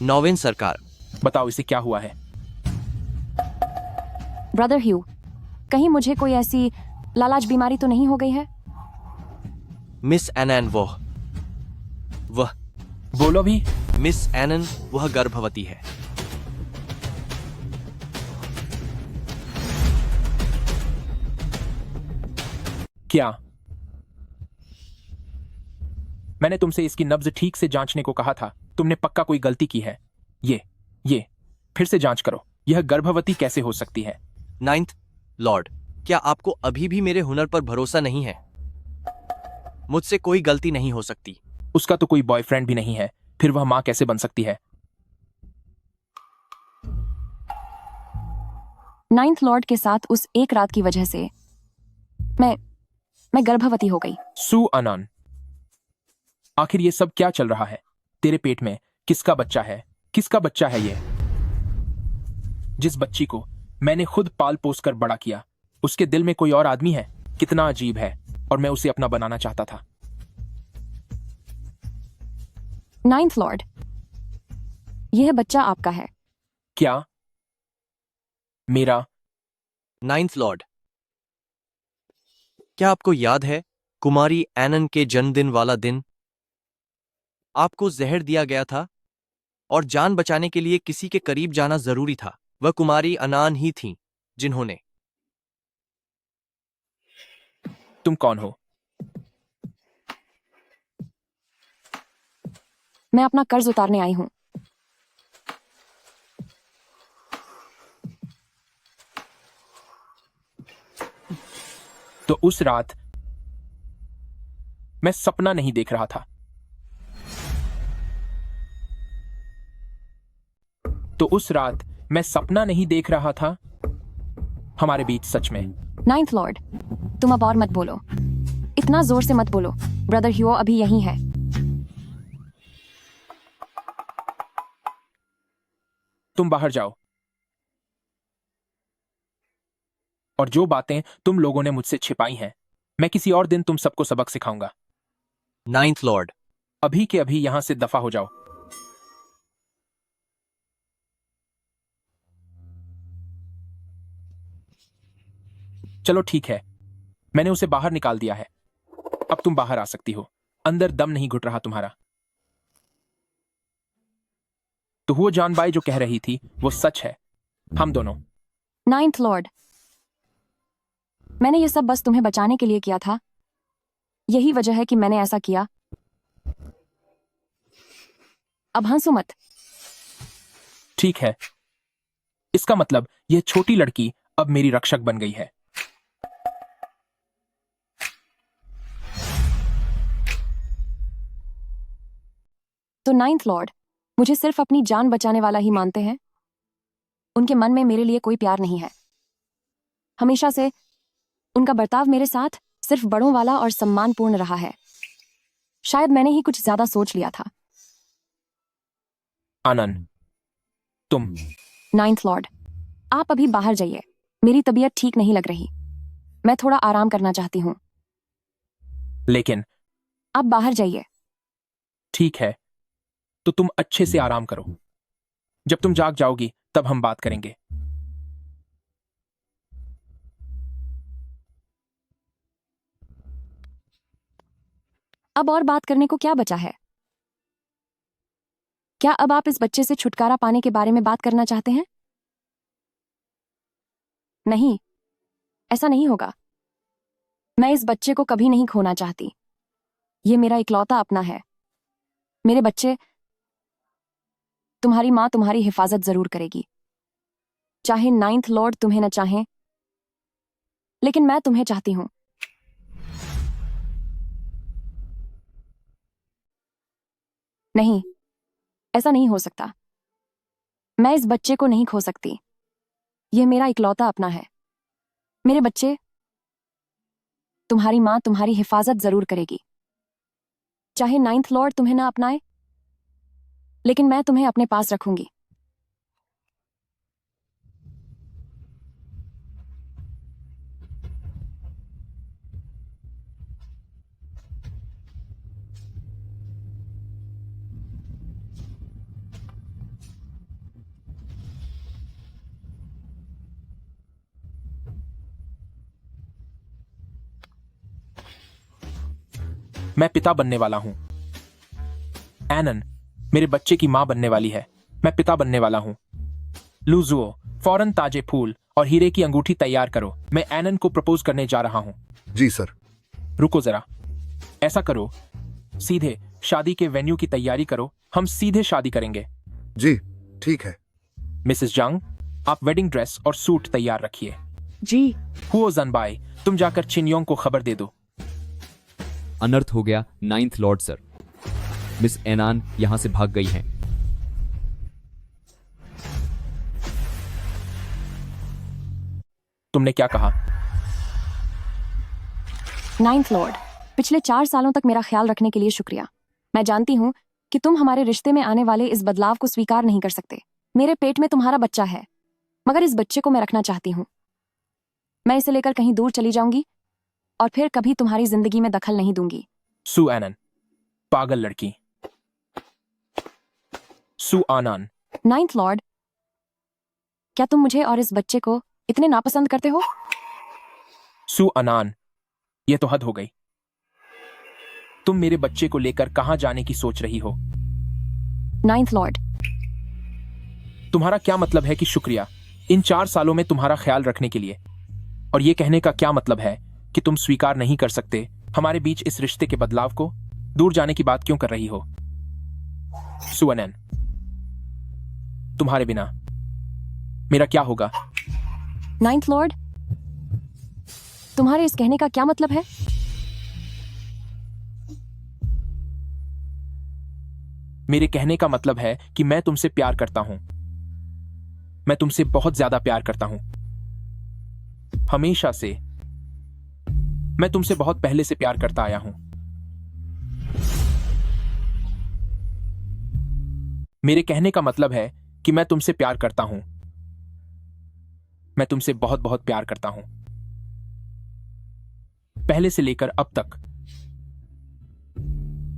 नौवें सरकार। बताओ इसे क्या हुआ है? ब्रदर ह्यू, कहीं मुझे कोई ऐसी लालाज बीमारी तो नहीं हो गई है? मिस एनन वह बोलो भी। मिस एनन वह गर्भवती है। क्या? मैंने तुमसे इसकी नब्ज ठीक से जांचने को कहा था, तुमने पक्का कोई गलती की है। ये फिर से जांच करो, यह गर्भवती कैसे हो सकती है? नाइन्थ लॉर्ड, क्या आपको अभी भी मेरे हुनर पर भरोसा नहीं है? मुझसे कोई गलती नहीं हो सकती। उसका तो कोई बॉयफ्रेंड भी नहीं है, फिर वह मां कैसे बन सकती है? नाइन्थ लॉर्ड के साथ उस एक रात की वजह से मैं गर्भवती हो गई। सू अनन, आखिर ये सब क्या चल रहा है? तेरे पेट में किसका बच्चा है? किसका बच्चा है ये? जिस बच्ची को मैंने खुद पाल पोस कर बड़ा किया, उसके दिल में कोई और आदमी है? कितना अजीब है, और मैं उसे अपना बनाना चाहता था। नाइन्थ लॉर्ड, यह बच्चा आपका है। क्या? मेरा? नाइन्थ लॉर्ड, क्या आपको याद है कुमारी एनन के जन्मदिन वाला दिन? आपको जहर दिया गया था और जान बचाने के लिए किसी के करीब जाना जरूरी था। वह कुमारी अनान ही थीं जिन्होंने। तुम कौन हो? मैं अपना कर्ज उतारने आई हूं। तो उस रात मैं सपना नहीं देख रहा था। तो उस रात मैं सपना नहीं देख रहा था। हमारे बीच सच में। नाइन्थ लॉर्ड, तुम अब और मत बोलो, इतना जोर से मत बोलो। ब्रदर ह्यू अभी यहीं है। तुम बाहर जाओ, और जो बातें तुम लोगों ने मुझसे छिपाई हैं, मैं किसी और दिन तुम सबको सबक सिखाऊंगा। नाइन्थ लॉर्ड, अभी के अभी यहां से दफा हो जाओ। चलो ठीक है, मैंने उसे बाहर निकाल दिया है। अब तुम बाहर आ सकती हो। अंदर दम नहीं घुट रहा तुम्हारा। तो वो जानबाई जो कह रही थी वो सच है। हम दोनों। 9th लॉर्ड, मैंने ये सब बस तुम्हें बचाने के लिए किया था। यही वजह है कि मैंने ऐसा किया। अब हंसो मत। ठीक है, इसका मतलब यह छोटी लड़की अब मेरी रक्षक बन गई है। तो 9th लॉर्ड मुझे सिर्फ अपनी जान बचाने वाला ही मानते हैं। उनके मन में मेरे लिए कोई प्यार नहीं है। हमेशा से उनका बर्ताव मेरे साथ सिर्फ बड़ों वाला और सम्मानपूर्ण रहा है। शायद मैंने ही कुछ ज्यादा सोच लिया था। आनंद, तुम। 9th लॉर्ड, आप अभी बाहर जाइए। मेरी तबीयत ठीक नहीं लग रही। मैं थोड़ा आराम करना चाहती हूँ। लेकिन आप बाहर जाइए। ठीक है, तो तुम अच्छे से आराम करो। जब तुम जाग जाओगी तब हम बात करेंगे। अब और बात करने को क्या बचा है? क्या अब आप इस बच्चे से छुटकारा पाने के बारे में बात करना चाहते हैं? नहीं, ऐसा नहीं होगा। मैं इस बच्चे को कभी नहीं खोना चाहती। ये मेरा इकलौता अपना है। मेरे बच्चे, तुम्हारी मां तुम्हारी हिफाजत जरूर करेगी। चाहे 9th लॉर्ड तुम्हें न चाहें, लेकिन मैं तुम्हें चाहती हूं। नहीं, ऐसा नहीं हो सकता। मैं इस बच्चे को नहीं खो सकती। यह मेरा इकलौता अपना है। मेरे बच्चे, तुम्हारी मां तुम्हारी हिफाजत जरूर करेगी। चाहे 9th लॉर्ड तुम्हें ना अपनाए, लेकिन मैं तुम्हें अपने पास रखूंगी। मैं पिता बनने वाला हूं। एनन मेरे बच्चे की मां बनने वाली है। मैं पिता बनने वाला हूं। लूजुओ, फौरन ताजे फूल और हीरे की अंगूठी तैयार करो। मैं एनन को प्रपोज करने जा रहा हूं। जी सर। रुको जरा, ऐसा करो, सीधे शादी के वेन्यू की तैयारी करो। हम सीधे शादी करेंगे। जी ठीक है। मिसेस जंग, आप वेडिंग ड्रेस और सूट तैयार रखिए। जी। हुओ जनबाई, तुम जाकर चिनयोंग को खबर दे दो। अनर्थ हो गया 9th लॉर्ड सर। मिस एनान यहां से भाग गई हैं। तुमने क्या कहा? 9th लॉर्ड, पिछले 4 सालों तक मेरा ख्याल रखने के लिए शुक्रिया। मैं जानती हूँ कि तुम हमारे रिश्ते में आने वाले इस बदलाव को स्वीकार नहीं कर सकते। मेरे पेट में तुम्हारा बच्चा है, मगर इस बच्चे को मैं रखना चाहती हूँ। मैं इसे लेकर कहीं दूर चली जाऊंगी और फिर कभी तुम्हारी जिंदगी में दखल नहीं दूंगी। सु एनन, पागल लड़की। सु आनन। 9th लॉर्ड, क्या तुम मुझे और इस बच्चे को इतने नापसंद करते हो? सु अनान, यह तो हद हो गई। तुम मेरे बच्चे को लेकर कहां जाने की सोच रही हो? 9th लॉर्ड, तुम्हारा क्या मतलब है कि शुक्रिया इन 4 सालों में तुम्हारा ख्याल रखने के लिए? और यह कहने का क्या मतलब है कि तुम स्वीकार नहीं कर सकते हमारे बीच इस रिश्ते के बदलाव को? दूर जाने की बात क्यों कर रही हो? सुअनन, तुम्हारे बिना मेरा क्या होगा? 9th लॉर्ड, तुम्हारे इस कहने का क्या मतलब है? मेरे कहने का मतलब है कि मैं तुमसे प्यार करता हूं। मैं तुमसे बहुत ज्यादा प्यार करता हूं। हमेशा से। मैं तुमसे बहुत पहले से प्यार करता आया हूं। मेरे कहने का मतलब है कि मैं तुमसे प्यार करता हूं। मैं तुमसे बहुत बहुत प्यार करता हूं। पहले से लेकर अब तक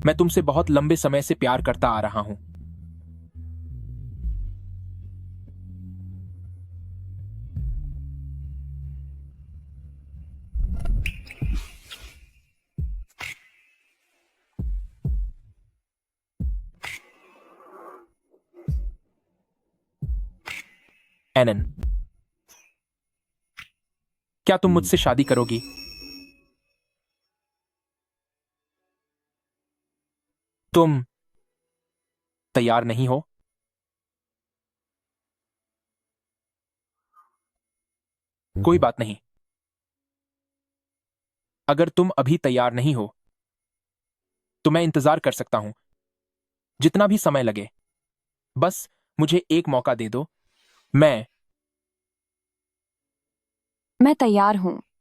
मैं तुमसे बहुत लंबे समय से प्यार करता आ रहा हूं। एनन, क्या तुम मुझसे शादी करोगी? तुम तैयार नहीं हो? कोई बात नहीं। अगर तुम अभी तैयार नहीं हो तो मैं इंतजार कर सकता हूं, जितना भी समय लगे। बस मुझे एक मौका दे दो। मैं तैयार हूं।